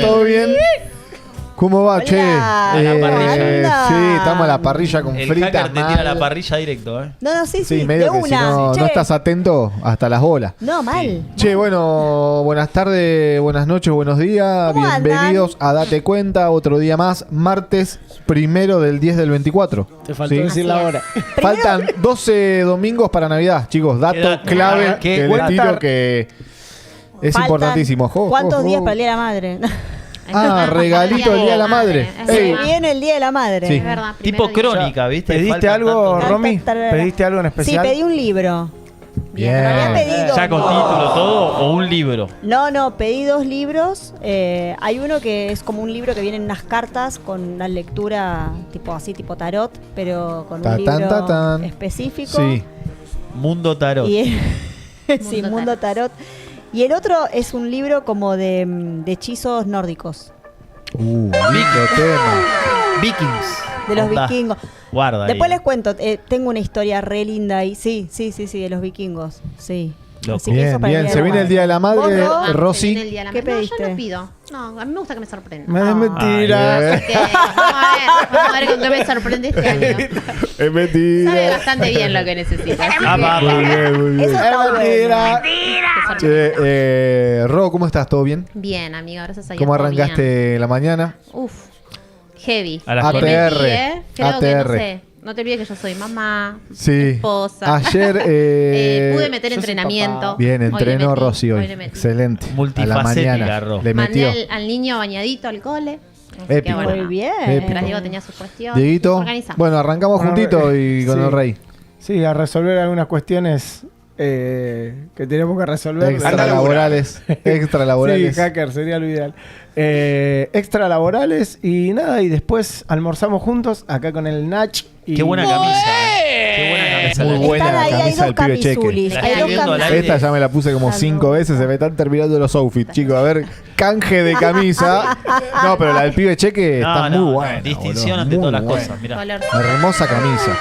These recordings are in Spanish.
¿Todo bien? ¿Cómo va, che? A la parrilla. Sí, estamos a la parrilla con El frita. hacker te tira la parrilla directo, ¿eh? No, sí, Sí, de medio que una. si no Che. estás atento, hasta las bolas. No, mal. Che, bueno, buenas tardes, buenas noches, buenos días. ¿Cómo Bienvenidos a Date Cuenta, otro día más, martes 1 del 10 del 24. Te faltó Sí. decir la hora. Faltan 12 domingos para Navidad, chicos. Dato Qué dato. clave Qué que les dato. tiro que es Faltan importantísimo. ¿Cuántos días para el Día de la Madre? Ah, regalito el Día de la Madre. Se Ey, viene el Día de la Madre. Sí. Es verdad. Tipo primero crónica, ¿viste? ¿Pediste Faltan algo, tantos- Romy? Tarara. ¿Pediste algo en especial? Sí, pedí un libro. Bien. Pero había pedido ¿Ya con dos. título todo o un libro? No, pedí 2 libros. Hay uno que es como un libro que vienen unas cartas con una lectura tipo así, tipo tarot, pero con Ta, un tan, libro ta, tan. específico. Sí. Mundo Tarot. Y sí, Mundo Tarot. Y el otro es un libro como de hechizos nórdicos, Lindo tema. Vikings. de los Onda. vikingos. Guarda. Después ahí. les cuento, tengo una historia re linda ahí. Sí, de los vikingos. Sí. Loco. Así que eso Bien, para bien. Se viene el Día de la Madre, ¿Vos, Ro? Rosy. Se viene el día de la ¿Qué madre. No, pediste? yo no pido. No, a mí me gusta que me sorprenda. Me es mentira. Ay, Así que vamos a ver con qué me sorprende este año. Es Sabe mentira. bastante bien lo que necesita. así Ah, que- va, Muy bien, muy bien. Eso está bueno. te sorprende. Che, Ro, ¿cómo estás? ¿Todo bien? Bien, amigo, gracias a Dios. ¿Cómo todo arrancaste la mañana? bien. Uf, heavy. A las Le ATR. metí, Creo que ATR. no sé. No te olvides que yo soy mamá, Sí. esposa. Ayer pude meter yo soy entrenamiento. papá. bien, Hoy le entrenó metí, Rosy hoy. le metí. Excelente. A la Multifacética, mañana. Ro. Le Mandé metió. al niño bañadito al cole. Así Épico. que, bueno, Muy bien. Épico. Mientras Diego tenía su cuestión. Dieguito. Organizamos. Bueno, arrancamos Bueno, juntitos y con sí. el rey. Sí, a resolver algunas cuestiones que tenemos que resolver. Extra laborales. Extra laborales. Sí, hacker, sería lo ideal. Extra laborales y nada, y después almorzamos juntos acá con el Nach. Y Qué buena camisa. Qué buena camisa. Muy la- buena Están ahí, hay camisa dos del pibe Cheque. camisulis. La Hay estoy dos viendo al camisulis. aire. Esta ya me la puse como 5 veces, se me están terminando los outfits, chicos. A ver, canje de camisa. No, pero la del pibe Cheque No, está no, muy no, buena. distinción boludo, ante muy todas las buena. cosas. Mirá. Color. Hermosa camisa.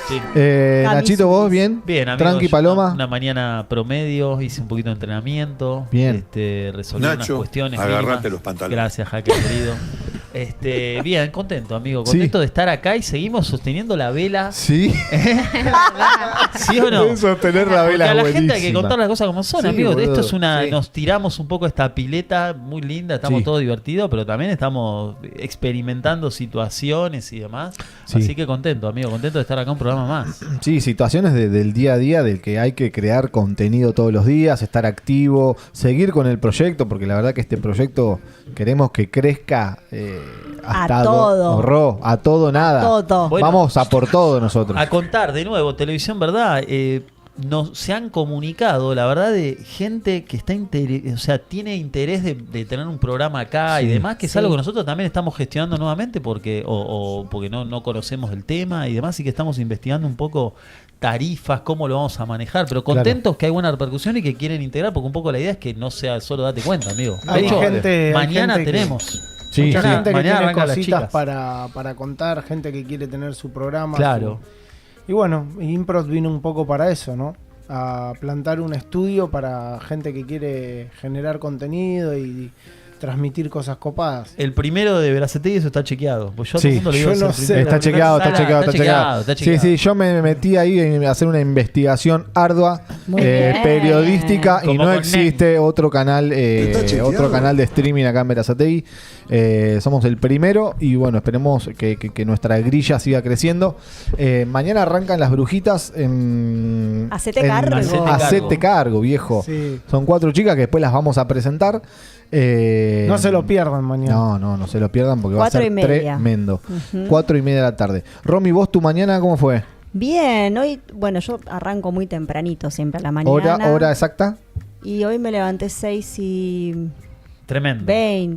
Sí. Camisulis. Nachito, ¿vos bien? Bien, amigo. Tranqui, yo Paloma. Una mañana promedio, hice un poquito de entrenamiento. Bien. Resolví unas Nacho, cuestiones. agarrate mínimas. los pantalones. Gracias, hacker querido. Bien, contento, amigo. Contento de estar acá y seguimos sosteniendo la vela. Sí. ¿Sí o no? Sostener la Porque vela a la es gente hay que buenísima. contar las cosas como son, Sí, amigos. boludo, Esto es una. sí. Nos tiramos un poco esta pileta muy linda, estamos Sí. todos divertidos, pero también estamos experimentando situaciones y demás. Sí. Así que contento, amigo, contento de estar acá un programa más. Sí, situaciones del día a día, del que hay que crear contenido todos los días, estar activo, seguir con el proyecto, porque la verdad que este proyecto queremos que crezca hasta A todo. a todo nada. Todo. Bueno. Vamos a por todo nosotros. A contar de nuevo, Televisión Verdad, se han comunicado, la verdad, de gente que está tiene interés de tener un programa acá y Sí. demás, que es Sí. algo que nosotros también estamos gestionando nuevamente porque porque no conocemos el tema y demás, y que estamos investigando un poco tarifas, cómo lo vamos a manejar, pero contentos que hay buena repercusión y que quieren integrar, porque un poco la idea es que no sea solo date cuenta, amigo. De Hay hecho, gente- hay mañana gente que- tenemos. Sí, mucha sí. gente que Mañana tiene arrancan las cositas chicas. para contar, gente que quiere tener su programa. Claro. Y bueno, Improv vino un poco para eso, ¿no? A plantar un estudio para gente que quiere generar contenido y transmitir cosas copadas. El primero de Veracetegui, eso está chequeado. Pues yo a todo Sí, el mundo le digo yo que es no el sé, primero. Está chequeado, está chequeado, está chequeado. está Sí, chequeado. sí, yo me metí ahí en hacer una investigación ardua, Muy bien. periodística, y Como no con existe otro canal, otro canal de streaming acá en Berazategui. Somos el primero y bueno, esperemos que nuestra grilla siga creciendo. Mañana arrancan las brujitas en... Hacete cargo. Hacete cargo, viejo. Sí. Son 4 chicas que después las vamos a presentar. No se lo pierdan mañana. No se lo pierdan porque va a 4:30. ser tremendo. Ujú. 4:30 de la tarde. Romy, vos tu mañana, ¿cómo fue? Bien, hoy, bueno, yo arranco muy tempranito siempre a la mañana. ¿Hora exacta? Y hoy me levanté 6:20. Tremendo.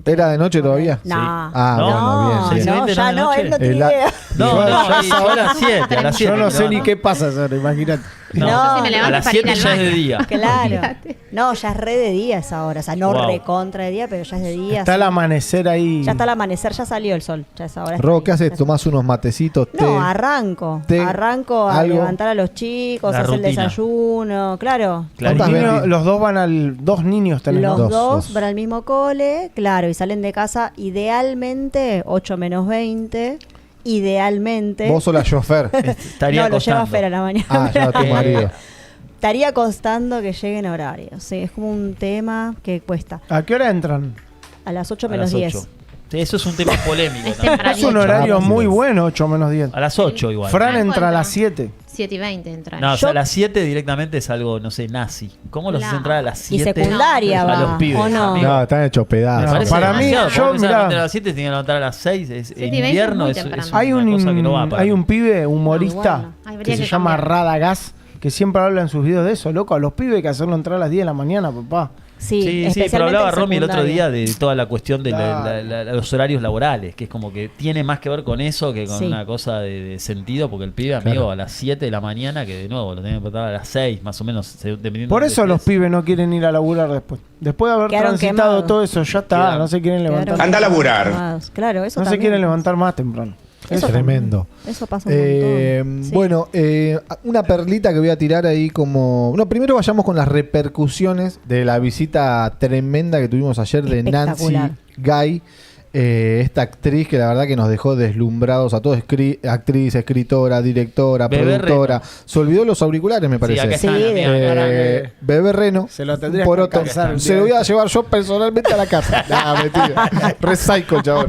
¿Era de noche todavía? No. Ah, No, bueno, bien, bien. 6:20 No, no ya de no, noche. él no tiene La- idea. No, Ya y yo a las 7, a las 7. Yo no sé ni qué pasa, Sara, imagínate. No, No, Yo sí me a levanto las para ir 7 al ya es de baño. día. Claro. No, ya es re de día esa hora. O sea, no Wow. recontra de día, pero ya es de día. Está sí. el amanecer ahí. Ya está el amanecer, ya salió el sol. Ya es ahora. está Ro, ahí, ¿qué haces? ya ¿Tomás unos matecitos? té? No, arranco. té, Arranco a algo. levantar a los chicos, La a hacer el rutina. desayuno. Claro. Claro. Los ¿Cuántas niños- veces? los dos van al. Dos niños tenés, Los ¿no? Dos. dos van al mismo cole. cole, claro, y salen de casa idealmente 8 menos 20. Idealmente. Vos sos la chofer. Estaría no, lo lleva costando. Fer a la mañana. Ah, ya tu marido. Estaría costando que lleguen a horario. Sí, es como un tema que cuesta. ¿A qué hora entran? A las 8 A menos las 10. 8. Sí, eso es un tema polémico. Es también. temprano. Es un horario muy bueno, 8 menos 10. A las 8 igual. Fran Ah, entra a ¿cuánto? las 7. 7:20 entran. No, o sea, Yo- a las 7 directamente es algo, no sé, nazi. ¿Cómo los haces No. entrar a las Y 7? secundaria a va, los pibes, ¿o no? amigo. No, están hechos Me pedazos. parece para mí, demasiado. yo, ¿Cómo empezaron mirá. a a las 7 tienen que levantar a las 6? En 7:20 invierno es es, muy temprano. Hay una cosa que no va un, para hay mí. un pibe humorista bueno. Habría que se que llama cambiar. Radagás, que siempre habla en sus videos de eso, loco. A los pibes hay que hacerlo entrar a las 10 de la mañana, papá. Sí, Sí, pero especialmente hablaba en Romy el otro día secundaria. de toda la cuestión de Claro. los horarios laborales, que es como que tiene más que ver con eso que con Sí. una cosa de sentido, porque el pibe, amigo, Claro. a las 7 de la mañana, que de nuevo lo tienen que empezar a las 6, más o menos, dependiendo Por de eso dónde los estés. pibes no quieren ir a laburar después. Después de haber Quedaron transitado quemados. todo eso, ya está, Quedaron- no se quieren levantar. Quedaron Anda a laburar. quemados. Claro, eso No se también. quieren levantar más temprano. Eso Es tremendo. Eso pasa un montón. Sí. Bueno, una perlita que voy a tirar ahí como... No, primero vayamos con las repercusiones de la visita tremenda que tuvimos ayer de Nancy Espectacular. Guy, esta actriz que la verdad que nos dejó deslumbrados a todos, actriz, escritora, directora, Bebé productora. Se olvidó los auriculares, me Sí, parece. acá están, Sí, amiga, de acá verdad. están. Bebé Reno, Se lo tendrías un que poroto. alcanzar un Se día lo voy a de- llevar yo personalmente a la casa. Nah, mentira. Recycle, chabón.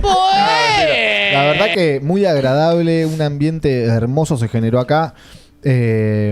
La verdad que muy agradable, un ambiente hermoso se generó acá.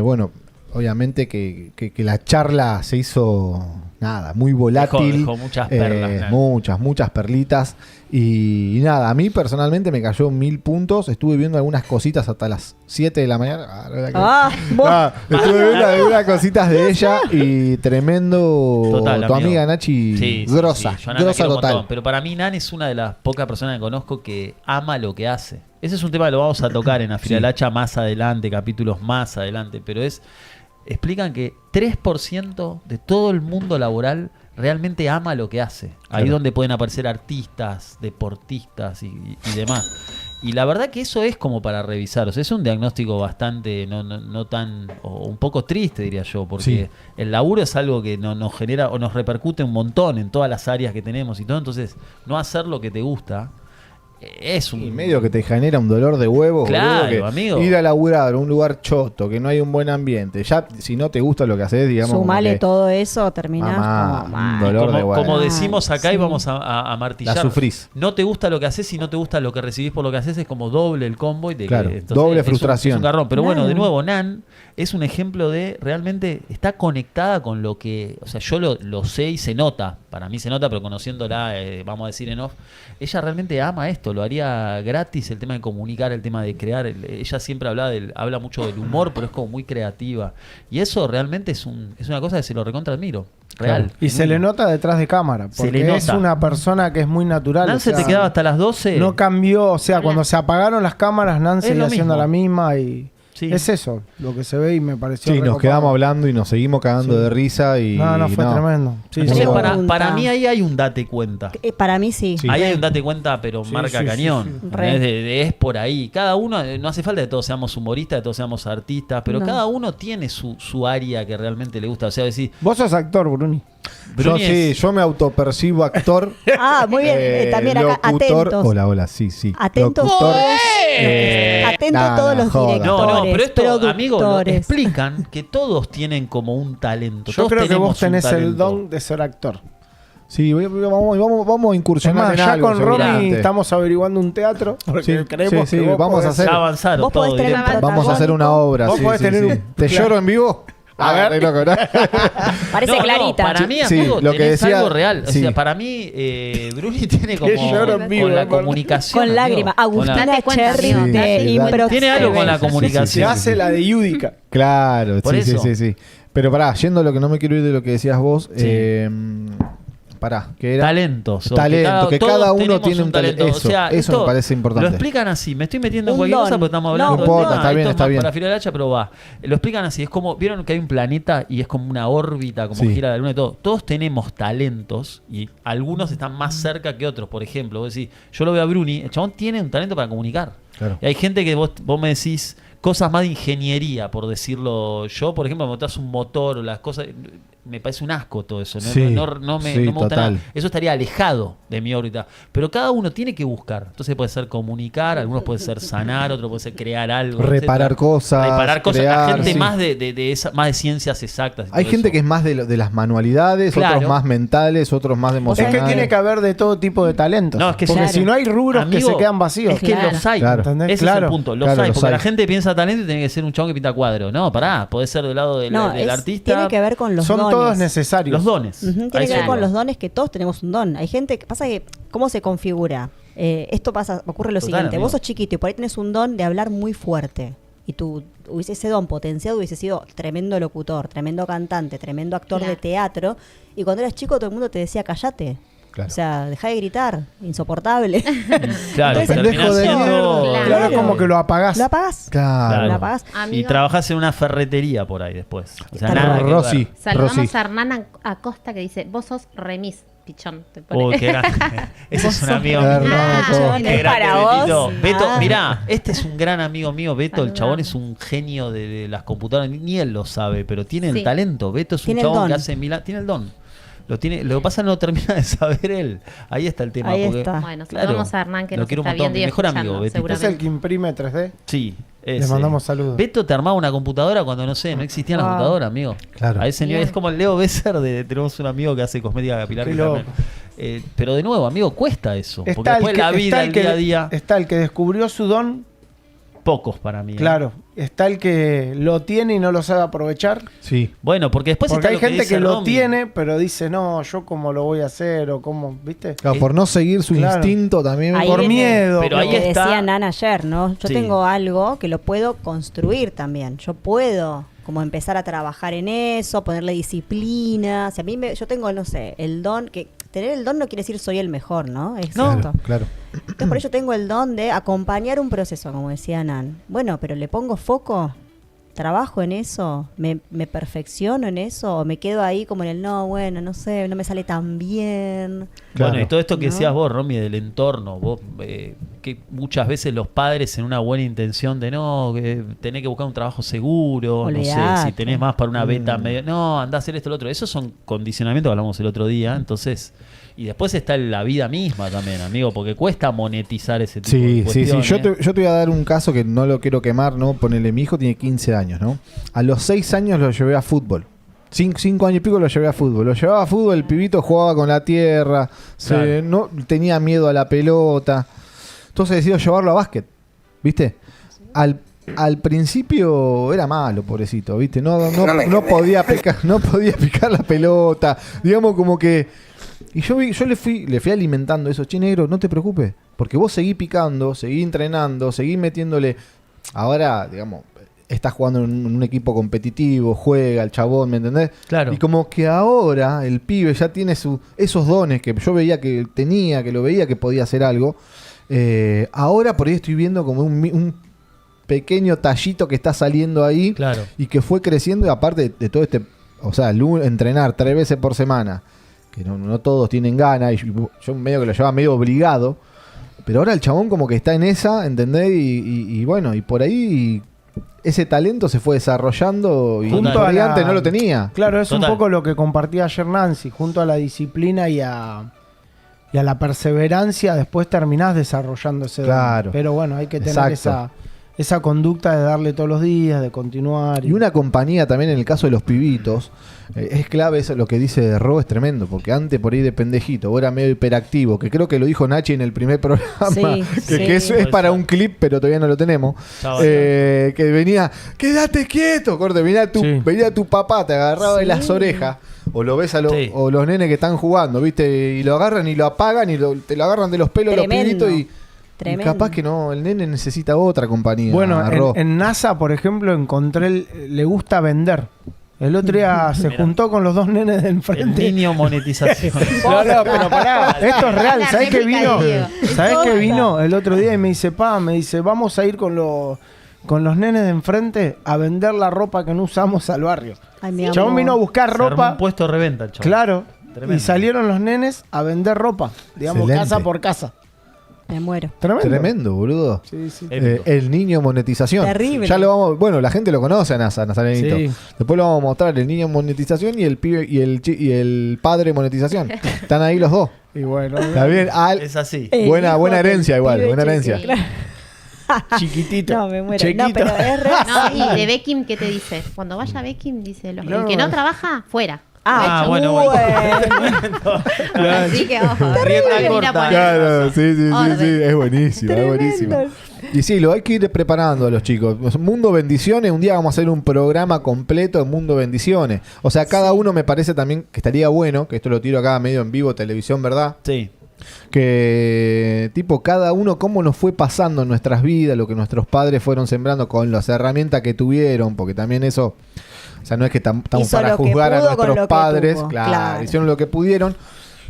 Bueno, obviamente que la charla se hizo nada, muy volátil. Dejó muchas perlas, nada. Muchas perlitas. Y nada, a mí personalmente me cayó 1000 puntos. Estuve viendo algunas cositas hasta las 7 de la mañana. La verdad que- Ah, vos- estuve viendo algunas cositas de ella y tremendo. Total, tu amigo. amiga Nachi, Sí, sí, grosa, sí, yo a Nan la grosa quiero un total. montón, pero para mí Nan es una de las pocas personas que conozco que ama lo que hace. Ese es un tema que lo vamos a tocar en Afila del Hacha más adelante, capítulos más adelante, pero explican que 3% de todo el mundo laboral realmente ama lo que hace. Ahí Claro. donde pueden aparecer artistas, deportistas y demás. Y la verdad que eso es como para revisar. O sea, es un diagnóstico bastante, no tan, o un poco triste, diría yo, porque Sí. el laburo es algo que nos genera o nos repercute un montón en todas las áreas que tenemos y todo. Entonces, no hacer lo que te gusta es un... Y medio que te genera un dolor de huevo, Claro, boludo, que amigo. ir a laburar a un lugar choto, que no hay un buen ambiente. Ya, si no te gusta lo que haces, digamos. como Sumale que todo eso, terminás Mamá, como un mal. dolor de huevo. Como decimos acá y Sí. vamos a martillar. La sufrís. No te gusta lo que haces y no te gusta lo que recibís por lo que haces, es como doble el combo. Y Claro, entonces doble es frustración. Es un garrón. Pero bueno, Claro. de nuevo, Nan es un ejemplo de realmente está conectada con lo que, o sea, yo lo sé y se nota. Para mí se nota, pero conociéndola, vamos a decir en off, ella realmente ama esto, lo haría gratis, el tema de comunicar, el tema de crear. Ella siempre habla mucho del humor, pero es como muy creativa. Y eso realmente es una cosa que se lo recontra admiro. Real. Claro. Y se le nota detrás de cámara, Se porque le es nota. una persona que es muy natural. Nancy o sea, te quedaba hasta las 12. no cambió, o sea, cuando se apagaron las cámaras, Nancy Es lo seguía haciendo mismo. la misma y Sí. es eso lo que se ve y me pareció Sí, nos recopado. quedamos hablando y nos seguimos cagando Sí. de risa. Y No, fue tremendo. Sí, Entonces, sí. Muy para mí ahí hay un date cuenta. Para mí sí. Sí. Ahí hay un date cuenta, pero Sí, marca sí, cañón. sí, sí. Re. Es por ahí. Cada uno, no hace falta que todos seamos humoristas, que todos seamos artistas, pero No. cada uno tiene su área que realmente le gusta. O sea, decir, Vos sos actor, Bruni. Yo Bruni sí, es- yo me autopercibo actor. Ah, muy bien. También acá, locutor. atentos. Hola, sí. Atentos Locutor. todos. Atentos todos los joda. directores. No, pero esto, amigo, lo productores. explican que todos tienen como un talento. Yo Todos creo que tenemos vos tenés un el talento. don de ser actor. Sí, vamos a Es incursionar más, en ya algo, con Romy seguramente. estamos averiguando un teatro. Porque Sí, creemos sí, que vos vamos a podés- hacer- Ya avanzaron Vos podés todo tener directo. un Vamos a hacer una obra. Vos sí, podés sí, tener sí. un- ¿Te claro. lloro en vivo? A ver. re loco, ¿no? Parece No, clarita. para mí, Sí, amigo, lo que tenés decía- algo real. O sí. sea, para mí, Bruni tiene como lloro en vivo, con la hermano. comunicación. Con amigo. lágrimas. Agustina Date cuenta, Cherry amigo, de date Sí, Impro. Tiene algo con la TV. comunicación. Se hace la de Yudica. Claro, Por sí, eso. sí. Pero pará, yendo a lo que no me quiero ir de lo que decías vos. Sí. Pará, que era Talentos. o Talento, que todos cada uno tenemos tiene un talento. O sea, Eso esto me parece importante. Lo explican así. Me estoy metiendo en Un cualquier don. cosa porque estamos No, hablando. no importa, está bien, esto es está más bien. Para Filo del Hacha, pero va. Lo explican así. Es como, vieron que hay un planeta y es como una órbita, como Sí. gira la luna y todo. Todos tenemos talentos y algunos están más cerca que otros. Por ejemplo, vos decís, yo lo veo a Bruni, el chabón tiene un talento para comunicar. Claro. Y hay gente que vos me decís cosas más de ingeniería, por decirlo yo. Por ejemplo, me mostrás un motor o las cosas. me parece un asco todo eso. Sí, No me sí, gusta total. nada. Eso estaría alejado de mi órbita. Pero cada uno tiene que buscar. Entonces puede ser comunicar, algunos puede ser sanar, otro puede ser crear algo. Reparar etcétera. cosas. Reparar cosas. La crear, gente sí. más más de ciencias exactas. y Hay todo gente eso. que es más de las manualidades, Claro. otros más mentales, otros más Es emocionales. que tiene que haber de todo tipo de talentos. No, es que porque claro. si no hay rubros que Amigo, se quedan vacíos. Es que Claro. los hay. Claro. ¿Entendés? Ese Claro. es el punto. Los Claro, hay. los Porque hay. la gente piensa talento y tiene que ser un chabón que pinta cuadros. No, pará. Puede ser del lado del artista. Tiene que ver con los Son dones. todos necesarios. Los dones. Ujú, A tiene eso que ver con iba. los dones, que todos tenemos un don. Hay gente que pasa que, ¿cómo se configura? Esto ocurre lo Total, siguiente, amigo. vos sos chiquito y por ahí tenés un don de hablar muy fuerte. Y tú ese don potenciado hubiese sido tremendo locutor, tremendo cantante, tremendo actor Claro. de teatro. Y cuando eras chico todo el mundo te decía, callate. Claro. O sea, dejá de gritar, insoportable. Claro, Entonces, terminás pendejo de siendo- mierda. Claro, es como que lo apagás. Lo apagás. Claro. Lo apagás. Y Amigo, trabajás en una ferretería por ahí después. O sea, Tal nada cual. que Rosy. ver. saludamos Rosy. a Hernán Acosta que dice, vos sos remis, pichón. Te pone. Uy, qué grande. Ese es un amigo Hernán mío. Acosta. Qué ¿No es grande, para vos? Betito. Beto, Ah. mirá, este es un gran amigo mío, Beto. El Saludamos. chabón es un genio de las computadoras. Ni él lo sabe, pero tiene el Sí. talento. Beto es un Tiene el chabón don. que hace tiene el don. Lo que pasa no lo termina de saber él. Ahí está el tema. Ahí porque- está. Bueno, Claro, saludamos a Hernán que lo nos quiero un está montón. viendo y Mi mejor escuchando, amigo, Betito. seguramente. Es el que imprime 3D. Sí, Le ese. mandamos saludos. Beto te armaba una computadora cuando no existía la Wow. computadora, amigo. Claro. A ese nivel Bien. es como el Leo Besser tenemos un amigo que hace cosmética capilar. Qué que loco. también- pero de nuevo, amigo, cuesta eso. Porque Está después la vida, el día a día, está el que descubrió su don, pocos para mí. ¿eh? claro. Está el que lo tiene y no lo sabe aprovechar. Sí. Bueno, porque después Porque está hay lo gente dice que lo Romy. tiene, pero dice, no, yo cómo lo voy a hacer o cómo, ¿viste? Claro, por no seguir su Claro. instinto también. Ahí Por viene miedo. Pero lo ahí que está- decía Nan ayer, ¿no? Yo Sí. tengo algo que lo puedo construir también. Yo puedo como empezar a trabajar en eso, ponerle disciplina. Si a mí yo tengo, no sé, el don, que tener el don no quiere decir soy el mejor, ¿no? Es No. esto. Claro. Entonces por ello tengo el don de acompañar un proceso, como decía Nan. Bueno, pero le pongo foco, trabajo en eso, me perfecciono en eso, o me quedo ahí como en el no, bueno, no sé, no me sale tan bien. Claro. Bueno, y todo esto que ¿No? decías vos, Romy, del entorno, vos que muchas veces los padres en una buena intención de no, que tenés que buscar un trabajo seguro, no sé, si Olvidate. tenés más para una beta medio, no, andá a hacer esto, lo otro. Esos son condicionamientos que hablamos el otro día, entonces, y después está la vida misma también, amigo, porque cuesta monetizar ese tipo de Sí, sí, sí. cuestiones. Yo te voy a dar un caso que no lo quiero quemar, ¿no? Ponele, mi hijo tiene 15 años, ¿no? A los 6 años lo llevé a fútbol. 5 años y pico lo llevé a fútbol. Lo llevaba a fútbol, el pibito jugaba con la tierra, Claro. no tenía miedo a la pelota. Entonces decidió llevarlo a básquet, ¿viste? Al principio era malo, pobrecito, ¿viste? No podía picar la pelota. Digamos como que... Y yo le fui alimentando eso. Che, negro, no te preocupes, porque vos seguís picando, seguís entrenando, seguís metiéndole... Ahora, digamos, estás jugando en un equipo competitivo, juega el chabón, ¿me entendés? Claro. Y como que ahora el pibe ya tiene esos dones que yo veía que tenía, que lo veía que podía hacer algo. Ahora por ahí estoy viendo como un pequeño tallito que está saliendo ahí Claro. y que fue creciendo, y aparte de todo este, o sea, entrenar 3 veces por semana, que no todos tienen ganas, y yo medio que lo llevaba medio obligado, pero ahora el chabón como que está en esa, ¿entendés? Y bueno, y por ahí ese talento se fue desarrollando y Junto por a ahí la- antes no lo tenía. Claro, es Total. un poco lo que compartía ayer Nancy, junto a la disciplina y a la perseverancia, después terminás desarrollando ese don. Claro. Pero bueno, hay que tener Exacto. esa conducta de darle todos los días, de continuar. Y una compañía también en el caso de los pibitos, es clave eso, lo que dice Ro es tremendo, porque antes por ahí de pendejito, vos eras medio hiperactivo, que creo que lo dijo Nachi en el primer programa, Sí, sí. que eso es para un clip, pero todavía no lo tenemos, Chao, que venía, quédate quieto, corte, Sí. venía tu papá, te agarraba de Sí. las orejas, o lo ves Sí. o los nenes que están jugando, ¿viste? Y lo agarran y lo apagan y te lo agarran de los pelos Tremendo. los pibitos y Tremendo. capaz que no, el nene necesita otra compañía. Bueno, Ro. en NASA, por ejemplo, encontré, le gusta vender. El otro día se Mira. juntó con los dos nenes de El enfrente. niño monetización. No, pero pará, esto es real. La ¿Sabés qué réplica vino? de Diego. ¿Sabés qué Posta. vino el otro día? Y me dice, vamos a ir con los nenes de enfrente a vender la ropa que no usamos al barrio. Ay, mi El chabón amor. vino a buscar Se armó ropa. un puesto de reventa, el chabón. Claro. Tremendo. Y salieron los nenes a vender ropa. Digamos, Excelente. casa por casa. Me muero. Tremendo, boludo. Sí, sí. El niño monetización. Terrible. Ya lo vamos, bueno, la gente lo conoce a Nazarenito. Sí. Después lo vamos a mostrar, el niño monetización y el pibe y el padre monetización. Están ahí los dos. Y bueno, Está bien. Es así. Buena herencia del igual, pibe buena herencia. chiquito. chiquitito. No, me muero. Chiquito. No, pero es re. No, y de Beckham, ¿qué te dice? Cuando vaya Beckham, dice, el que no trabaja, fuera. Ah, bueno. Así que, ojo. Rienda mira corta. por eso. Claro, sí, Orden. es buenísimo, es buenísimo. Y sí, lo hay que ir preparando a los chicos. Mundo Bendiciones, un día vamos a hacer un programa completo de Mundo Bendiciones. O sea, cada uno me parece también que estaría bueno, que esto lo tiro acá medio en vivo, televisión, ¿verdad? Sí. Que tipo cada uno cómo nos fue pasando en nuestras vidas, lo que nuestros padres fueron sembrando con las herramientas que tuvieron, porque también eso, o sea, no es que estamos Hizo para lo que juzgar a pudo con nuestros lo que padres, tuvo, claro, hicieron lo que pudieron,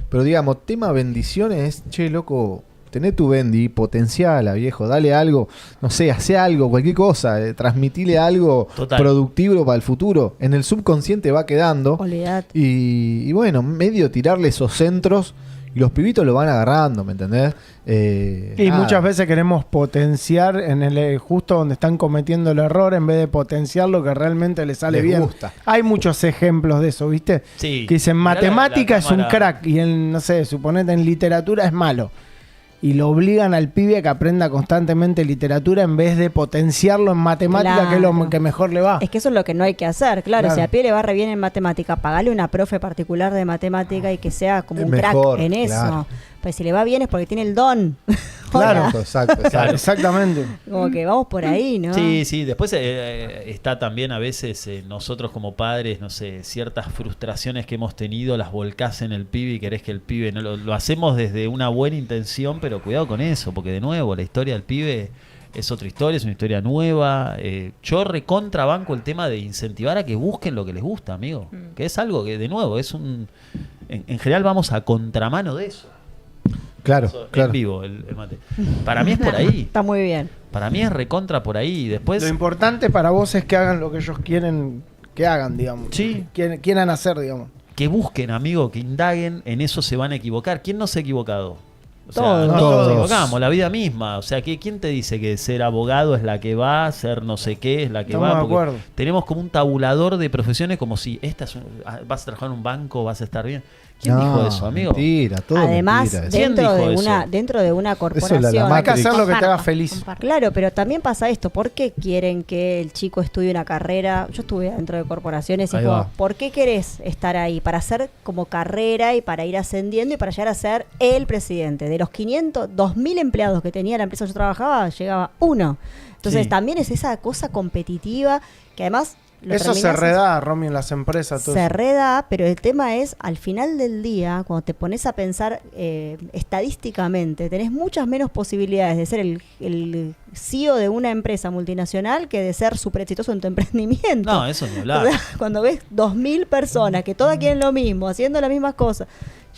pero digamos, tema bendiciones, che, loco, tené tu bendi, potenciala, viejo, dale algo, no sé, hace algo, cualquier cosa, transmitile algo Total. productivo para el futuro, en el subconsciente va quedando, Olvidate. y bueno, medio tirarle esos centros. Y los pibitos lo van agarrando, ¿me entendés? Y Nada. muchas veces queremos potenciar en el justo donde están cometiendo el error en vez de potenciar lo que realmente les sale Les bien. gusta. Hay muchos ejemplos de eso, ¿viste? Sí. Que dicen Mirá matemática la es un cámara. crack y en, no sé, suponete en literatura es malo. Y lo obligan al pibe a que aprenda constantemente literatura en vez de potenciarlo en matemática, que es lo Claro. que mejor le va. Es que eso es lo que no hay que hacer, claro. Claro. Si a pie le va re bien en matemática, pagale una profe particular de matemática y que sea como un Mejor, crack en eso. claro. Pues si le va bien es porque tiene el don. Claro. Hola. Exacto. Claro. Exactamente. Como que vamos por ahí, ¿no? Sí, sí. Después está también a veces nosotros como padres, no sé, ciertas frustraciones que hemos tenido, las volcás en el pibe y querés que el pibe no lo hacemos desde una buena intención, pero cuidado con eso, porque de nuevo la historia del pibe es otra historia, es una historia nueva. Yo recontrabanco el tema de incentivar a que busquen lo que les gusta, amigo. Que es algo que, de nuevo, es un. En general vamos a contramano de eso. Claro, Eso, claro. En vivo el mate. Para mí es por ahí. Está muy bien. Para mí es recontra por ahí. Después. Lo importante para vos es que hagan lo que ellos quieren que hagan, digamos. Sí. Quieran hacer, digamos. Que busquen, amigo, que indaguen, en eso se van a equivocar. ¿Quién no se ha equivocado? O sea, Todos. todos Todos. nos equivocamos, la vida misma. O sea, ¿quién te dice que ser abogado es la que va, ser no sé qué es la que Estamos va? de Porque acuerdo. tenemos como un tabulador de profesiones como si vas a trabajar en un banco, vas a estar bien. ¿Quién No, dijo eso, amigo? Mentira, todo Además, mentira. ¿Quién dentro dijo de eso? dentro de una Eso es la corporación. Hay que hacer lo que te haga Comparto, feliz. comparto. Claro, pero también pasa esto. ¿Por qué quieren que el chico estudie una carrera? Yo estuve dentro de corporaciones y Ahí es como, va. ¿por qué querés estar ahí? Para hacer como carrera y para ir ascendiendo y para llegar a ser el presidente. De los 2.000 empleados que tenía la empresa donde yo trabajaba, llegaba uno. Entonces Sí. también es esa cosa competitiva que además... lo Eso se terminás- reda, Romy, en las empresas. Todo se eso. reda, pero el tema es, al final del día, cuando te pones a pensar estadísticamente, tenés muchas menos posibilidades de ser el CEO de una empresa multinacional que de ser súper exitoso en tu emprendimiento. No, eso ni O hablar. sea, cuando ves 2.000 personas que todas quieren lo mismo, haciendo las mismas cosas,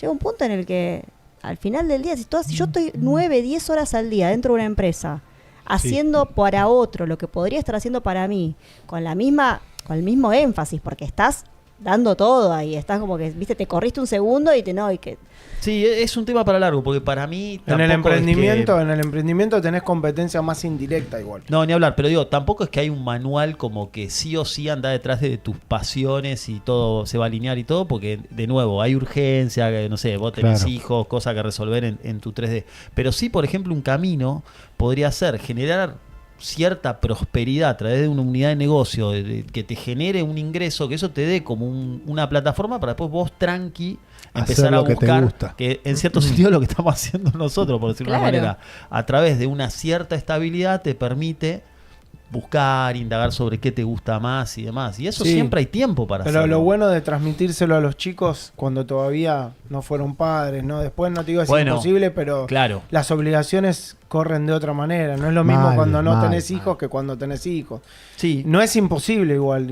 llega un punto en el que, al final del día, si yo estoy 9, 10 horas al día dentro de una empresa, haciendo para otro lo que podría estar haciendo para mí, con el mismo énfasis, porque estás dando todo ahí, estás como que, viste, te corriste un segundo y que Sí, es un tema para largo, porque para mí En el tampoco es que- emprendimiento tenés competencia más indirecta igual. No, ni hablar, pero digo, tampoco es que hay un manual como que sí o sí anda detrás de tus pasiones y todo se va a alinear y todo, porque de nuevo hay urgencia, que, no sé, vos tenés Claro. hijos, cosas que resolver en tu 3D. Pero sí, por ejemplo, un camino podría ser generar cierta prosperidad a través de una unidad de negocio, que te genere un ingreso, que eso te dé como una plataforma para después vos tranqui empezar Hacer a lo que te buscar, gusta. que en cierto sentido es lo que estamos haciendo nosotros, por decirlo de una Claro. manera, a través de una cierta estabilidad te permite buscar, indagar sobre qué te gusta más y demás. Y eso Sí. siempre hay tiempo para Pero hacerlo. lo bueno de transmitírselo a los chicos cuando todavía no fueron padres, ¿no? Después no te digo es Bueno, imposible, pero Claro. las obligaciones corren de otra manera. No es lo mismo Mal, cuando no mal, tenés mal. hijos que cuando tenés hijos. Sí. No es imposible igual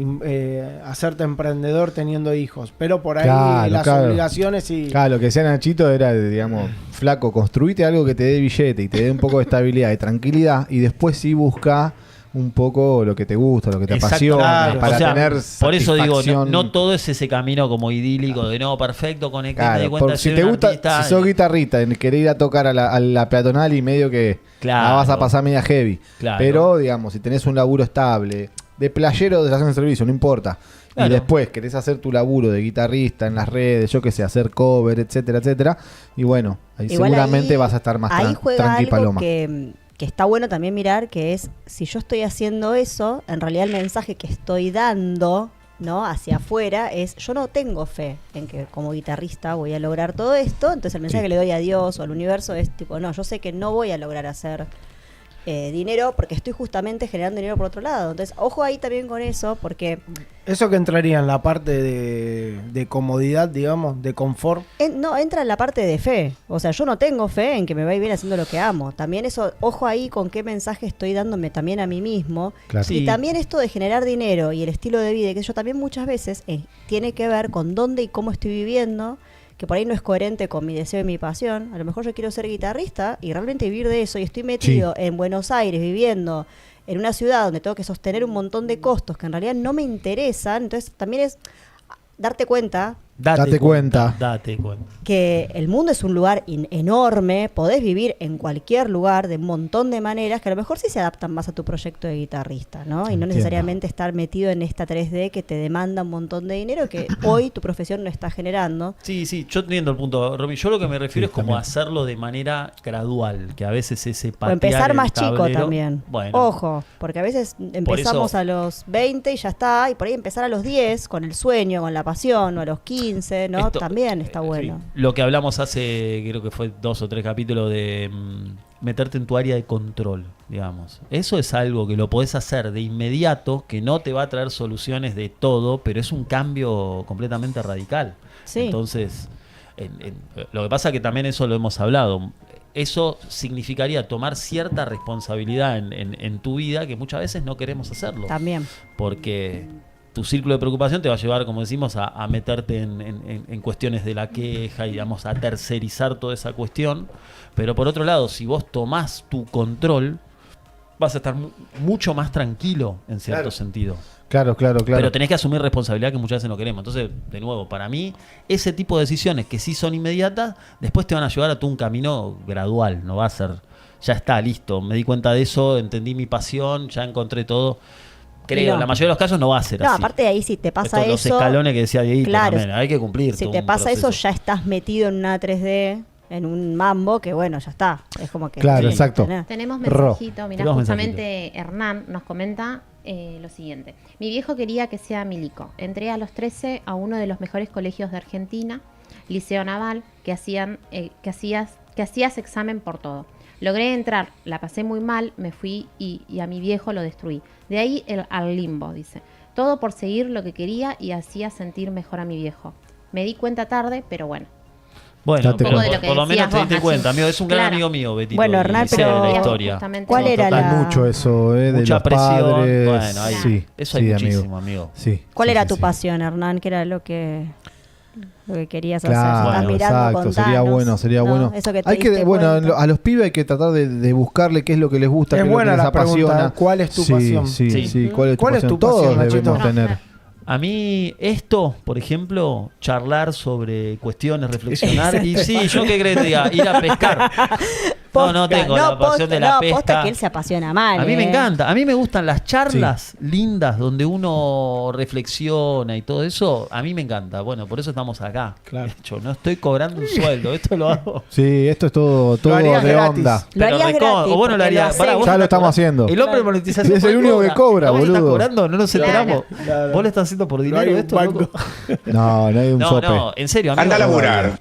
hacerte emprendedor teniendo hijos, pero por ahí Claro, las claro. obligaciones y... Claro, lo que decía Nachito era, digamos, flaco, construite algo que te dé billete y te dé un poco de estabilidad y tranquilidad y después sí busca un poco lo que te gusta, lo que te Exacto, apasiona, claro. para O sea, tener por eso digo, satisfacción. no todo es ese camino como idílico de no, perfecto, conecté, me di Claro, cuenta por de si soy te un gusta, artista, si sos guitarrista, en querer ir a tocar a la peatonal y medio que Claro. vas a pasar media heavy. Claro. Pero, digamos, si tenés un laburo estable, de playero o de estación de servicio, no importa. Claro. Y después querés hacer tu laburo de guitarrista en las redes, yo qué sé, hacer cover, etcétera, etcétera. Y bueno, ahí Igual seguramente ahí- vas a estar más ahí juega tranqui algo paloma. que está bueno también mirar, que es si yo estoy haciendo eso, en realidad el mensaje que estoy dando, ¿no?, hacia afuera es: yo no tengo fe en que como guitarrista voy a lograr todo esto. Entonces el mensaje Sí. que le doy a Dios o al universo es tipo: no, yo sé que no voy a lograr hacer dinero porque estoy justamente generando dinero por otro lado. Entonces ojo ahí también con eso, porque Eso que entraría en la parte de comodidad, digamos, de confort. no, entra en la parte de fe. O sea, yo no tengo fe en que me va a ir bien haciendo lo que amo. También eso, ojo ahí con qué mensaje estoy dándome también a mí mismo. Claro. Sí. Y también esto de generar dinero y el estilo de vida, que yo también muchas veces tiene que ver con dónde y cómo estoy viviendo, que por ahí no es coherente con mi deseo y mi pasión. A lo mejor yo quiero ser guitarrista y realmente vivir de eso, y estoy metido en Buenos Aires viviendo en una ciudad donde tengo que sostener un montón de costos que en realidad no me interesan. Entonces también es darte cuenta Date cuenta. Date cuenta. que el mundo es un lugar enorme, podés vivir en cualquier lugar de un montón de maneras que a lo mejor sí se adaptan más a tu proyecto de guitarrista, ¿no? Y no Entiendo. necesariamente estar metido en esta 3D que te demanda un montón de dinero que hoy tu profesión no está generando. Sí, sí, yo entiendo el punto, Romy. Yo lo que me refiero Sí, es como también. hacerlo de manera gradual, que a veces ese O patear empezar el más chico tablero- también. Bueno, Ojo, porque a veces empezamos eso- a los 20 y ya está, y por ahí empezar a los 10 con el sueño, con la pasión, o a los 15, ¿no? Esto- También está bueno. Lo que hablamos hace, creo que fue 2 o 3 capítulos de meterte en tu área de control, digamos. Eso es algo que lo podés hacer de inmediato, que no te va a traer soluciones de todo, pero es un cambio completamente radical. Sí. Entonces, lo que pasa que también eso lo hemos hablado. Eso significaría tomar cierta responsabilidad en tu vida que muchas veces no queremos hacerlo. También. Porque tu círculo de preocupación te va a llevar, como decimos, a meterte en cuestiones de la queja y, digamos, a tercerizar toda esa cuestión. Pero por otro lado, si vos tomás tu control, vas a estar mucho más tranquilo en cierto Claro. sentido. Claro. Pero tenés que asumir responsabilidad que muchas veces no queremos. Entonces, de nuevo, para mí, ese tipo de decisiones que sí son inmediatas, después te van a llevar a todo un camino gradual. No va a ser, ya está, listo, me di cuenta de eso, entendí mi pasión, ya encontré todo. Creo, No. en la mayoría de los casos no va a ser No, así. aparte de ahí, si te pasa Los eso, escalones que decía Dieguito claro, también, hay que cumplir. si todo te un pasa eso, proceso. ya estás metido en una 3D, en un mambo, que bueno, ya está. Es como que... Claro, sí, exacto. tenés. Tenemos Ro. mensajito, mirá, Tenemos justamente Hernán nos comenta lo siguiente. Mi viejo quería que sea milico. Entré a los 13 a uno de los mejores colegios de Argentina, Liceo Naval, que hacías examen por todo. Logré entrar, la pasé muy mal, me fui y a mi viejo lo destruí. De ahí al limbo, dice. Todo por seguir lo que quería y hacía sentir mejor a mi viejo. Me di cuenta tarde, pero bueno. Bueno, Date pero cuenta. de lo que por lo menos decías te vos, diste Nachi. cuenta, amigo. Es un gran Claro. amigo mío, Betito. Bueno, y Hernán, sé pero- de la historia. Justamente ¿Cuál eso. era Hay la- mucho eso, de Mucha los presión. padres. Bueno, ahí, sí, eso hay sí, muchísimo, amigo. Sí, ¿Cuál sí, era sí, tu sí. pasión, Hernán? ¿Qué era lo que querías Claro, hacer? Estás Bueno, mirando, exacto, sería contanos, sería ¿no? bueno. Eso que te Hay que, diste bueno, cuenta. a los pibes hay que tratar de buscarle qué es lo que les gusta, Es qué es lo que buena les la pregunta, apasiona. ¿cuál es tu Sí, pasión? Sí, Sí. sí, ¿cuál es tu ¿Cuál es pasión? tu pasión, Todos Nachito? debemos tener. A mí esto, por ejemplo, charlar sobre cuestiones, reflexionar. Y sí, ¿yo qué crees que te diga? Ir a pescar. No tengo la pasión de la posta pesca. que él se apasiona mal. A mí me encanta, a mí me gustan las charlas lindas donde uno reflexiona y todo eso, a mí me encanta. Bueno, por eso estamos acá. Claro. De hecho, no estoy cobrando un sueldo, esto lo hago. Sí, esto es todo harías de gratis. onda. Lo harías Pero gratis, o bueno, lo porque haría. lo Pará, haces. vos Ya lo estás estamos cobrando. haciendo. El hombre de monetización. Es el único que cobra, ¿Vos le estás boludo. cobrando? No nos enteramos. Claro. ¿Vos le estás haciendo por dinero hay un esto? banco. loco? No, no hay un No, sope. no, en serio, amigo. Anda a laburar.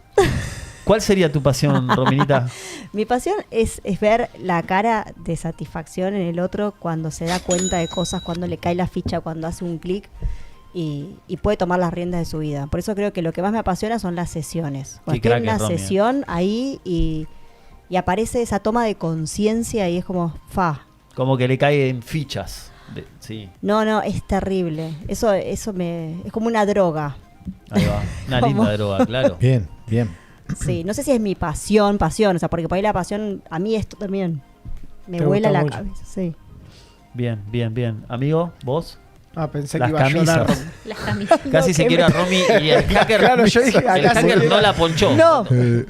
¿Cuál sería tu pasión, Rominita? Mi pasión es ver la cara de satisfacción en el otro cuando se da cuenta de cosas, cuando le cae la ficha, cuando hace un clic y puede tomar las riendas de su vida. Por eso creo que lo que más me apasiona son las sesiones. Cuando Qué estoy en crack una es Romy. sesión ahí y aparece esa toma de conciencia y es como, Como que le cae en fichas. Sí, no, es terrible. Eso es como una droga. ahí va. Una ¿Cómo? linda droga, claro. Bien, bien. Sí, no sé si es mi pasión, o sea, porque por ahí la pasión, a mí esto también me Te vuela gusta la mucho. cabeza, sí. Bien, bien, bien. Amigo, ¿vos? Pensé Las que iba a camisas. llorar. Las camisas. Casi se quiere a Romy y el hacker, Claro, yo dije, el acá se hacker quiere- no la ponchó. No,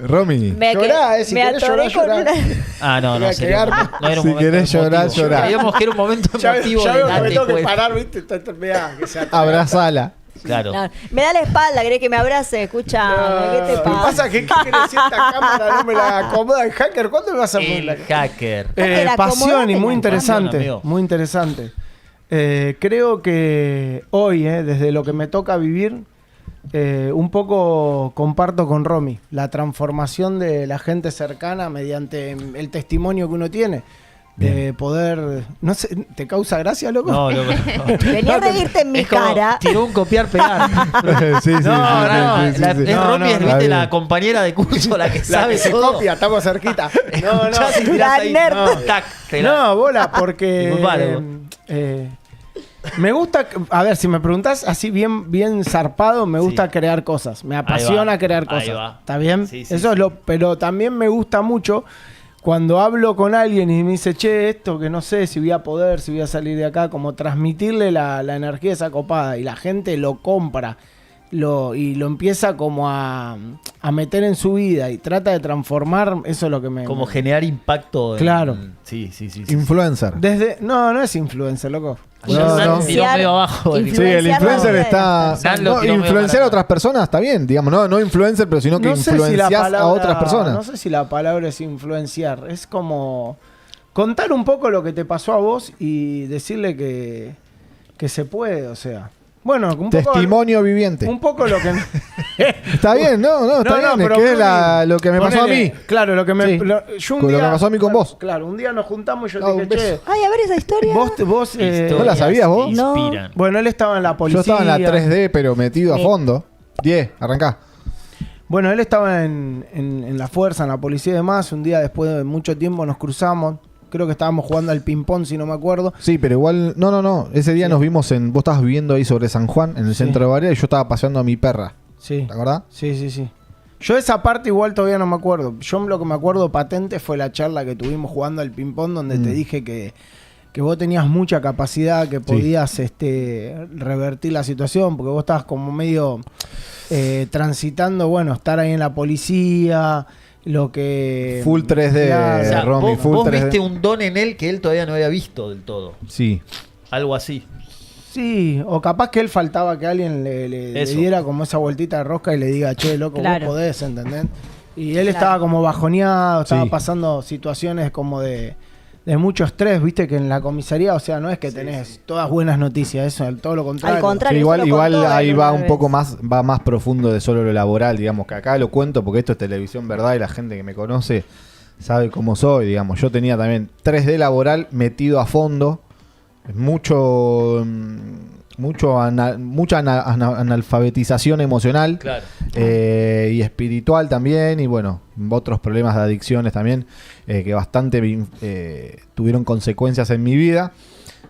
Romy, me, Llorá, si me querés atoré llorar, con llorá. una... Ah, no, Voy a sería, quedar- no era un Si momento querés llorar, emotivo. llorá. Creíamos que era un momento Ya emotivo. veo que me delante, tengo que pues. parar, ¿viste? Mirá, que se abrazala. Claro. No, me da la espalda, querés que me abrace, escucha, ¿qué te ¿Qué pasa? pasa? ¿Qué quiere decir esta cámara? No me la acomoda el hacker. ¿Cuándo me vas a poner El la hacker. Hacker, pasión y acomodate muy la interesante. amigo. Muy interesante. Creo que hoy, desde lo que me toca vivir, un poco comparto con Romy la transformación de la gente cercana mediante el testimonio que uno tiene. De poder. No sé, ¿te causa gracia, loco? No, loco. No. Venía a reírte en mi Es como cara. tiró un copiar-pegar. Sí, sí, No, no, sí, sí, la- sí, sí. es No, Romy, no, es, no, viste, está la bien. compañera de curso, la que La sabe que se todo. copia, estamos cerquita. No, no. Escuchás y tirás La ahí. nerd. No, tac, te la- No, bola, porque Disculpalo. me gusta, a ver, si me preguntás así bien zarpado, me gusta Sí. crear cosas, me Ahí apasiona va, crear ahí cosas. va. ¿Está bien? Sí, sí, Eso sí. es lo, pero también me gusta mucho cuando hablo con alguien y me dice, che, esto que no sé si voy a poder, si voy a salir de acá, como transmitirle la energía esa copada y la gente lo compra. Y lo empieza como a meter en su vida y trata de transformar, eso es lo que me... Como generar impacto. Claro. Sí. Influencer. No es influencer, loco. Ayer No, Nan no. tiró medio abajo. Sí, el Influenciar influencer la está. Nan lo No, tiró medio influenciar para a otras personas está bien, digamos, no influencer, pero sino que No sé si la influencias a palabra- otras personas. No sé si la palabra es influenciar. Es como contar un poco lo que te pasó a vos y decirle que se puede, o sea. Bueno, Testimonio viviente. Un poco lo que... Está bien, está bien. Es pero que es ponele- lo que me pasó a ponele, mí. Claro, lo que me... Sí. yo un Con lo día, que me pasó a mí con vos. Claro, un día nos juntamos y yo Ah, te un dije, beso. che, Ay, a ver esa historia. vos... ¿No la sabías vos? Que inspiran. Bueno, él estaba en la Yo policía. estaba en la 3D, pero metido a fondo. 10, arrancá. Bueno, él estaba en la fuerza, en la policía y demás. Un día después de mucho tiempo nos cruzamos. Creo que estábamos jugando al ping-pong, si no me acuerdo. Sí, pero igual. No. Ese día nos vimos en. Vos estabas viviendo ahí sobre San Juan, en el Sí. centro de Varela, y yo estaba paseando a mi perra. Sí. ¿Te acordás? Sí. Yo esa parte igual todavía no me acuerdo. Yo lo que me acuerdo patente fue la charla que tuvimos jugando al ping-pong, donde te dije que vos tenías mucha capacidad, que podías revertir la situación, porque vos estabas como medio transitando, bueno, estar ahí en la policía, lo que... Full 3D, Claro. O sea, Romy, vos, full vos 3D. viste un don en él que él todavía no había visto del todo. Sí. Algo así. Sí, o capaz que él faltaba que alguien le Eso. diera como esa vueltita de rosca y le diga, che, loco, Claro. vos podés, ¿entendés? Y él Claro. estaba como bajoneado, estaba Sí. pasando situaciones como de mucho estrés, viste, que en la comisaría, o sea, no es que tenés todas buenas noticias, eso, todo lo contrario. Al contrario. Sí, eso lo igual contó ahí él va una un vez. poco más, va más profundo de solo lo laboral, digamos, que acá lo cuento porque esto es televisión verdad y la gente que me conoce sabe cómo soy, digamos. Yo tenía también 3D laboral metido a fondo, mucha analfabetización emocional. Claro. Y espiritual también, y bueno, otros problemas de adicciones también, que bastante tuvieron consecuencias en mi vida.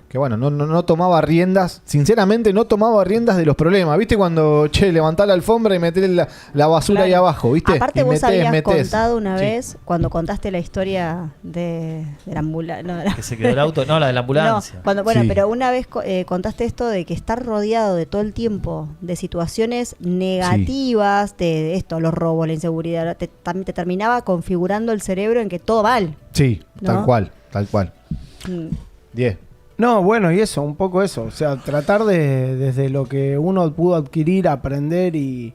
Que bueno, no tomaba riendas, sinceramente no tomaba riendas de los problemas. ¿Viste cuando, levantá la alfombra y metés la basura Claro. ahí abajo? ¿Viste? Aparte Y vos habías metés. contado una Sí. vez, cuando contaste la historia de la ambulancia. Que se quedó el auto. No, la de la ambulancia. Bueno, Sí. pero una vez contaste esto de que estar rodeado de todo el tiempo de situaciones negativas, de esto, los robos, la inseguridad, también te terminaba configurando el cerebro en que todo mal. Sí, ¿No? tal cual. Mm. 10. No, bueno, y eso, un poco eso, o sea, tratar desde lo que uno pudo adquirir, aprender y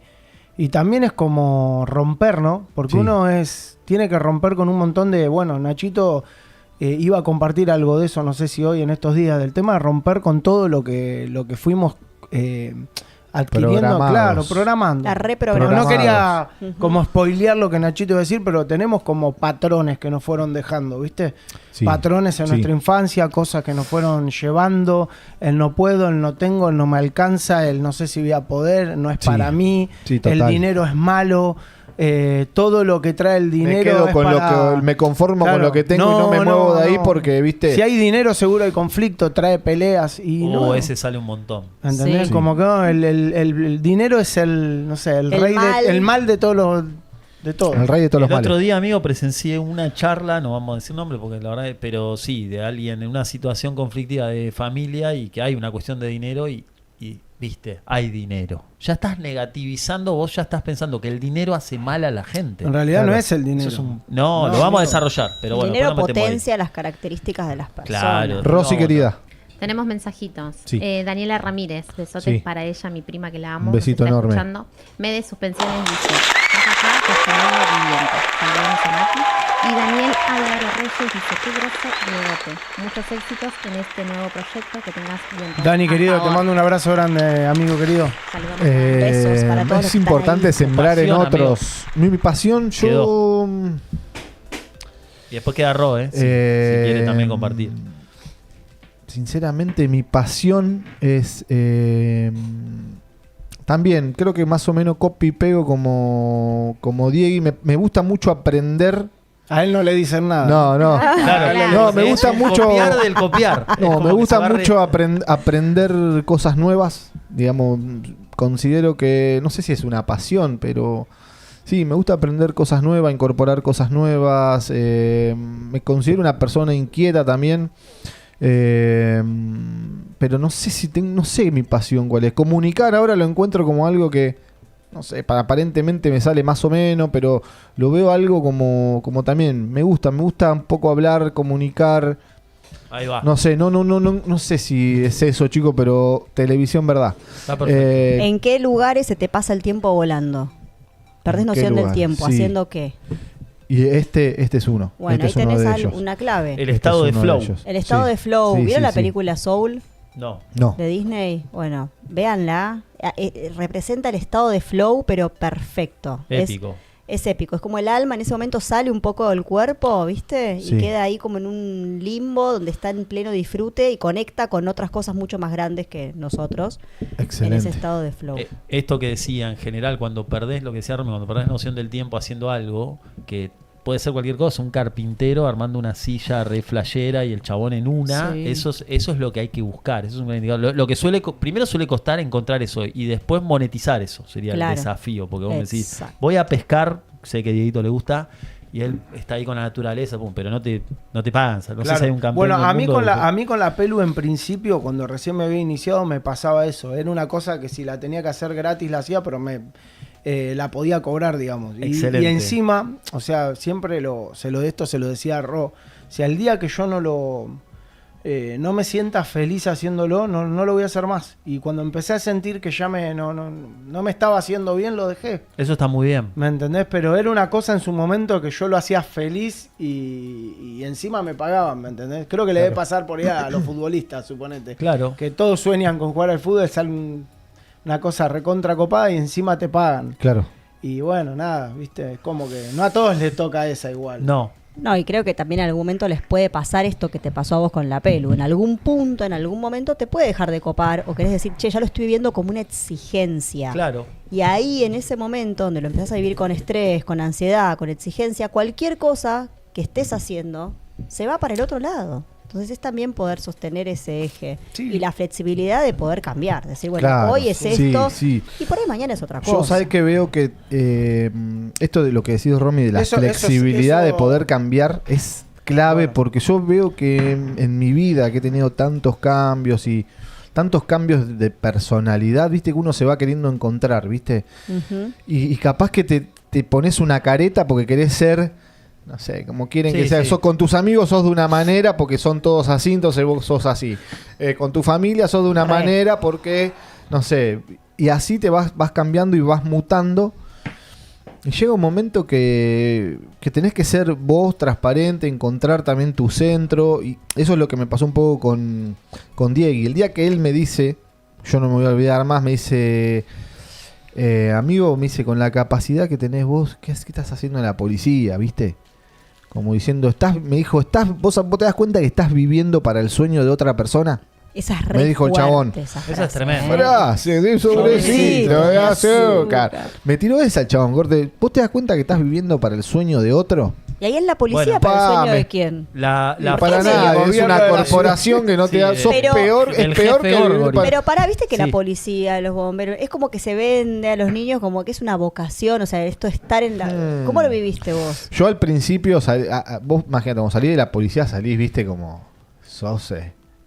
también es como romper, ¿no? Porque Sí. uno tiene que romper con un montón de, bueno, Nachito iba a compartir algo de eso, no sé si hoy en estos días, del tema de romper con todo lo que fuimos adquiriendo, Programados. claro, programando. La No reprogramación. quería Ujú. como spoilear lo que Nachito iba a decir, pero tenemos como patrones que nos fueron dejando, ¿viste? Sí. Patrones en Sí. nuestra infancia, cosas que nos fueron llevando, el no puedo, el no tengo, el no me alcanza, el no sé si voy a poder, no es Sí. para mí, Sí, el total. dinero es malo, todo lo que trae el dinero Me quedo es con para- lo que me conformo Claro. con lo que tengo y no me muevo de ahí porque, ¿viste? Si hay dinero seguro hay conflicto, trae peleas y no. Ese sale un montón. ¿Entendés? Sí. Como que no, el dinero es el, no sé, el El rey mal. el mal de todos los De todo. El rey de todos los El otro males. día, amigo, presencié una charla, no vamos a decir nombre porque la verdad, pero sí, de alguien en una situación conflictiva de familia y que hay una cuestión de dinero y viste, hay dinero. Ya estás negativizando, vos ya estás pensando que el dinero hace mal a la gente. En realidad Claro. no es el Eso dinero. es lo vamos a amigo. desarrollar, pero El bueno, dinero después nos metemos ahí. potencia las características de las personas. Claro. Rosy, No, querida. Tenemos mensajitos. Sí. Daniela Ramírez, besotes Sí. para ella, mi prima que la amo. Un besito nos está enorme. escuchando. Mede suspensiones dice, jajaja, testimonio viviente. Saludos a Mati. Y Daniel Álvaro Reyes dice, qué grosso Diegote. Muchos éxitos en este nuevo proyecto, que tengas buen Dani, Hasta querido, te ahora. mando un abrazo grande, amigo querido. Saludamos a Besos para todos los Es que están importante ahí. sembrar en Pasión, otros. Mi pasión, yo. Y después queda Ro, si quiere también compartir. Sinceramente, mi pasión es. También, creo que más o menos copy y pego como Diego. Me gusta mucho aprender. A él no le dicen nada. No. Claro, No, me es gusta el mucho- copiar del copiar. Es No, como me que gusta se agarre- mucho aprender cosas nuevas. Digamos, considero que. No sé si es una pasión, pero. Sí, me gusta aprender cosas nuevas, incorporar cosas nuevas. Me considero una persona inquieta también. Pero no sé si tengo, no sé mi pasión cuál es. Comunicar ahora lo encuentro como algo que, no sé, aparentemente me sale más o menos, pero lo veo algo como también. Me gusta un poco hablar, comunicar. Ahí va. No sé, no sé si es eso, chico, pero televisión, verdad. Está perfecto. ¿En qué lugares se te pasa el tiempo volando? Perdés ¿En qué noción del lugar? tiempo, Sí. ¿haciendo qué? Y este es uno. Bueno, este ahí es uno tenés de ellos. una clave. El Este estado es de uno flow. ellos. El estado Sí. de flow. Sí, ¿Vieron sí, la sí. película Soul No. No. de Disney? Bueno, véanla. Representa el estado de flow, pero perfecto. Épico. Es épico. Es como el alma en ese momento sale un poco del cuerpo, ¿viste? Sí. Y queda ahí como en un limbo donde está en pleno disfrute y conecta con otras cosas mucho más grandes que nosotros en Excelente. ese estado de flow. Esto que decía en general, cuando perdés lo que decía Romy, cuando perdés noción del tiempo haciendo algo, que puede ser cualquier cosa, un carpintero armando una silla re flashera y el chabón en una, Sí. eso es lo que hay que buscar, eso es un gran indicador. Lo que primero suele costar encontrar eso y después monetizar eso, sería Claro. el desafío, porque vos me decís, Exacto. voy a pescar, sé que a Dieguito le gusta, y él está ahí con la naturaleza, pum, pero no te pagan, no sé Claro. si hay un campeón Bueno, del a mí, mundo a mí con la pelu en principio, cuando recién me había iniciado, me pasaba eso. Era una cosa que si la tenía que hacer gratis la hacía, pero la podía cobrar, digamos. Excelente. Y encima, o sea, siempre se lo decía a Ro, si al día que yo no me sienta feliz haciéndolo, no lo voy a hacer más. Y cuando empecé a sentir que ya no me estaba haciendo bien, lo dejé. Eso está muy bien. ¿Me entendés? Pero era una cosa en su momento que yo lo hacía feliz y encima me pagaban, ¿me entendés? Creo que le debe pasar por ahí a los futbolistas, suponete. Claro. Que todos sueñan con jugar al fútbol, sale una cosa recontra copada y encima te pagan. Claro. Y bueno, nada, viste, es como que no a todos les toca esa igual. No. No, y creo que también en algún momento les puede pasar esto que te pasó a vos con la pelu. En algún punto, en algún momento te puede dejar de copar o querés decir, che, ya lo estoy viviendo como una exigencia. Claro. Y ahí, en ese momento donde lo empezás a vivir con estrés, con ansiedad, con exigencia, cualquier cosa que estés haciendo se va para el otro lado. Entonces es también poder sostener ese eje Sí. y la flexibilidad de poder cambiar. Decir, bueno, Claro, hoy es sí, esto sí. y por ahí mañana es otra cosa. Yo sabés que veo que esto de lo que decís, Romy, de la Eso- flexibilidad eso- de poder cambiar es clave, Bueno. porque yo veo que en mi vida que he tenido tantos cambios de personalidad, viste, que uno se va queriendo encontrar, viste, Ujú. y capaz que te pones una careta porque querés ser, no sé, como quieren Sí, que sea. sí. Con tus amigos sos de una manera porque son todos así, entonces vos sos así. Con tu familia sos de una Re. manera porque, no sé, y así te vas cambiando y vas mutando. Y llega un momento que tenés que ser vos, transparente, encontrar también tu centro. Y eso es lo que me pasó un poco con Diego. Y el día que él me dice, yo no me voy a olvidar más, me dice... amigo, me dice, con la capacidad que tenés vos, ¿qué estás haciendo en la policía, viste? Como diciendo, me dijo, vos te das cuenta que estás viviendo para el sueño de otra persona. Esa es re Me dijo el fuerte, chabón. esa Esa es frase, tremenda. ¿eh? Gracias, de un sobrecito Sobrecito de de azúcar. azúcar. Me tiró esa el chabón, corte. ¿Vos te das cuenta que estás viviendo para el sueño de otro? Y ahí es la policía Bueno, para el sueño pame. de quién. La Para Sí, nada, el es gobierno una de la corporación que no te da. Sí, Sos pero- peor, el es peor jefe que vivir Gorgori. para- Pero viste que Sí. la policía, los bomberos, es como que se vende a los niños como que es una vocación, o sea, esto de estar en la... ¿Cómo lo viviste vos? Yo al principio, vos imagínate, cuando salís de la policía, salís, viste, como sos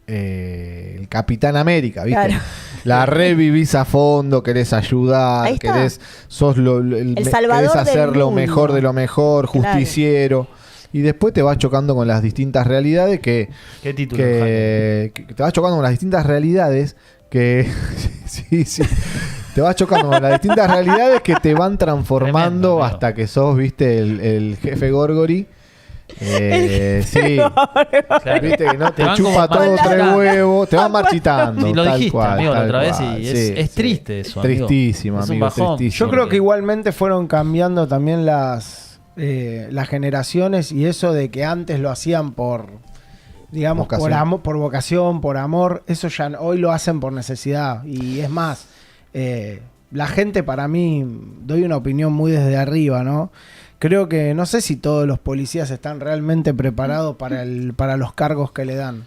el Capitán América, viste. Claro. La revivís a fondo, querés Ahí ayudar, está. sos El salvador querés hacer del lo mundo. mejor de lo mejor, Claro. justiciero. Y después te vas chocando con las distintas realidades ¿Qué título? Jaime? que te vas chocando con las distintas realidades que sí, te vas chocando con las distintas realidades que te van transformando Tremendo, amigo. hasta que sos, viste, el jefe Gorgori. Sí, Claro. viste que no te van chupa como todo, marchitando. tres huevos, te van marchitando. Sí, lo tal dijiste, cual, amigo, la tal otra vez cual. y Sí, es sí. triste eso, amigo. Tristísimo, Es un amigo, bajón. tristísimo. Yo creo que igualmente fueron cambiando también las generaciones y eso de que antes lo hacían por, digamos, Vocación. por vocación, por amor, eso ya hoy lo hacen por necesidad. Y es más, la gente, para mí, doy una opinión muy desde arriba, ¿no? Creo que no sé si todos los policías están realmente preparados para los cargos que le dan.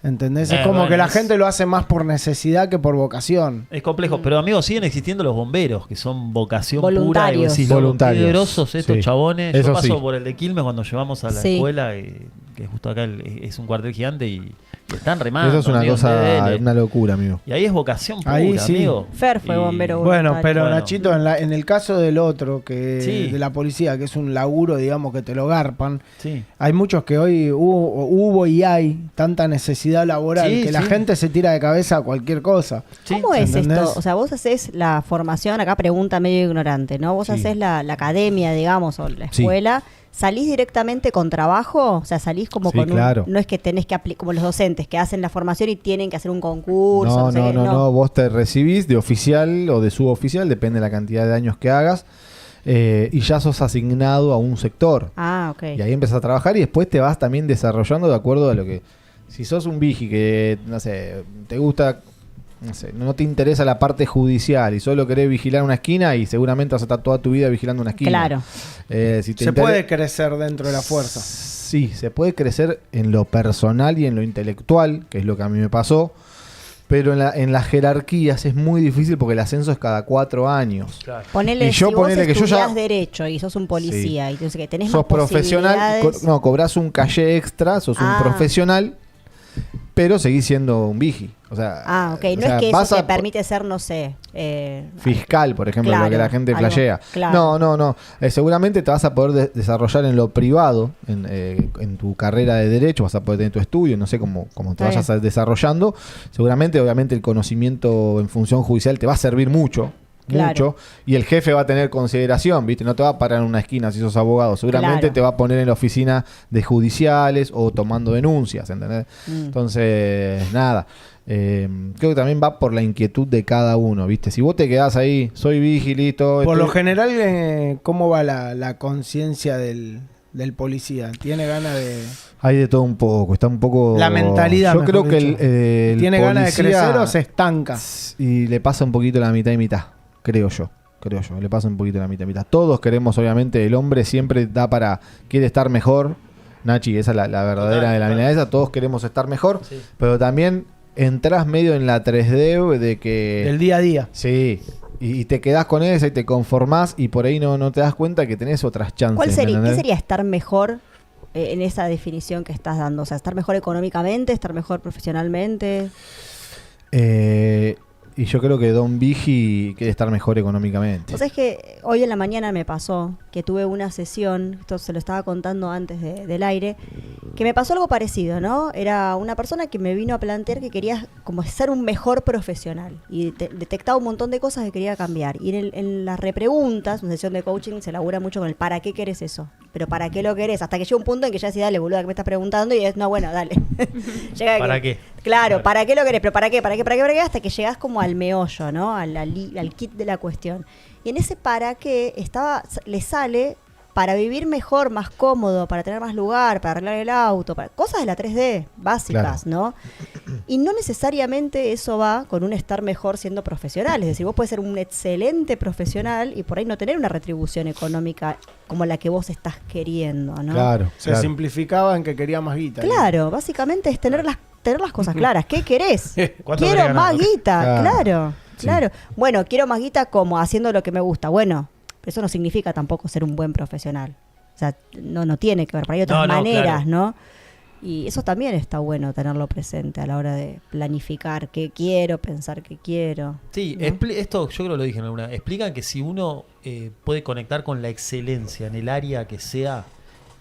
¿Entendés? Es como bueno, que la es- gente lo hace más por necesidad que por vocación. Es complejo, pero amigos, siguen existiendo los bomberos, que son vocación pura. Y Voluntarios. vos decís, loco, Voluntarios. qué grosos estos Sí. chabones. Eso Yo paso sí. por el de Quilmes cuando llevamos a la Sí. escuela, que justo acá es un cuartel gigante y están remando. Eso es una amigo, cosa, DL. una locura, amigo. Y ahí es vocación pura, Ahí sí. amigo. Fer fue Y- bombero. Bueno, voluntario. pero Bueno. Nachito, en el caso del otro, que Sí. de la policía, que es un laburo, digamos, que te lo garpan, Sí. hay muchos que hoy hubo y hay tanta necesidad laboral Sí, que la sí. gente se tira de cabeza a cualquier cosa. Sí. ¿Cómo es ¿entendés? esto? O sea, vos haces la formación, acá pregunta medio ignorante, ¿no? Vos Sí. haces la academia, digamos, o la Sí. escuela, ¿salís directamente con trabajo? O sea, salís como Sí, con claro. no es que tenés que aplicar, como los docentes que hacen la formación y tienen que hacer un concurso. No, sé qué, no, vos te recibís de oficial o de suboficial, depende de la cantidad de años que hagas, y ya sos asignado a un sector. Ah, ok. Y ahí empezás a trabajar y después te vas también desarrollando de acuerdo a lo que... Si sos un vigi que, no sé, te gusta, no sé, no te interesa la parte judicial y solo querés vigilar una esquina y seguramente vas a estar toda tu vida vigilando una esquina. Claro. Si te Se inter- puede crecer dentro de la fuerza. Sí, se puede crecer en lo personal y en lo intelectual, que es lo que a mí me pasó, pero en las jerarquías es muy difícil porque el ascenso es cada 4 años. Claro. Ponele, Y yo si vos ponele que yo ya- estudiás derecho y sos un policía y entonces que tenés Sos más profesional, posibilidades. cobras un caché extra, sos Ah. un profesional, pero seguís siendo un vigi. O sea, Ah, ok. o No sea, es que vas eso te a- permite ser, no sé... fiscal, por ejemplo, Claro, lo que la gente algo, flashea. claro. No. Seguramente te vas a poder desarrollar en lo privado, en tu carrera de derecho, vas a poder tener tu estudio, no sé cómo te Está vayas desarrollando. Seguramente, obviamente, el conocimiento en función judicial te va a servir mucho. Claro. Mucho, y el jefe va a tener consideración, ¿viste? No te va a parar en una esquina si sos abogado, seguramente Claro. te va a poner en la oficina de judiciales o tomando denuncias, ¿entendés? Mm. Entonces, nada, creo que también va por la inquietud de cada uno, ¿viste? Si vos te quedás ahí, soy vigilito. Por lo general, ¿cómo va la conciencia del policía? ¿Tiene ganas de...? Hay de todo un poco, está un poco... La mentalidad, Yo mejor creo que dicho. el ¿Tiene ganas de policía- crecer o se estanca? Y le pasa un poquito la mitad y mitad, creo yo, le pasa un poquito la mitad y mitad. Todos queremos, obviamente, el hombre siempre quiere estar mejor, Nachi, esa es la verdadera de la milanesa, todos queremos estar mejor, Sí. pero también entras medio en la 3D de que... Del día a día. Sí, y te quedás con esa y te conformás y por ahí no te das cuenta que tenés otras chances. ¿Cuál ¿me sería, ¿Qué entendés? sería estar mejor en esa definición que estás dando? O sea, estar mejor económicamente, estar mejor profesionalmente. Y yo creo que Don Vigi quiere estar mejor económicamente. O sea, es que hoy en la mañana me pasó que tuve una sesión, esto se lo estaba contando antes del aire, que me pasó algo parecido, ¿no? Era una persona que me vino a plantear que quería como ser un mejor profesional y detectaba un montón de cosas que quería cambiar. Y en las repreguntas, una sesión de coaching se labura mucho con el ¿para qué querés eso? Pero ¿para qué lo querés? Hasta que llega un punto en que ya decís, dale, boluda, que me estás preguntando y es, no, bueno, dale. Llega ¿Para que- qué? Claro, ¿para qué lo querés? Pero ¿para qué? Hasta que llegás como al meollo, ¿no? Al kit de la cuestión. Y en ese para qué le sale para vivir mejor, más cómodo, para tener más lugar, para arreglar el auto, para cosas de la 3D básicas, ¿no? Y no necesariamente eso va con un estar mejor siendo profesional. Es decir, vos puedes ser un excelente profesional y por ahí no tener una retribución económica como la que vos estás queriendo, ¿no? Claro. Se simplificaba en que quería más guita. Claro, básicamente es tener las cosas claras. ¿Qué querés? ¿Cuánto Quiero querés más ganar? guita, claro. Sí. Claro. Bueno, quiero más guita como haciendo lo que me gusta. Bueno, eso no significa tampoco ser un buen profesional. O sea, no tiene que ver. Para hay otras maneras, claro. ¿no? Y eso también está bueno tenerlo presente a la hora de planificar qué quiero, pensar qué quiero. Sí, ¿no? esto yo creo que lo dije en alguna. Explican que si uno puede conectar con la excelencia en el área que sea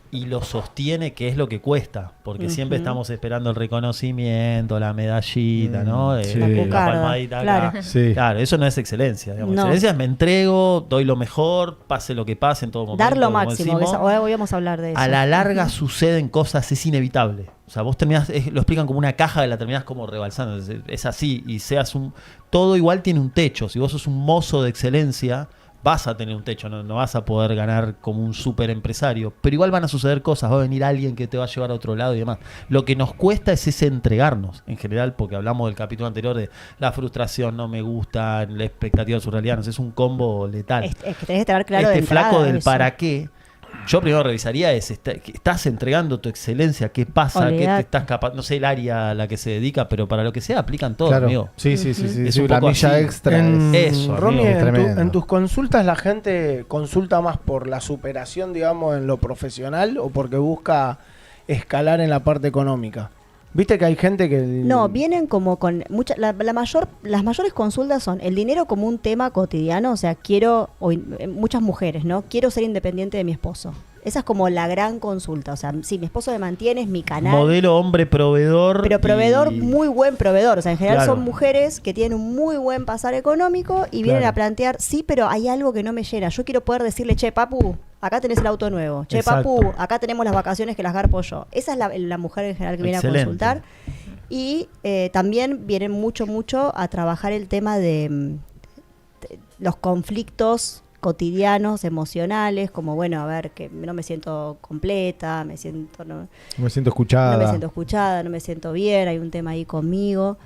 y lo sostiene, que es lo que cuesta, porque siempre estamos esperando el reconocimiento, la medallita, ¿no? Sí. La cucarda, palmadita claro. acá. Sí. Claro, eso no es excelencia. Digamos. No. Excelencia es me entrego, doy lo mejor, pase lo que pase en todo momento. Dar lo como máximo. decimos. Hoy vamos a hablar de eso. A la larga suceden cosas, es inevitable. O sea, vos terminás, lo explican como una caja que la terminás como rebalsando. Es así, y seas un... Todo igual tiene un techo. Si vos sos un mozo de excelencia, vas a tener un techo, no vas a poder ganar como un súper empresario. Pero igual van a suceder cosas, va a venir alguien que te va a llevar a otro lado y demás. Lo que nos cuesta es ese entregarnos, en general, porque hablamos del capítulo anterior de la frustración, no me gusta, la expectativa de su realidad. No sé, es un combo letal. Es que tenés que tener claro de Este entrada flaco del eso. para qué, yo primero revisaría estás entregando tu excelencia, qué pasa, qué te Olvidate. estás capaz, no sé el área a la que se dedica, pero para lo que sea aplican todo, Claro. amigo. Sí. Es Sí, un la poco milla así. extra. Eso, Romy, amigo, es tremendo. en tus consultas la gente consulta más por la superación, digamos, en lo profesional o porque busca escalar en la parte económica. Viste que hay gente que... No, vienen como con las mayores consultas son el dinero como un tema cotidiano, o sea, muchas mujeres, ¿no? Quiero ser independiente de mi esposo. Esa es como la gran consulta, o sea, sí, mi esposo me mantiene, es mi canal. Modelo hombre proveedor. Pero proveedor, y- muy buen proveedor. O sea, en general Claro. son mujeres que tienen un muy buen pasar económico y vienen Claro. a plantear, sí, pero hay algo que no me llena. Yo quiero poder decirle, che, papu, acá tenés el auto nuevo. Che, Exacto. papu, acá tenemos las vacaciones que las garpo yo. Esa es la mujer en general que viene Excelente. a consultar. Y también vienen mucho a trabajar el tema de los conflictos cotidianos, emocionales, como bueno, a ver, que no me siento completa, No me siento no escuchada. me siento escuchada, no me siento bien, hay un tema ahí conmigo.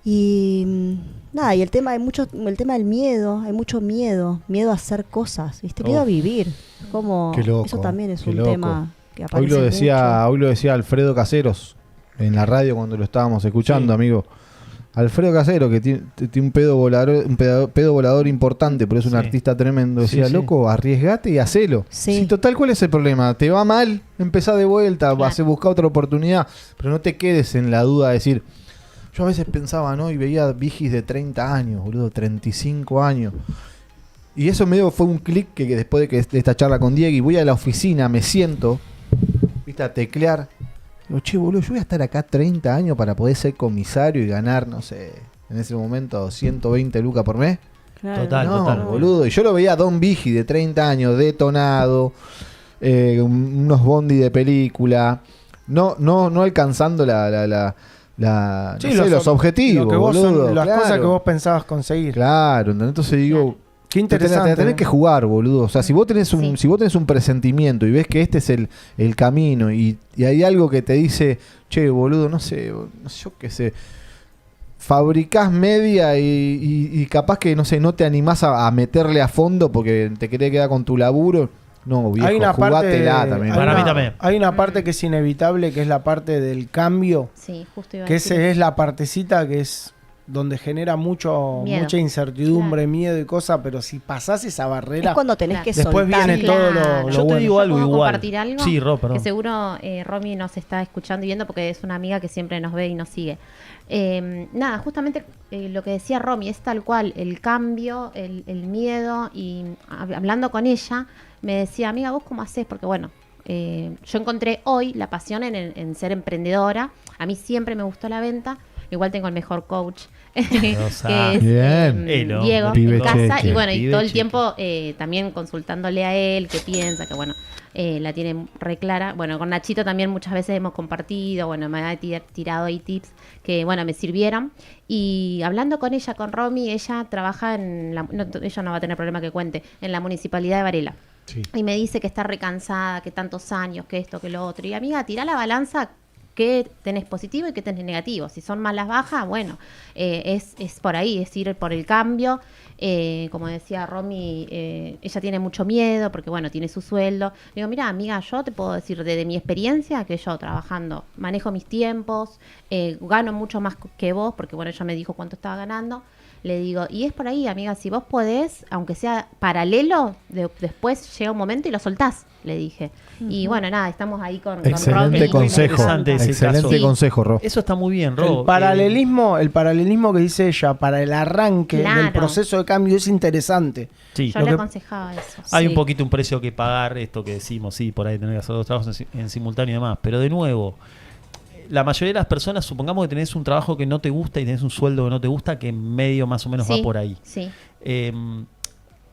Y nada, y el tema del miedo, hay mucho miedo a hacer cosas, ¿viste? Miedo a Uf. vivir. Como Qué loco, eso también es qué un loco. tema que Hoy aparece lo decía Alfredo Caseros en la radio cuando lo estábamos escuchando, Sí. amigo. Alfredo Casero, que tiene un pedo volador importante, pero es un Sí. artista tremendo. Decía, Sí, sí. loco, arriesgate y hacelo. Sí. Sí, total, ¿cuál es el problema? Te va mal, empezá de vuelta, vas a buscar otra oportunidad, pero no te quedes en la duda de decir, yo a veces pensaba, ¿no? Y veía vigis de 30 años, boludo, 35 años. Y eso medio fue un clic que después de esta charla con Diego y voy a la oficina, me siento, viste, a teclear. Digo, che, boludo, yo voy a estar acá 30 años para poder ser comisario y ganar, no sé, en ese momento 120 lucas por mes. Claro. Total, No, total. boludo. Y yo lo veía a Don Vigi de 30 años, detonado, unos bondi de película, no alcanzando no Sí, sé, los objetivos, lo que vos son boludo. las Claro. cosas que vos pensabas conseguir. Claro, ¿entendés? Entonces digo, Qué interesante. tenés que jugar, boludo. O sea, si vos tenés Sí. si vos tenés un presentimiento y ves que este es el camino y hay algo que te dice, che, boludo, no sé, yo qué sé, fabricás media y capaz que, no sé, no te animás a meterle a fondo porque te querés quedar con tu laburo. No, viejo, Hay una jugátela parte, también. Para mí también. Hay una parte que es inevitable, que es la parte del cambio, Sí, justo iba a que decir esa es la partecita que es donde genera Miedo. mucha incertidumbre, Claro. miedo y cosas, pero si pasás esa barrera, Es cuando tenés Claro. que Después soltar. viene todo lo Yo te bueno. digo algo ¿Puedo igual. compartir algo? Sí, Ro, perdón. Que seguro Romy nos está escuchando y viendo porque es una amiga que siempre nos ve y nos sigue. Nada, justamente lo que decía Romy es tal cual, el cambio, el miedo, y hablando con ella, me decía, amiga, ¿vos cómo hacés? Porque bueno, yo encontré hoy la pasión en ser emprendedora. A mí siempre me gustó la venta. Igual tengo el mejor coach, que es Bien. El hombre. Diego, Pibe en casa. cheque. Y bueno, y Pibe todo el cheque. tiempo también consultándole a él, qué piensa, que bueno, la tiene re clara. Bueno, con Nachito también muchas veces hemos compartido, bueno, me ha tirado ahí tips que, bueno, me sirvieron. Y hablando con ella, con Romy, ella trabaja ella no va a tener problema que cuente, en la Municipalidad de Varela. Sí. Y me dice que está recansada, que tantos años, que esto, que lo otro. Y amiga, tirá la balanza, qué tenés positivo y qué tenés negativo. Si son más las bajas, bueno, es por ahí, es ir por el cambio. Como decía Romy, ella tiene mucho miedo porque, bueno, tiene su sueldo. Digo, mira, amiga, yo te puedo decir desde mi experiencia que yo trabajando, manejo mis tiempos, gano mucho más que vos, porque, bueno, ella me dijo cuánto estaba ganando. Le digo, y es por ahí, amiga, si vos podés, aunque sea paralelo, después llega un momento y lo soltás, le dije. Y bueno, nada, estamos ahí con Excelente Romy. consejo. interesante ese Excelente caso. consejo, Ro. Eso está muy bien, Ro. El paralelismo que dice ella para el arranque Claro. del proceso de cambio es interesante. Sí. Yo Lo le que- aconsejaba eso. Hay Sí. un poquito un precio que pagar, esto que decimos, sí, por ahí tener que hacer dos trabajos en simultáneo y demás. Pero de nuevo, la mayoría de las personas, supongamos que tenés un trabajo que no te gusta y tenés un sueldo que no te gusta, que en medio más o menos Sí, va por ahí. Sí.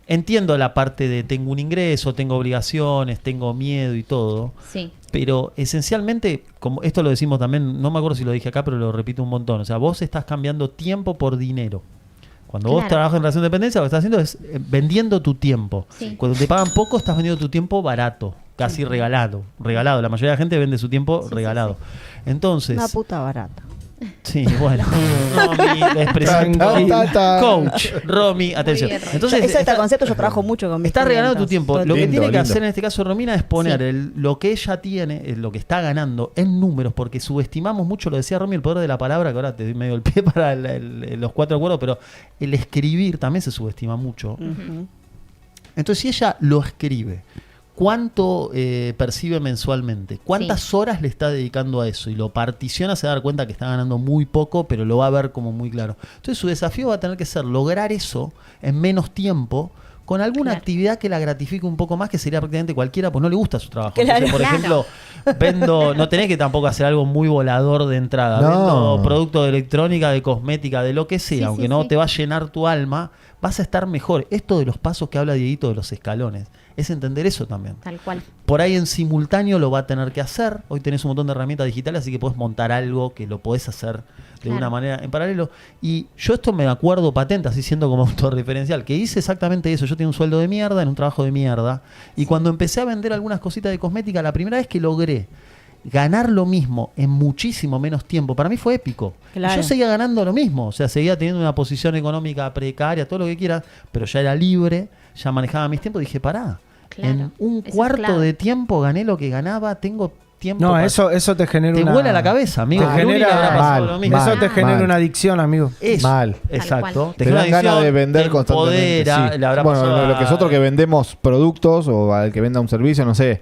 Entiendo la parte de tengo un ingreso, tengo obligaciones, tengo miedo y todo. Sí. Pero esencialmente, como esto lo decimos también, no me acuerdo si lo dije acá, pero lo repito un montón. O sea, vos estás cambiando tiempo por dinero. Cuando vos Claro. trabajas en relación de dependencia, lo que estás haciendo es vendiendo tu tiempo. Sí. Cuando te pagan poco, estás vendiendo tu tiempo barato, casi regalado. Regalado. La mayoría de la gente vende su tiempo Sí, regalado. Entonces, Una puta barata. sí, bueno. Romy, les presento coach. Romy, atención. bien, Romy. Entonces, Ese es el concepto, yo trabajo mucho con mis estás regalando tu clientas. tiempo. Todo el Lo que Lindo, tiene que lindo. hacer en este caso Romina es poner Sí. lo que ella tiene, lo que está ganando en números, porque subestimamos mucho, lo decía Romy, el poder de la palabra, que ahora te doy medio el pie para los 4 acuerdos, pero el escribir también se subestima mucho. Ujú. Entonces, si ella lo escribe, ¿cuánto percibe mensualmente? ¿Cuántas horas le está dedicando a eso? Y lo particiona, se va a dar cuenta que está ganando muy poco, pero lo va a ver como muy claro. Entonces, su desafío va a tener que ser lograr eso en menos tiempo, con alguna Claro. actividad que la gratifique un poco más, que sería prácticamente cualquiera, pues no le gusta su trabajo. Claro. Entonces, por Claro. ejemplo, no tenés que tampoco hacer algo muy volador de entrada. No. Vendo productos de electrónica, de cosmética, de lo que sea, Sí, aunque sí, no sí. te va a llenar tu alma, vas a estar mejor. Esto de los pasos que habla Dieguito de los escalones, es entender eso también. Tal cual. Por ahí en simultáneo lo va a tener que hacer. Hoy tenés un montón de herramientas digitales, así que podés montar algo que lo podés hacer de Claro. una manera en paralelo. Y yo esto me acuerdo patente, así siendo como autorreferencial, que hice exactamente eso. Yo tenía un sueldo de mierda en un trabajo de mierda. Y cuando empecé a vender algunas cositas de cosmética, la primera vez que logré ganar lo mismo en muchísimo menos tiempo, para mí fue épico. Claro. Y yo seguía ganando lo mismo, o sea, seguía teniendo una posición económica precaria, todo lo que quieras, pero ya era libre, ya manejaba mis tiempos. Dije, pará, Claro. en un Eso es cuarto clave. de tiempo gané lo que ganaba, tengo tiempo. No, para- eso te genera te una... vuela la cabeza, amigo. Te A Luli le genera- habrá pasado mal, lo mismo. Eso te Mal. genera Mal. una adicción, amigo. Eso, Mal. exacto. cual. Te genera dan ganas adicción, de vender te constantemente. empodera, sí. le habrá Bueno, pasado a- nosotros que vendemos productos o al que venda un servicio, no sé,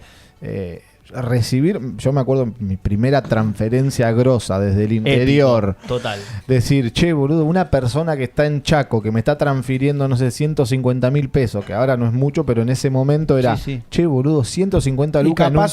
recibir, yo me acuerdo mi primera transferencia grosa desde el interior. Épico, total. Decir, che, boludo, una persona que está en Chaco, que me está transfiriendo, no sé, 150.000 pesos, que ahora no es mucho, pero en ese momento era, Sí, sí. che, boludo, 150 Y lucas en un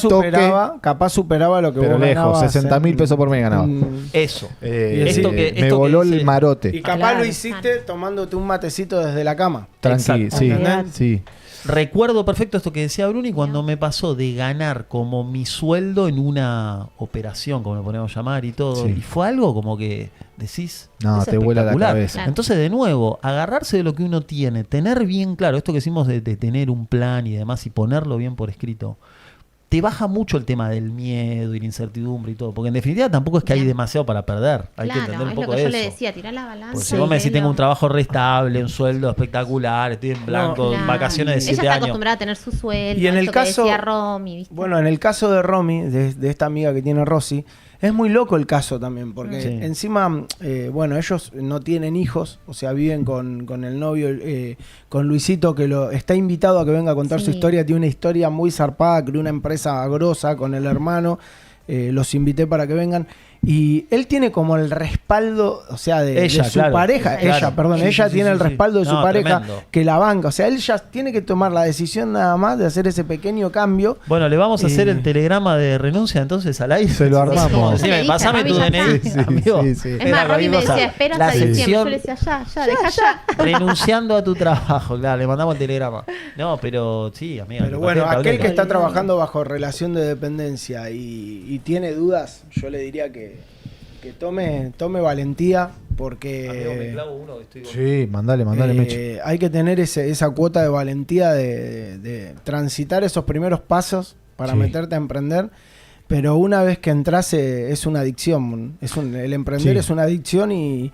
capaz superaba lo que pero vos lejos, ganabas 60.000 en- pesos por mes ganaba. Eso. Y esto que- me esto que voló dice- el marote. Y capaz Claro. lo hiciste tomándote un matecito desde la cama. Tranqui, Exacto. sí, Olvidate. sí. Recuerdo perfecto esto que decía Bruni cuando me pasó de ganar como mi sueldo en una operación, como lo podemos llamar y todo. Sí. Y fue algo como que decís. No, es te vuela la espectacular. cabeza. Claro. Entonces, de nuevo, agarrarse de lo que uno tiene, tener bien claro, esto que decimos de tener un plan y demás y ponerlo bien por escrito, te baja mucho el tema del miedo y la incertidumbre y todo. Porque en definitiva tampoco es que hay Bien. demasiado para perder. Hay que Claro, entender un es lo poco que de yo eso. le decía, tirar la balanza. Porque si vos me decís, tengo un velo. trabajo restable, un sueldo espectacular, estoy en blanco, Claro. vacaciones de Ella 7 está años. acostumbrada a tener su sueldo. Y en el esto que caso- decía Romy, ¿viste? Bueno, en el caso de Romy, de esta amiga que tiene Rosy, es muy loco el caso también, porque Sí. encima, bueno, ellos no tienen hijos, o sea, viven con el novio, con Luisito, que lo está invitado a que venga a contar su Sí. historia. Tiene una historia muy zarpada, creó una empresa grosa con el hermano, los invité para que vengan. Y él tiene como el respaldo, o sea, de Ella, su claro. pareja. Claro. Ella, perdón, Sí, ella sí, tiene sí, el sí. respaldo de su No, pareja tremendo. que la banca. O sea, él ya tiene que tomar la decisión nada más de hacer ese pequeño cambio. Bueno, le vamos a hacer Eh. el telegrama de renuncia entonces al aire. Se lo armamos. Decime, Le dije, pasame Romy, tu ya DNI, está. Sí, amigo. sí, sí. Es Era más, Romy cualquier me cosa. decía, espera La hasta diciembre. Yo sección le decía, ya, deja ya. renunciando a tu trabajo, claro, le mandamos el telegrama. No, pero sí, amiga. Pero me bueno, parece aquel que tablero. está trabajando bajo relación de dependencia y tiene dudas, yo le diría que tome valentía, porque Amigo, me clavo uno, Sí, mandale, Meche. hay que tener esa cuota de valentía de transitar esos primeros pasos para Sí. meterte a emprender. Pero una vez que entras es una adicción. El emprender Sí. es una adicción y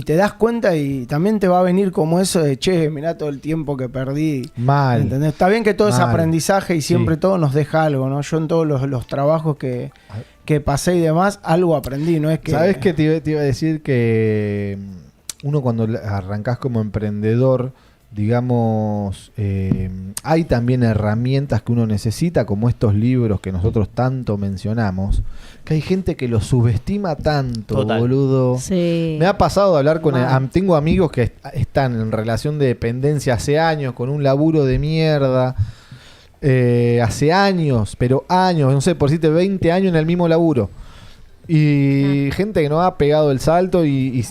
te das cuenta y también te va a venir como eso de, che, mirá todo el tiempo que perdí. Mal. ¿Entendés? Está bien que todo es Mal. aprendizaje y siempre Sí. todo nos deja algo, ¿no? Yo en todos los trabajos que pasé y demás, algo aprendí, ¿no? Es que... ¿Sabés qué te iba a decir? Que uno cuando arrancás como emprendedor, digamos, hay también herramientas que uno necesita, como estos libros que nosotros tanto mencionamos, que hay gente que los subestima tanto, Total. boludo. Sí. Me ha pasado de hablar con... Mal. tengo amigos que están en relación de dependencia hace años, con un laburo de mierda, hace años, pero años, no sé, por decirte 20 años en el mismo laburo. Y gente que no ha pegado el salto y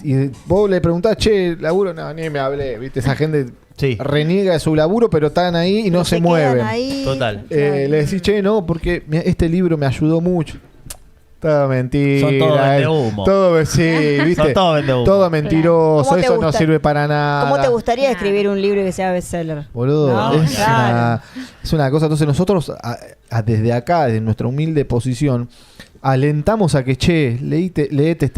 vos le preguntás, che, laburo, no, ni me hablé, ¿viste? Esa gente Sí. reniega de su laburo, pero están ahí y no se quedan mueven. ahí. Total. Le decís, che, no, porque este libro me ayudó mucho. Todo mentira. Son todos vendehumo. Todo, sí, ¿viste? Son todos vendehumo. Todo mentiroso, ¿Cómo te eso no gusta? sirve para nada. ¿Cómo te gustaría Claro. escribir un libro que sea bestseller? Boludo, No, es, claro. es una cosa. Entonces nosotros, desde acá, desde nuestra humilde posición, alentamos a que, che, leete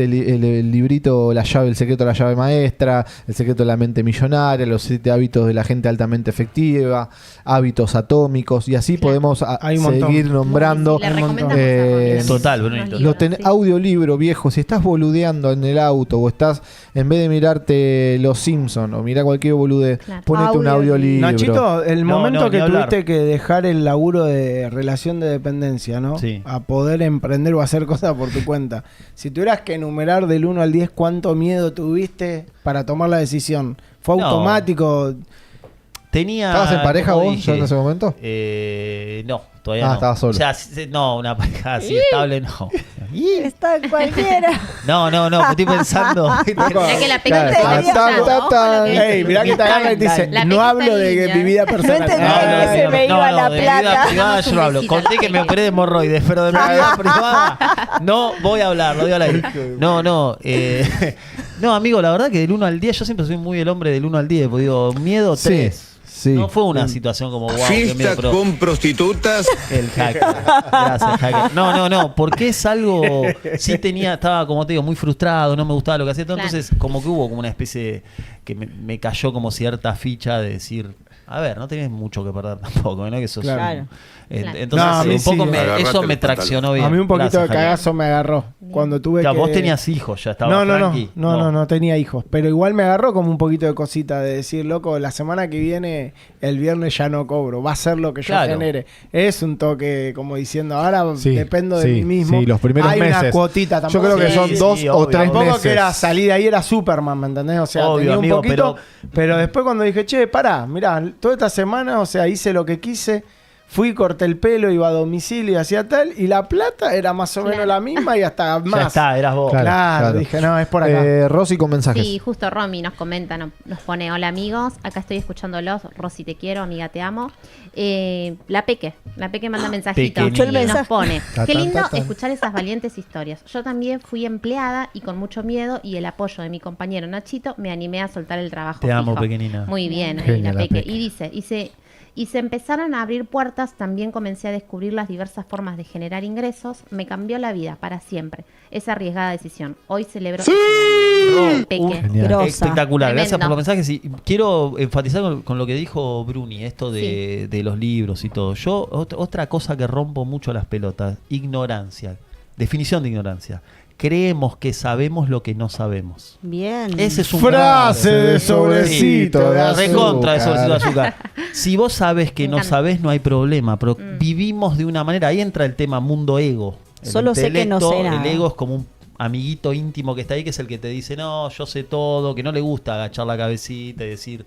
el librito El secreto de la llave maestra, El secreto de la mente millonaria, Los 7 hábitos de la gente altamente efectiva, Hábitos atómicos, y así Claro. podemos Hay un montón. seguir nombrando. Sí, le recomendamos Eh, a Total, Brunito. Audiolibro, viejo. Si estás boludeando en el auto o estás, en vez de mirarte Los Simpsons o mirar cualquier bolude, Claro. ponete un Audiolibro. audiolibro. Nachito, el No, momento no, que ni hablar. tuviste que dejar el laburo de relación de dependencia, ¿no? Sí. A poder emprender o hacer cosas por tu cuenta. Si tuvieras que enumerar del 1 al 10 cuánto miedo tuviste para tomar la decisión, ¿fue No. automático? Tenía. ¿Estabas en pareja como vos dije, ya en ese momento? No, todavía Ah, no. estabas solo. O sea, no, una pareja así estable no. Está cualquiera. No, estoy pensando. Mirá que la Claro, peca ta, ta, ta. Ey, mirá que te agarra y te dice, La no pequita hablo de línea. mi vida No personal. entendí. No, Se me iba la de plata. vida privada yo no hablo. Besito. Conté que me operé de hemorroides, pero de mi vida privada no voy a hablar, no voy a hablar. No, no, amigo, la verdad que del 1 al 10, yo siempre soy muy el hombre del 1 al 10, porque digo, miedo 3. Sí. No fue una situación como wow, qué miedo, Fiesta pero con prostitutas. el hacker. Gracias, hacker. No, porque es algo. Sí estaba, como te digo, muy frustrado, no me gustaba lo que hacía todo. Claro. Entonces, como que hubo como una especie de, que me cayó como cierta ficha de decir, a ver, no tenés mucho que perder tampoco, ¿no? Que sos Claro. un- Claro. Entonces, No, a mí un poco sí. Agarrate eso me los traccionó bien. A mí un poquito Gracias, de Javier. cagazo me agarró cuando tuve Ya, que... vos tenías hijos, ya estaba No, tranqui. no tenía hijos. Pero igual me agarró como un poquito de cosita de decir, loco, la semana que viene, el viernes ya no cobro. Va a ser lo que yo Claro. genere. Es un toque como diciendo, ahora Sí, dependo de sí, mí mismo. sí, los primeros Hay meses. una cuotita Yo tampoco. creo que Sí, son sí, 2 o obvio. 3 Tampoco meses. que era salir de ahí, era Superman, ¿me entendés? O sea, Obvio, tenía un amigo, poquito. Pero después cuando dije, che, pará, mirá, toda esta semana, o sea, hice lo que quise. Fui, corté el pelo, iba a domicilio y hacía tal. Y la plata era más o menos Claro. la misma y hasta más. Ya está, eras vos. Claro, dije, no, es por acá. Rosy con mensajes. Sí, justo Romy nos comenta, nos pone, hola amigos, acá estoy escuchándolos, Rosy te quiero, amiga te amo. La Peque manda mensajito Pequeñina. y Escuchó el mensaje. nos pone, Ta, qué tan, lindo ta, tan. escuchar esas valientes historias. Yo también fui empleada y con mucho miedo y el apoyo de mi compañero Nachito me animé a soltar el trabajo Te amo, fijo. pequeñina. Muy bien, ahí Genia la la Peque. Peque. Y dice, y se empezaron a abrir puertas, también comencé a descubrir las diversas formas de generar ingresos, me cambió la vida para siempre. Esa arriesgada decisión. Hoy celebro Peque. Genial. Grosa. Espectacular, gracias por Tremendo. los mensajes. Y quiero enfatizar con lo que dijo Bruni, esto de los libros y todo. Yo, otra cosa que rompo mucho las pelotas, ignorancia. Definición de ignorancia. Creemos que sabemos lo que no sabemos. Bien. Ese es un Frase de sobrecito de azúcar. Recontra de sobrecito de azúcar. Si vos sabés que no encanta. sabés, no hay problema. Pero vivimos de una manera. Ahí entra el tema mundo ego. El Solo sé que no sé intelecto, nada. El ego es como un amiguito íntimo que está ahí, que es el que te dice, no, yo sé todo, que no le gusta agachar la cabecita y decir.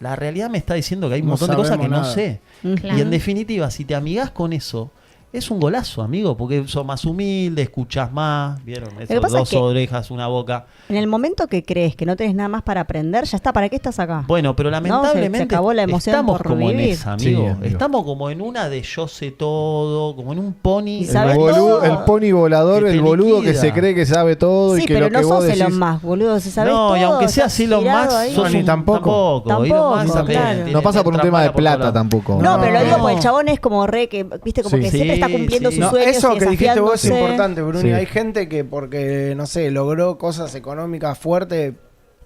La realidad me está diciendo que hay un No montón de cosas que sabemos no nada. sé. Ujú. Claro. Y en definitiva, si te amigás con eso, es un golazo, amigo, porque sos más humilde, escuchás más, ¿vieron? que Esos pasa dos es que orejas, una boca. En el momento que crees que no tenés nada más para aprender, ya está, ¿para qué estás acá? Bueno, pero lamentablemente se acabó la emoción estamos por como en vivir. esa, amigo. Sí, amigo. Estamos como en una de yo sé todo, como en un pony. Y sabes El, todo. el pony volador, Que te el boludo liquida. que se cree que sabe todo Sí, y que pero lo que no vos sos decís... Elon Musk, boludo. Si sabés No, todo, y aunque seas estás Elon tirado Musk, ahí. sos ni un tampoco. Elon Musk también claro. tiene No pasa por un tema de trampa por plata todos lados. tampoco. No, pero lo digo No. porque el chabón es como re que, viste, como Sí. que siempre está Sí, cumpliendo sí. sus No, sueños eso y que dijiste vos es desafiándose. importante, Bruni. Sí. Hay gente que porque, no sé, logró cosas económicas fuertes,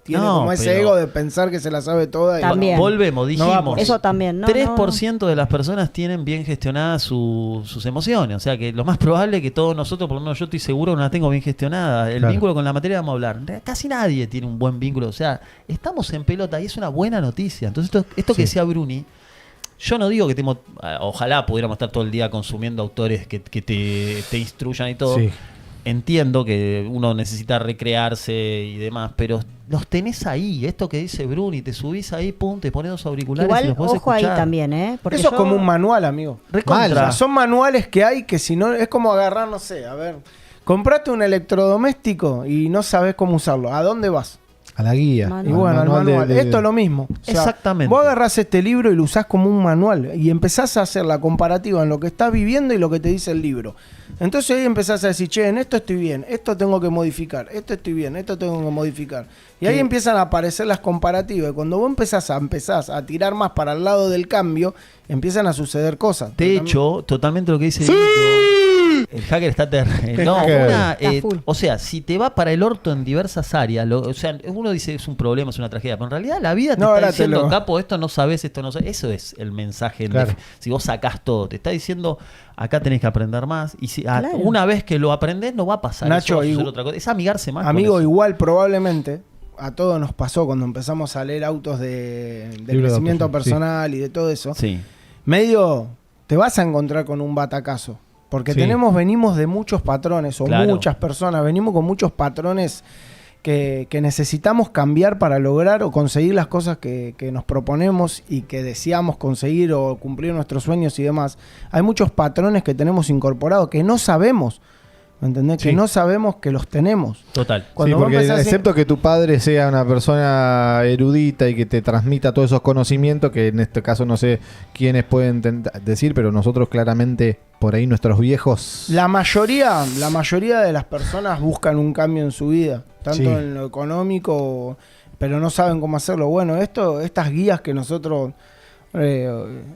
tiene No, como ese pero- ego de pensar que se la sabe toda. También. Volvemos, No va dijimos. por Eso también, ¿no? 3% de las personas tienen bien gestionadas sus emociones. O sea que lo más probable es que todos nosotros, por lo menos yo estoy seguro, no la tengo bien gestionada. El Claro. vínculo con la materia vamos a hablar. Casi nadie tiene un buen vínculo. O sea, estamos en pelota y es una buena noticia. Entonces, esto que Sí. decía Bruni, yo no digo que ojalá pudiéramos estar todo el día consumiendo autores que te instruyan y todo. Sí. Entiendo que uno necesita recrearse y demás, pero los tenés ahí. Esto que dice Bruni, te subís ahí, pum, te pones los auriculares y Igual, los podés ojo ahí escuchar. también, ¿eh? Porque Eso es yo- como un manual, amigo. Recontra. Mal, O sea, son manuales que hay que si no, es como agarrar, no sé, a ver, compraste un electrodoméstico y no sabes cómo usarlo. ¿A dónde vas? A la guía. Manual. Y bueno, al manual. Esto es lo mismo. O sea, Exactamente. Vos agarrás este libro y lo usás como un manual y empezás a hacer la comparativa en lo que estás viviendo y lo que te dice el libro. Entonces ahí empezás a decir, che, en esto estoy bien, esto tengo que modificar, esto estoy bien, esto tengo que modificar. Y ahí Sí. empiezan a aparecer las comparativas. Y cuando vos empezás a tirar más para el lado del cambio, empiezan a suceder cosas. De Pero hecho, totalmente lo que dice Nico, el hacker está terrible. No, hacker. Está full. o sea, si te va para el orto en diversas áreas, o sea, uno dice es un problema, es una tragedia, pero en realidad la vida te No, está ahora diciendo, te lo- capo, esto no sabes, esto no sabes. Eso es el mensaje. Claro. Si vos sacás todo, te está diciendo, acá tenés que aprender más. Y si Claro. una vez que lo aprendés, no va a pasar. Nacho, eso va a suceder y- otra cosa. Es amigarse más. con Amigo, eso. igual probablemente a todos nos pasó cuando empezamos a leer autos de Libro de crecimiento autoayuda, sí. personal y de todo eso. Sí. Medio te vas a encontrar con un batacazo. Porque Sí. venimos de muchos patrones, o Claro. muchas personas, venimos con muchos patrones que necesitamos cambiar para lograr o conseguir las cosas que nos proponemos y que deseamos conseguir o cumplir nuestros sueños y demás. Hay muchos patrones que tenemos incorporados que no sabemos, ¿me entendés? Sí. Que no sabemos que los tenemos. Total. Cuando Sí, vos porque empezás a- excepto que tu padre sea una persona erudita y que te transmita todos esos conocimientos, que en este caso no sé quiénes pueden decir, pero nosotros claramente, por ahí nuestros viejos... La mayoría de las personas buscan un cambio en su vida, tanto Sí. en lo económico, pero no saben cómo hacerlo. Bueno, estas guías que nosotros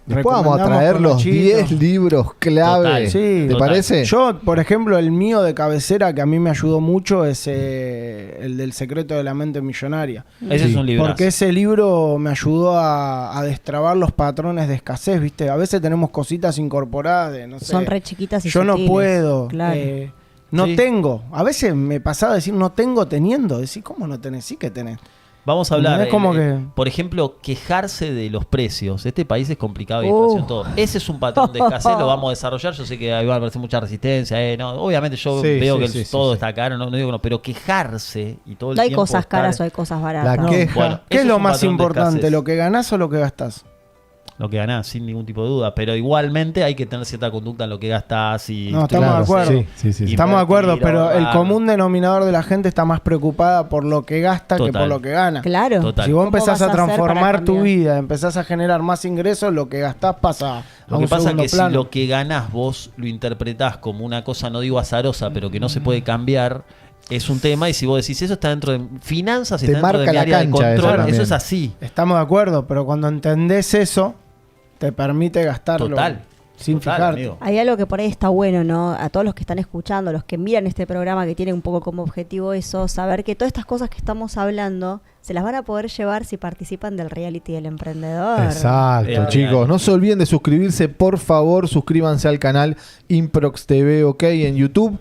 Después vamos a traer los 10 libros clave. Total. Sí. ¿Te Total. parece? Yo, por ejemplo, el mío de cabecera que a mí me ayudó mucho es el del secreto de la mente millonaria. Ese Sí. es un libro. Porque ese libro me ayudó a destrabar los patrones de escasez, ¿viste? A veces tenemos cositas incorporadas de, no sé, Son re chiquitas y yo no sutiles. puedo, Claro. no Sí. tengo. A veces me pasaba decir no tengo teniendo. Decir, ¿cómo no tenés? Sí que tenés. Vamos a hablar, Es como que- por ejemplo, quejarse de los precios. Este país es complicado y Uh. inflación todo. Ese es un patrón de escasez, lo vamos a desarrollar. Yo sé que ahí va a aparecer mucha resistencia. No, obviamente yo Sí, veo sí, que sí, sí, todo sí. está caro, no digo que no, pero quejarse y todo el No hay tiempo cosas estar- caras o hay cosas baratas. La ¿no? queja. Bueno, ¿Qué ese es lo un más patrón de importante? escasez. ¿Lo que ganás o lo que gastás? Lo que ganás, sin ningún tipo de duda. Pero igualmente hay que tener cierta conducta en lo que gastás y No, estamos Claro, de acuerdo. sí, sí, sí, sí. Estamos de acuerdo, Invertir, pero el ahorrar. común denominador de la gente está más preocupada por lo que gasta que Total. por lo que gana. Claro. Total. Si vos ¿Cómo empezás vas a a hacer transformar para tu cambiar? vida, empezás a generar más ingresos, lo que gastás pasa a Lo un que pasa es segundo que plano. si lo que ganás vos lo interpretás como una cosa, no digo azarosa, pero que no se puede cambiar, es un tema. Y si vos decís eso está dentro de finanzas, Te está dentro de marca mi la área de cancha eso control, también. eso es así. Estamos de acuerdo, pero cuando entendés eso, te permite gastarlo Total. sin Total, fijarte. amigo. Hay algo que por ahí está bueno, ¿no? A todos los que están escuchando, los que miran este programa, que tienen un poco como objetivo eso, saber que todas estas cosas que estamos hablando se las van a poder llevar si participan del reality del emprendedor. Exacto, Real. chicos. No se olviden de suscribirse, por favor. Suscríbanse al canal Improx TV, OK, en YouTube.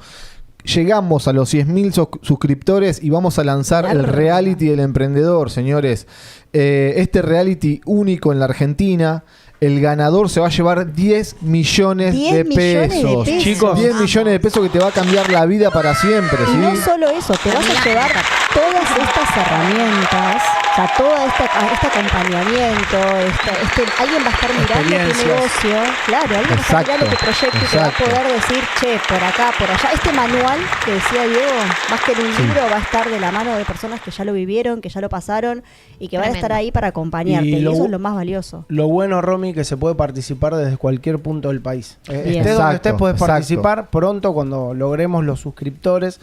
Llegamos a los 100.000 suscriptores y vamos a lanzar el Claro. reality del emprendedor, señores. Este reality único en la Argentina, el ganador se va a llevar 10 millones de 10 millones de pesos. pesos. Chicos, 10 millones de pesos que te va a cambiar la vida para siempre, Y ¿sí? no solo eso, te vas a llevar todas estas herramientas, o sea, todo este acompañamiento, alguien va a estar mirando tu Experiencias. negocio, claro, alguien va a estar Exacto, mirando tu proyecto y te va a exacto. poder decir, che, por acá, por allá. Este manual que decía Diego, más que en un libro, va a estar de la mano de personas que ya lo vivieron, que ya lo pasaron y que van a estar Tremendo. ahí para acompañarte. Y, eso es lo más valioso. Lo bueno, Romy, que se puede participar desde cualquier punto del país. Bien. Estés donde Exacto, estés, podés exacto. participar. Pronto, cuando logremos los suscriptores,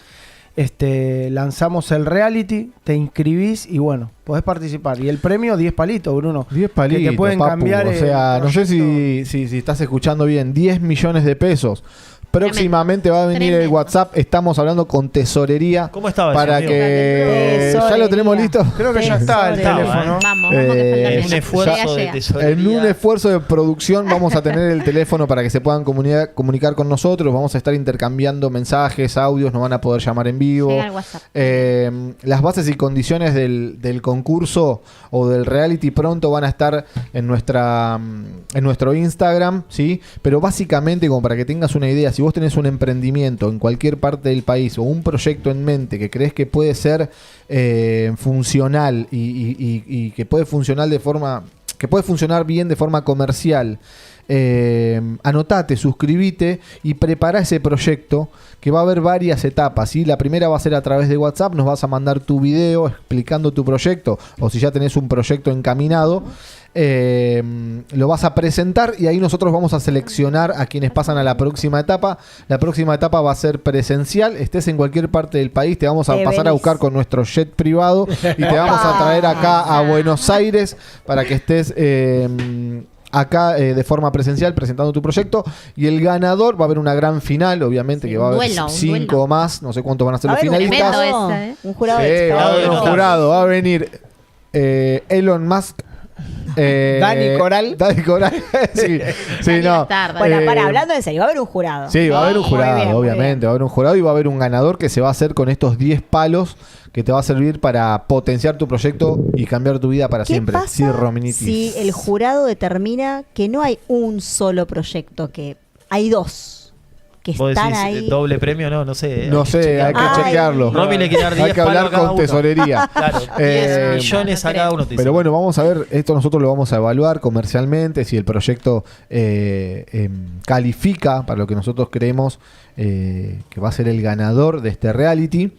lanzamos el reality, te inscribís y bueno, podés participar. Y el premio, 10 palitos, Bruno. 10 palitos, que te pueden papu. cambiar O sea, el no sé proyecto. si estás escuchando bien, 10 millones de pesos. Próximamente va a venir el Tremendo. WhatsApp, estamos hablando con tesorería. ¿Cómo estaba Para ese que... amigo? ¿Ya lo tenemos listo? Creo que ya está el Tesorería. teléfono. Vamos, que falta Eh, el Un llega, esfuerzo de llega. tesorería. En un esfuerzo de producción vamos a tener el teléfono para que se puedan comunicar con nosotros. Vamos a estar intercambiando mensajes, audios, nos van a poder llamar en vivo. Llega el WhatsApp. Las bases y condiciones del concurso o del reality pronto van a estar en nuestro Instagram, ¿sí? Pero básicamente, como para que tengas una idea, si vos tenés un emprendimiento en cualquier parte del país o un proyecto en mente que crees que puede ser funcional y que puede funcionar bien de forma comercial, anotate, suscribite y prepara ese proyecto, que va a haber varias etapas, ¿sí? La primera va a ser a través de WhatsApp, nos vas a mandar tu video explicando tu proyecto, o si ya tenés un proyecto encaminado, lo vas a presentar y ahí nosotros vamos a seleccionar a quienes pasan a la próxima etapa. La próxima etapa va a ser presencial, estés en cualquier parte del país, te vamos a Te pasar a venís. buscar con nuestro jet privado y te vamos a traer acá a Buenos Aires para que estés acá de forma presencial presentando tu proyecto, y el ganador va a haber una gran final, obviamente, Sí, que va a haber un duelo. 5 o más, no sé cuántos van a ser Va a los haber un finalistas. Tremendo jurado, ese, ¿eh? un jurado Sí, de va a haber un expertos. jurado, va a venir Elon Musk, Dani Coral. Dani Coral. Sí, sí, Dani va a no. estar, Bueno, Eh, para hablando en serio, va a haber un jurado. Sí, va a haber un Muy jurado, bien, muy obviamente, bien. va a haber un jurado y va a haber un ganador que se va a hacer con estos 10 palos que te va a servir para potenciar tu proyecto y cambiar tu vida para ¿Qué siempre. pasa Sí, Rominitis. si el jurado determina que no hay un solo proyecto, que hay dos que Vos están decís, ahí? doble premio, no sé. No sé, hay que Ay. chequearlo. Romy le quiere dar 10 Hay que hablar palos a cada con uno. tesorería. Claro, 10 Eh, millones a cada uno. te dice. Pero bueno, vamos a ver, esto nosotros lo vamos a evaluar comercialmente, si el proyecto califica para lo que nosotros creemos que va a ser el ganador de este reality.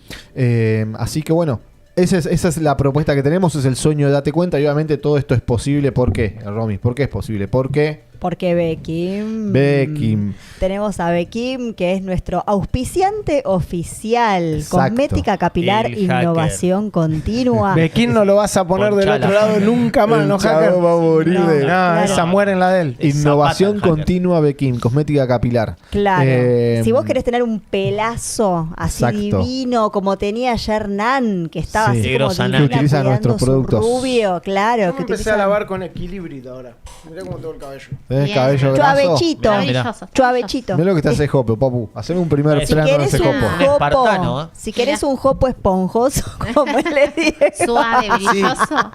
Así que bueno, esa es la propuesta que tenemos, es el sueño de Date Cuenta, y obviamente todo esto es posible. ¿Por qué, Romy? ¿Por qué es posible? Porque Porque Beckim. Beckim. Tenemos a Beckim, que es nuestro auspiciante oficial. Exacto. Cosmética capilar, El innovación continua. Bequín no lo vas a poner del Ponchala. otro lado nunca más, El ¿no, chavo hacker? va a morir No, de... No, Claro. esa muere en la de él. Es Innovación Zapata el hacker. continua Beckim, cosmética capilar. Claro. Eh, Si vos querés tener un pelazo así Exacto. divino, como tenía ayer Nan, que estaba Sí. así como Grosa Nan. divina, Que utiliza cuidando nuestros su productos. rubio, claro. Yo me que empecé utiliza- a lavar con equilibrio ahora. Mirá cómo tengo el cabello. ¿Tenés Bien. cabello graso? Chuavechito. Mirá, mirá. Maravilloso. Chuavechito. Mirá lo que te hace Jopo, papu. Haceme un primer Si Si plano de querés ese un Jopo. Un espartano, jopo, ¿eh? si querés un jopo esponjoso, como le dije, Suave, brilloso.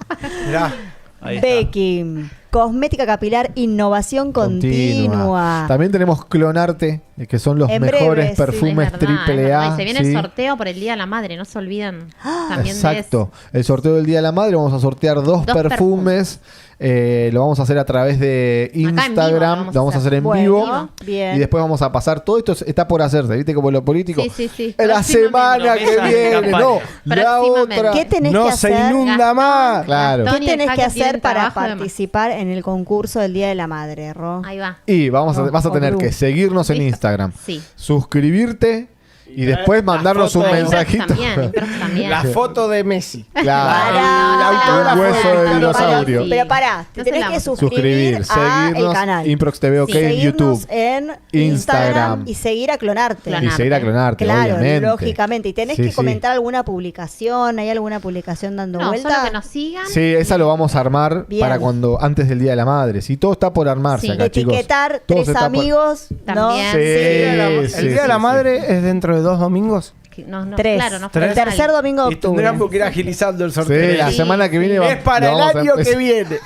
Mirá. Ahí está. Beckim, cosmética capilar, innovación continua. También tenemos Clonarte, que son los En mejores breve, sí. perfumes Es verdad, es triple verdad. A. Y se viene ¿sí? el sorteo por el Día de la Madre, no se olviden también Exacto. El sorteo del Día de la Madre, vamos a sortear dos perfumes. Lo vamos a hacer a través de vivo Instagram, lo lo vamos a hacer en Bueno, vivo. bien. Y después vamos a pasar, todo esto está por hacerse, ¿viste? Como lo político. Sí, sí, sí. La semana Próximamente. que Promesa de viene, campaña. no, la Próximamente. otra. ¿Qué tenés No que se hacer? inunda más. Claro. Gastón ¿Qué y el tenés que hacker tienen hacer para trabajo de más. participar en el concurso del Día de la Madre, Ro? Ahí va. Y vas a No, tener Bru. que seguirnos en ¿Listo? Instagram, Sí. suscribirte y después mandarnos un foto. mensajito. También, también. La foto de Messi. Claro. Pará. Un hueso de dinosaurio. Pero pará, te No tenés se la que vamos a suscribir a el seguirnos, canal. Improx TV OK en Seguirnos YouTube. en Instagram. Instagram y seguir a Clonarte. Clonarte. Y seguir a Clonarte, Claro, obviamente. lógicamente. Y tenés Sí, que sí. comentar alguna publicación. ¿Hay alguna publicación dando No, vuelta? solo que nos sigan. Sí, esa lo vamos a armar Bien. para cuando antes del Día de la Madre. Sí, todo está por armarse Sí. acá, chicos. Etiquetar Todo tres está por- amigos, ¿no? También. Sí, El Día de la sí, Madre sí. es dentro de 2 domingos. 3. Claro, no fue El tercer mal. domingo de Y tendríamos octubre. que ir agilizando el Sí, sorteo. la Sí. semana que viene Es para el lo vamos a año que empezar. viene.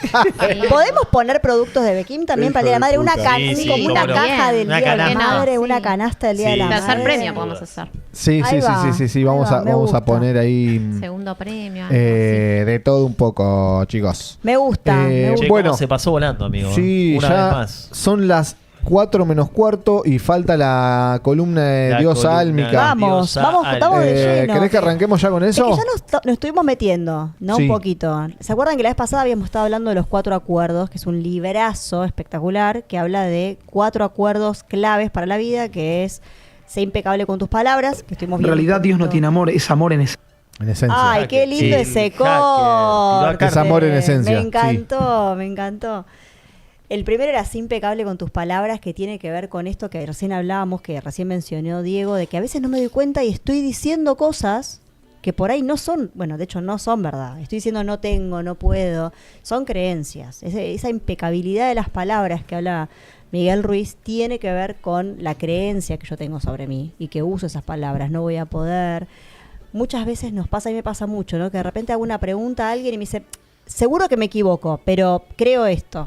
Sí. ¿Podemos poner productos de Bequim también para el Día de la Madre? Una, puta. Sí, como una cómo no. caja del Una Día de la canasta. Madre, Sí. una canasta del Día de la Sí. Madre. Tercer premio podemos hacer. Sí, Ahí sí, va, sí, sí, sí, ahí vamos va, a me vamos a gusta. poner ahí Segundo premio. algo de todo un poco, chicos. Me gusta, me Eh, gusta. Che, bueno. cómo se pasó volando, amigo. Sí, Una ya vez más. son las 4 menos cuarto y falta la columna de La Diosa columna. Álmica. Vamos, Diosa vamos, Al- estamos de lleno. ¿Querés que arranquemos ya con Es que eso? ya nos estuvimos metiendo, ¿no? Sí. Un poquito. ¿Se acuerdan que la vez pasada habíamos estado hablando de los 4 acuerdos, que es un librazo espectacular que habla de 4 acuerdos claves para la vida, que es sé impecable con tus palabras, que estuvimos En viendo realidad un Dios no poquito. tiene amor, es amor en esencia. En esencia. Ay, qué lindo Sí, ese hacker, tiró a corte. Es amor en esencia, Me encantó, me encantó. El primero era sé impecable con tus palabras, que tiene que ver con esto que recién hablábamos, que recién mencionó Diego, de que a veces no me doy cuenta y estoy diciendo cosas que por ahí no son, bueno, de hecho no son verdad. Estoy diciendo no tengo, no puedo. Son creencias. Esa impecabilidad de las palabras que habla Miguel Ruiz tiene que ver con la creencia que yo tengo sobre mí y que uso esas palabras. No voy a poder. Muchas veces nos pasa, y me pasa mucho, ¿no? Que de repente hago una pregunta a alguien y me dice, seguro que me equivoco, pero creo esto.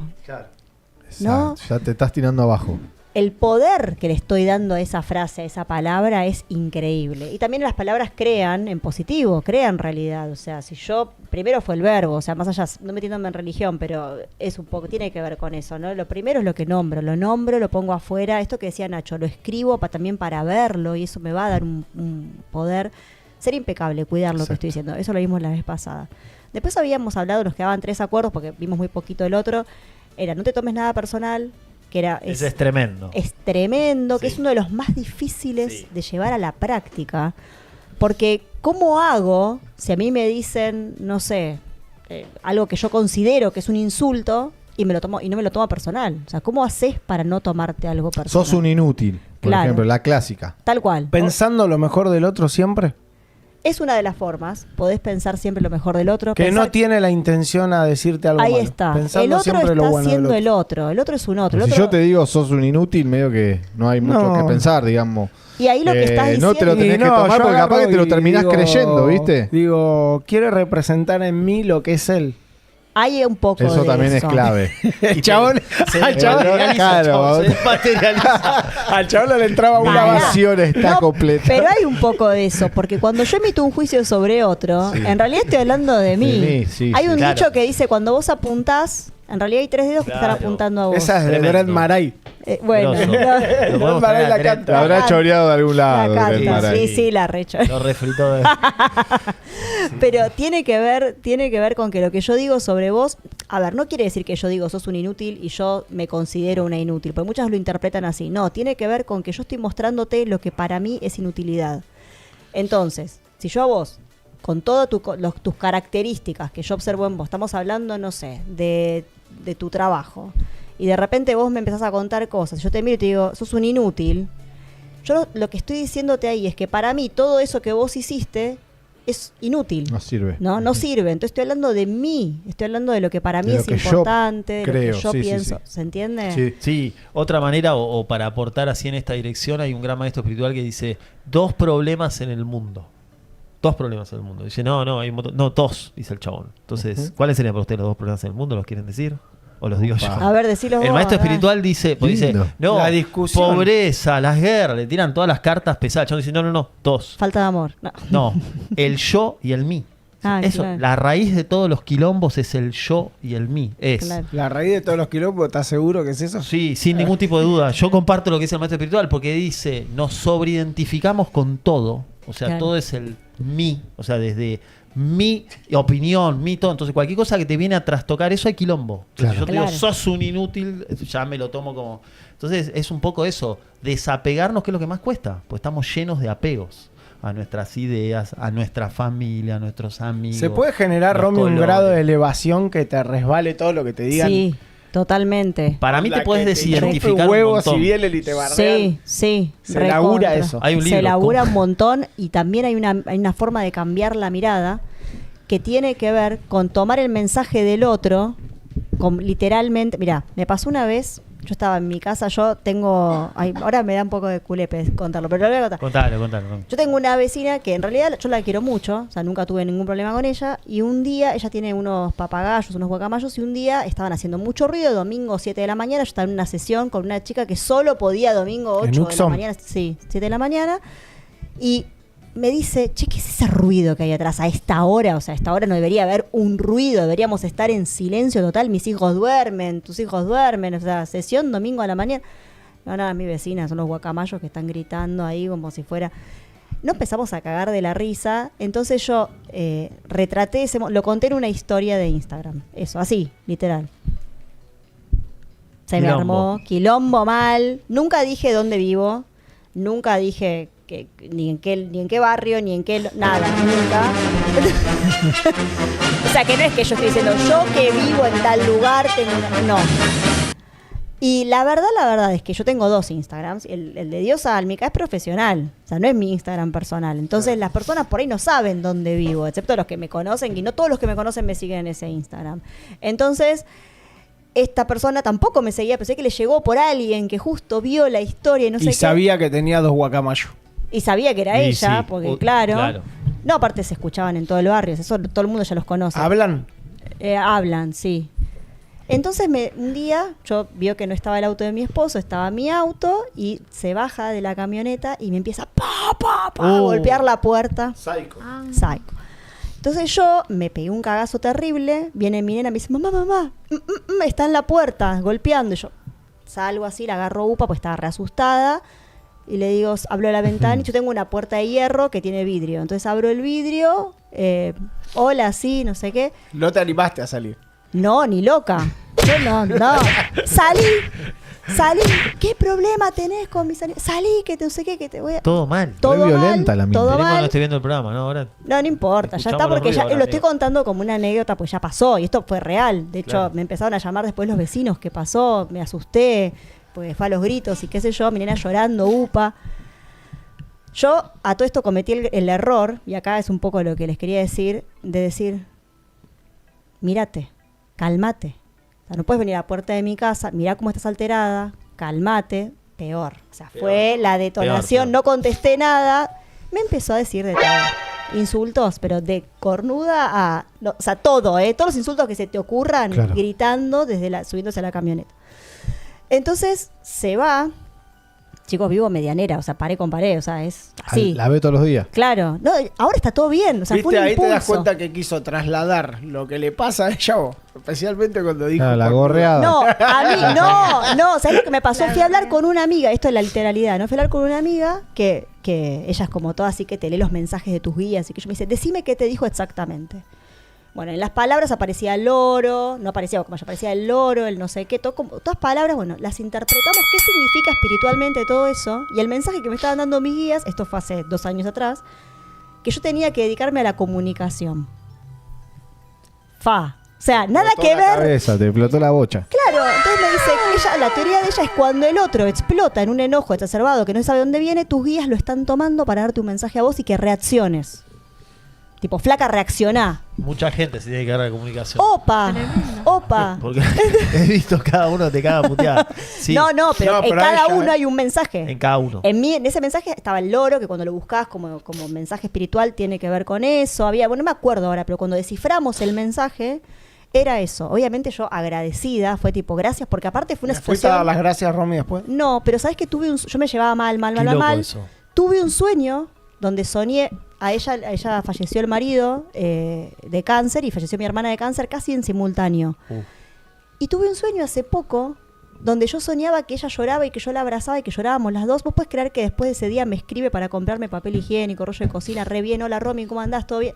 ¿no? Exacto, ya te estás tirando abajo. El poder que le estoy dando a esa frase, a esa palabra, es increíble. Y también las palabras crean en positivo, crean realidad. O sea, si yo, primero fue el verbo, o sea, más allá, no metiéndome en religión, pero es un poco, tiene que ver con eso, ¿no? Lo primero es lo que nombro, lo pongo afuera. Esto que decía Nacho, lo escribo también para verlo y eso me va a dar un poder. Ser impecable, cuidar lo que estoy diciendo. Eso lo vimos la vez pasada. Después habíamos hablado, nos quedaban 3 acuerdos porque vimos muy poquito el otro. Era, no te tomes nada personal, que era... Ese es tremendo. Es tremendo, que Sí. es uno de los más difíciles Sí. de llevar a la práctica. Porque, ¿cómo hago si a mí me dicen, no sé, algo que yo considero que es un insulto y me lo tomo y no me lo tomo personal? O sea, ¿cómo haces para no tomarte algo personal? Sos un inútil, por Claro. ejemplo, la clásica. Tal cual. Pensando lo mejor del otro siempre. Es una de las formas. Podés pensar siempre lo mejor del otro. Que pensar- no tiene la intención a decirte algo Ahí malo. está. Pensando El otro siempre lo está bueno del siendo otro. el otro. El otro es un otro. El Si otro- yo te digo sos un inútil, medio que no hay mucho No. que pensar, digamos. Y ahí lo que estás diciendo... no te lo tenés Y que no, tomar yo porque capaz agarro que te lo y terminás digo- creyendo, ¿viste? Digo, quiere representar en mí lo que es él. Hay un poco Eso de también es eso. clave. El chabón, Se al chabón, materializa, claro, chabón, se vos- materializa. al chabón le entraba una Pará. La bala. misión está No, completa. Pero hay un poco de eso, porque cuando yo emito un juicio sobre otro, Sí. en realidad estoy hablando de mí. De mí, sí, Hay sí, un claro. dicho que dice, cuando vos apuntás, en realidad hay 3 dedos que te están Claro. apuntando a vos. Esa es de Tremendo. Brett Maray. Bueno, Grosso. no, Lo podemos Maray poner la a canta. La habrá canta. choreado de algún lado. la Brett canta, Maray. sí, sí, la recho. Lo refritó de... Pero tiene que ver con que lo que yo digo sobre vos, a ver, no quiere decir que yo digo sos un inútil y yo me considero una inútil, porque muchas lo interpretan así. No, tiene que ver con que yo estoy mostrándote lo que para mí es inutilidad. Entonces, si yo a vos, con todas tus características que yo observo en vos, estamos hablando, no sé, de tu trabajo, y de repente vos me empezás a contar cosas, yo te miro y te digo, sos un inútil, yo lo que estoy diciéndote ahí es que para mí todo eso que vos hiciste es inútil. No sirve. No sirve. Entonces estoy hablando de mí, estoy hablando de lo que para mí De lo es que yo importante, de creo, lo que yo sí, sí, pienso. sí. ¿Se entiende? Sí. Sí, otra manera, o para aportar así en esta dirección, hay un gran maestro espiritual que dice, 2 problemas en el mundo. 2 problemas en el mundo. Dice, no, hay un montón. No, 2, dice el chabón. Entonces, ¿cuáles serían para ustedes los 2 problemas en el mundo? ¿Los quieren decir? ¿O los digo yo? A ver, decilo El vos, maestro a ver. espiritual dice, pues dice, Lindo. no, La discusión. pobreza, las guerras, le tiran todas las cartas pesadas. El chabón dice, no, 2. Falta de amor. No. No, el yo y el mí. Ah, Eso, claro. la raíz de todos los quilombos es el yo y el mí. Es. Claro. La raíz de todos los quilombos, ¿estás seguro que es eso? Sí, sin ningún tipo de duda. Yo comparto lo que dice el maestro espiritual porque dice, nos sobreidentificamos con todo. O sea, Claro. todo es el mí. O sea, desde mi opinión, mi todo. Entonces, cualquier cosa que te viene a trastocar, eso hay quilombo. Claro. Si yo te digo, Claro. sos un inútil, ya me lo tomo como... Entonces, es un poco eso. Desapegarnos, que es lo que más cuesta. Pues estamos llenos de apegos a nuestras ideas, a nuestra familia, a nuestros amigos. ¿Se puede generar, los Romy, un colores. grado de elevación que te resbale todo lo que te digan? Sí, totalmente. Para mí La te puedes que te desidentificar chupe un huevos montón. si vienen y te bardean. Sí, sí. Se labura recontra. eso. Hay un libro, Se labura ¿cómo? un montón y también hay una forma de cambiar la mirada que tiene que ver con tomar el mensaje del otro, con literalmente... Mirá, me pasó una vez Yo estaba en mi casa, ahora me da un poco de culepe contarlo, pero lo voy a contar. Contalo. Yo tengo una vecina que en realidad yo la quiero mucho, o sea, nunca tuve ningún problema con ella, y un día ella tiene unos papagayos, unos guacamayos, y un día estaban haciendo mucho ruido, domingo 7 de la mañana, yo estaba en una sesión con una chica que solo podía domingo 8 de la mañana, sí, 7 de la mañana, y me dice, che, ¿qué es ese ruido que hay atrás a esta hora? O sea, a esta hora no debería haber un ruido, deberíamos estar en silencio total, mis hijos duermen, tus hijos duermen, o sea, sesión domingo a la mañana. No, mi vecina, son los guacamayos que están gritando ahí como si fuera... No empezamos a cagar de la risa, entonces yo retraté lo conté en una historia de Instagram, eso, así, literal. Se me armó, quilombo mal, nunca dije dónde vivo, nunca dije... ni en qué barrio, ni en qué... Nada, nunca. O sea, que no es que yo estoy diciendo yo que vivo en tal lugar, no. Y la verdad es que yo tengo 2 Instagrams. El de Diosa Álmica es profesional. O sea, no es mi Instagram personal. Entonces las personas por ahí no saben dónde vivo, excepto los que me conocen, y no todos los que me conocen me siguen en ese Instagram. Entonces... esta persona tampoco me seguía, pensé que le llegó por alguien que justo vio la historia y no sé qué. Y sabía que tenía 2 guacamayos. Y sabía que era ella, sí, porque claro. No, aparte se escuchaban en todo el barrio, eso todo el mundo ya los conoce. ¿Hablan? Hablan, sí. Entonces un día yo vio que no estaba el auto de mi esposo, estaba mi auto y se baja de la camioneta y me empieza a golpear la puerta. Psycho. Psycho. Entonces yo me pegué un cagazo terrible, viene mi nena, me dice, mamá, está en la puerta golpeando. Y yo salgo así, la agarro upa, pues estaba re asustada. Y le digo, abro la ventana y yo tengo una puerta de hierro que tiene vidrio. Entonces abro el vidrio, hola, sí, no sé qué. ¿No te animaste a salir? No, ni loca. Yo no. Salí. ¿Qué problema tenés con mis animales? Salí, que no sé qué, que te voy a... Todo mal. Todo Muy mal, violenta la mina. todo Veremos mal. cuando esté viendo el programa, ¿no? Ahora No importa, ya está, escuchamos porque los ya ruidos, lo estoy amigo. contando como una anécdota, pues ya pasó, y esto fue real. De hecho, Claro. me empezaron a llamar después los vecinos, ¿qué pasó? Me asusté, pues fue a los gritos y qué sé yo, mi nena llorando, upa. Yo a todo esto cometí el error, y acá es un poco lo que les quería decir, de decir, mírate, cálmate. O sea, no puedes venir a la puerta de mi casa, mirá cómo estás alterada, cálmate, peor. O sea, fue la detonación, peor. no contesté nada, me empezó a decir de todo. Insultos, pero de cornuda a... no, o sea, todo, todos los insultos que se te ocurran, Claro. gritando, subiéndose a la camioneta. Entonces, se va. Chicos, vivo medianera, o sea, paré con pared, o sea, es así. La veo todos los días. Claro. No, ahora está todo bien, o sea, fue ¿Viste? un Ahí impulso. te das cuenta que quiso trasladar lo que le pasa a ella, vos. Especialmente cuando dijo... Ah, la gorreada. No, a mí, no, ¿sabes lo que me pasó? Fui a hablar con una amiga, esto es la literalidad, ¿no? Fui a hablar con una amiga que ella es como toda así que te lee los mensajes de tus guías y que yo me dice, decime qué te dijo exactamente. Bueno, en las palabras aparecía el loro, no aparecía como aparecía el loro, el no sé qué, todas palabras, bueno, las interpretamos, qué significa espiritualmente todo eso, y el mensaje que me estaban dando mis guías, esto fue hace 2 años atrás, que yo tenía que dedicarme a la comunicación. O sea, nada que ver. Cabeza, te explotó la bocha. Claro, entonces me dice, la teoría de ella es cuando el otro explota en un enojo exacerbado que no sabe dónde viene, tus guías lo están tomando para darte un mensaje a vos y que reacciones. Tipo, flaca, reaccioná. mucha gente se tiene que dar la comunicación. Opa. Porque he visto cada uno te caga puteada. Sí, No, pero No, en pero cada ella, uno hay un mensaje. en cada uno. En ese mensaje estaba el loro, que cuando lo buscás como mensaje espiritual tiene que ver con eso. Bueno, no me acuerdo ahora, pero cuando desciframos el mensaje, era eso. Obviamente yo agradecida, fue tipo, gracias, porque aparte fue una ¿Le fuiste a dar situación... las gracias, Romy, después? No, pero ¿sabes que yo me llevaba mal? Qué loco eso. Tuve un sueño donde soñé, a ella falleció el marido de cáncer y falleció mi hermana de cáncer casi en simultáneo. Y tuve un sueño hace poco donde yo soñaba que ella lloraba y que yo la abrazaba y que llorábamos las dos. ¿Vos podés creer que después de ese día me escribe para comprarme papel higiénico, rollo de cocina, re bien, hola Romy, ¿cómo andás? ¿Todo bien?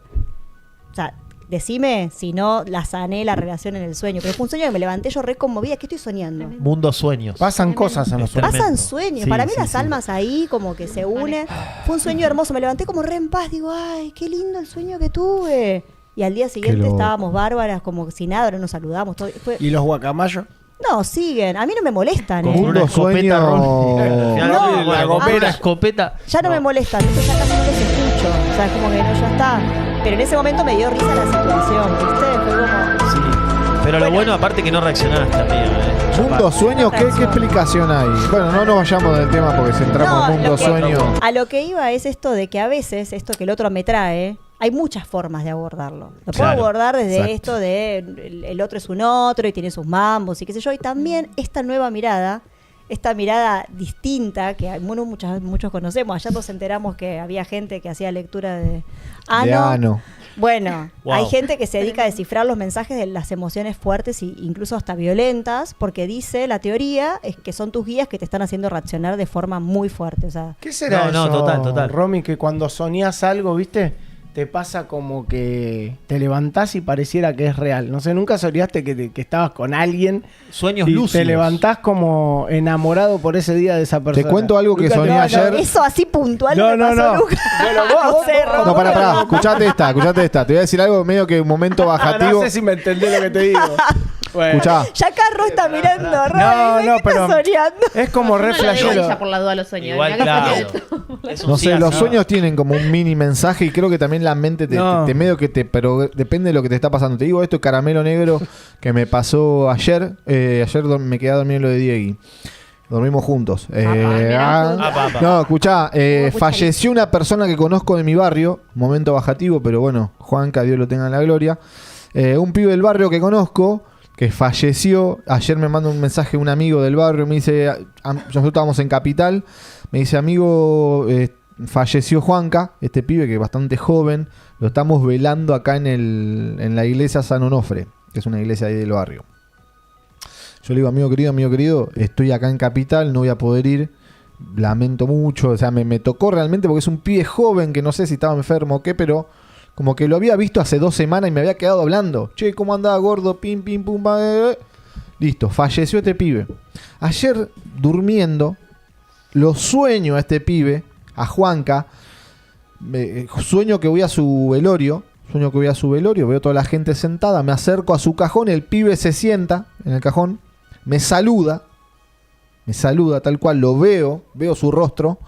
O sea, decime si no la sané la relación en el sueño. Pero fue un sueño que me levanté yo re conmovida. ¿Qué estoy soñando? Mundo sueños. Pasan cosas en los sueños. Pasan sueños. Sí, Para mí sí, las sí. almas ahí como que se unen. Fue un sueño hermoso. Me levanté como re en paz. Digo, ay, qué lindo el sueño que tuve. Y al día siguiente loco. estábamos bárbaras, como si nada, ahora nos saludamos. ¿Y los guacamayos? No, siguen. A mí no me molestan. Con Mundo una escopeta, sueño. Ronnie. Al final, No, Ronnie, la con gomera. una escopeta. Ya no me molestan. Entonces ya casi no los escucho. O sea, es como que no, ya está. Pero en ese momento me dio risa la situación, ¿viste? Fue como... Sí. Pero lo bueno, aparte que no reaccionaste, amigo. Mundo sueño, ¿qué explicación hay? Bueno, no nos vayamos del tema porque si entramos en mundo sueño. A lo que iba es esto de que a veces, esto que el otro me trae, hay muchas formas de abordarlo. Lo puedo abordar desde esto de el otro es un otro y tiene sus mambos y qué sé yo. Y también esta nueva mirada, esta mirada distinta que muchos conocemos. Ayer nos enteramos que había gente que hacía lectura de ano. Bueno, hay gente que se dedica a descifrar los mensajes de las emociones fuertes e incluso hasta violentas, porque dice, la teoría es que son tus guías que te están haciendo reaccionar de forma muy fuerte. O sea, ¿qué será eso, total. Romy, que cuando soñás algo, viste, te pasa como que te levantás y pareciera que es real? No sé, ¿nunca soñaste que estabas con alguien? Sueños y lúcidos. te levantás como enamorado por ese día de esa persona. Te cuento algo que soñé ayer. Eso así puntual no me pasó nunca. No, pará, escuchate esta. Te voy a decir algo medio que un momento bajativo. No sé si me entendés lo que te digo. Bueno. Escuchá. Ya Carlos está mirando, no, pero soñando. Es como re flashero. Por la duda los sueños. Igual, claro. No sé, los sueños tienen como un mini mensaje y creo que también la mente te medio que pero depende de lo que te está pasando. Te digo esto, caramelo negro, que me pasó ayer. Ayer me quedé a dormir en lo de Diegui. Dormimos juntos. No, escuchá, falleció una persona que conozco de mi barrio, momento bajativo, pero bueno, Juanca, Dios lo tenga en la gloria. Un pibe del barrio que conozco, que falleció. Ayer me manda un mensaje un amigo del barrio, me dice, nosotros estábamos en Capital, me dice, amigo, falleció Juanca, este pibe que es bastante joven, lo estamos velando acá en la iglesia San Onofre, que es una iglesia ahí del barrio. Yo le digo, amigo querido, estoy acá en Capital, no voy a poder ir, lamento mucho, o sea, me tocó realmente porque es un pibe joven que no sé si estaba enfermo o qué, pero como que lo había visto hace 2 semanas y me había quedado hablando. Che, ¿cómo andaba gordo? Pim, pim, pum, listo, falleció este pibe. Ayer, durmiendo, lo sueño a este pibe, a Juanca, sueño que voy a su velorio, veo toda la gente sentada, me acerco a su cajón, el pibe se sienta en el cajón, me saluda tal cual, lo veo su rostro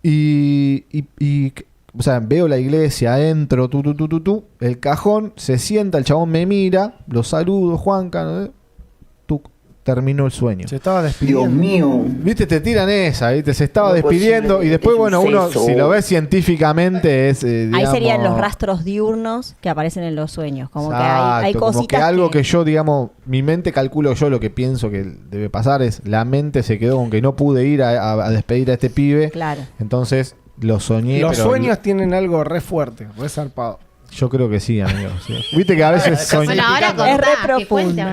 y o sea, veo la iglesia, entro, el cajón, se sienta, el chabón me mira, lo saludo, Juanca, terminó el sueño. Se estaba despidiendo. Dios mío. Viste, te tiran esa, ¿viste? Se estaba despidiendo y después, bueno, uno, si lo ves científicamente, es. Digamos, ahí serían los rastros diurnos que aparecen en los sueños. Como exacto, que hay cositas. Como que algo que yo, digamos, mi mente calculo yo lo que pienso que debe pasar es la mente se quedó con que no pude ir a despedir a este pibe. Claro. Entonces lo soñé. Los sueños tienen algo re fuerte, re zarpado. Yo creo que sí, amigo. Sí. Viste que a veces soñé. Bueno, ahora es re profundo.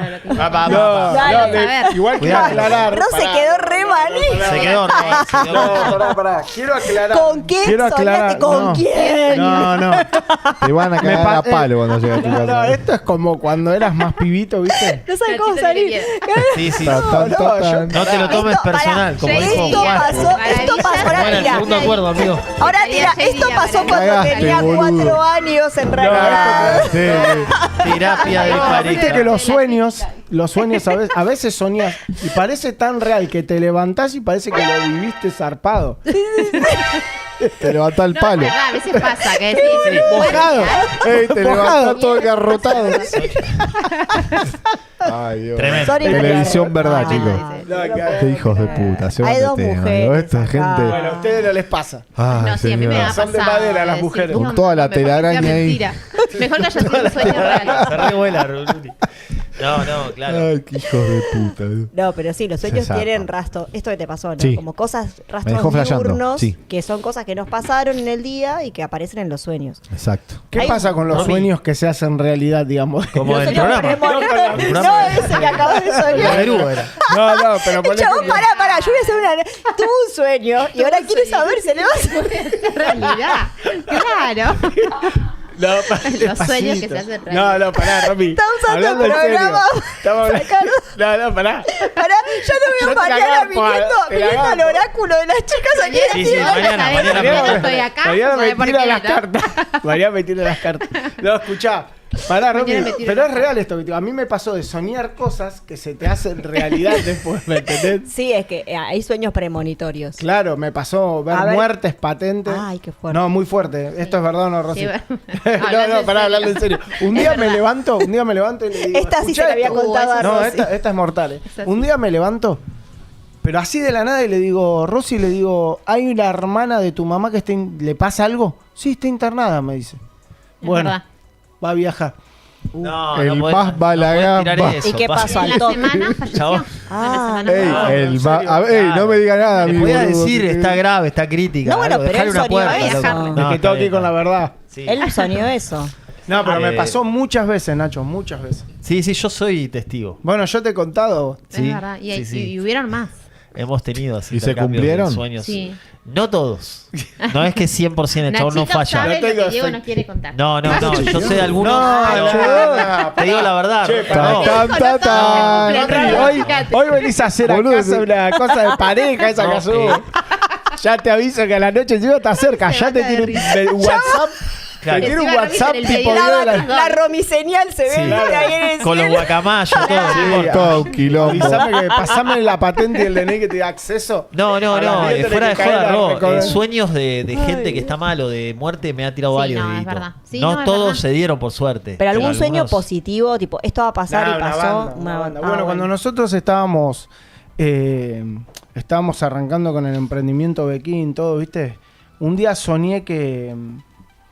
Igual quiero aclarar. No se quedó re mal. Se quedó re pará. Quiero aclarar. ¿Con quién soñaste? ¿Con quién? No. Te van a cagar a palo cuando llegas a tu casa. No, esto es como cuando eras más pibito, ¿viste? No sabes cómo salir. Sí. No te lo tomes personal, como dijo Juan. Esto pasó, ahora Bueno, el mira. segundo acuerdo, amigo. Ahora mira, esto pasó cuando tenía 4 años en realidad. Terapia de pareja. Viste que los sueños a veces soñás y parece tan real que te levantás y parece que lo viviste zarpado. Te levantás el palo. A veces pasa que decís, Mojado. Te levantás todo garrotado. Ay, Dios. Tremendo. Televisión verdad, chicos. Qué hijos de puta. Hay 2 mujeres. Esta gente. Bueno, a ustedes no les pasa. Ay, no, sí, a mí me ha pasado. Son de madera las mujeres. Con toda la telaraña ahí. Mejor que haya sido un sueño real. Se revuela, Rulli. No, claro. Ay, qué hijos de puta. No, pero sí, los sueños Se tienen zarpa. rastro. Esto que te pasó, ¿no? Sí. Como cosas, Me rastros dejó flasheando, diurnos, sí. que son cosas que nos pasaron en el día y que aparecen en los suenos. Exacto. ¿Qué pasa con los sueños que se hacen realidad, digamos? Como el Nosotros programa. ponemos- No, ese que acabas de soñar. Perú era. No, pero El chabón, pará, yo voy a hacer tuve un sueño y ahora quiere saber si le va a hacer Realidad. Claro. Los sueños que se hacen real. No, pará, Romy. Está usando Hablando el en serio. programa. Estamos hablando. No, pará. Pará, yo no veo a Mariana viniendo al cagar, oráculo de las chicas aquí. Sí, mañana. Estoy acá. Mariana ¿sabe me por tira qué, las no? cartas. Mariana me tira las cartas. No, escuchá. Pará, Romy, Mañana me tiro pero la es real esto. A mí me pasó de soñar cosas que se te hacen realidad después, ¿me entendés? Sí, es que hay sueños premonitorios. Claro, me pasó ver A ver. muertes patentes. Ay, qué fuerte. No, muy fuerte. ¿Esto es verdad o no, Rosy? Sí, no, pará, hablando en serio. Un día me levanto y le digo... Esta sí "Escuchá se la había esto". contado a No, Rosy. esta es mortal. Esa sí. Un día me levanto, pero así de la nada, y le digo, Rosy, le digo, ¿hay una hermana de tu mamá que le pasa algo? Sí, está internada, me dice. Es Bueno, verdad. va a viajar. No, El podés- más balagamba. podés tirar eso, ¿Y qué pa. pasó? En la toque. semana falleció. Chabón. Ah, En la semana Ey, no, el en va- serio. a ver, no me diga nada, Le amigo. podía boludo, decir, que- está grave, está crítica. No, bueno, algo, pero dejale él una soñó puerta. eso. loco. Me Me No, quedó está aquí bien, con la está bien. verdad. Sí. Él soñó eso. No, pero me Eh, pasó muchas veces, Nacho, muchas veces. Sí, yo soy testigo. Bueno, yo te he contado. Es Sí, verdad. Y, sí, sí. y hubieron más. Hemos tenido así ¿Y se intercambios de cumplieron? sueños. Sí. No todos. No es que 100% el chabón no Nachito falla. sabe No tengo lo que Diego efecto. no quiere contar. No, yo sé de algunos. No, pero- no, te digo la verdad. Che, no. pará. Tan, tan, tan. Hoy venís a hacer Boludo, a casa sí. una cosa de pareja, esa No, que asumo. Ya te aviso que a la noche encima está cerca. Se Ya te mata de tiene un WhatsApp. Claro. Te tiene un Encima WhatsApp Romy se tipo le video de pegaba la... La romiseñal se ve Sí. ¿viste? Ahí en el Con los cielo. guacamayos, todo. no Sí, importa. Todo un quilombo. Pasame la patente y el DNI que te da acceso. No, A las 10 tenés fuera de que caer joda, a Ro, recorrer. sueños de gente que está mal o de muerte me ha tirado Sí, varios. no, es Dieguito. verdad. Sí, no no, es todos verdad. se dieron por suerte. Pero algún sueño algunos- positivo, tipo, esto va a pasar Nah, y pasó. una banda. Ah, Bueno, cuando nosotros estábamos arrancando con el emprendimiento Bequín, todo, ¿viste? Un día soñé que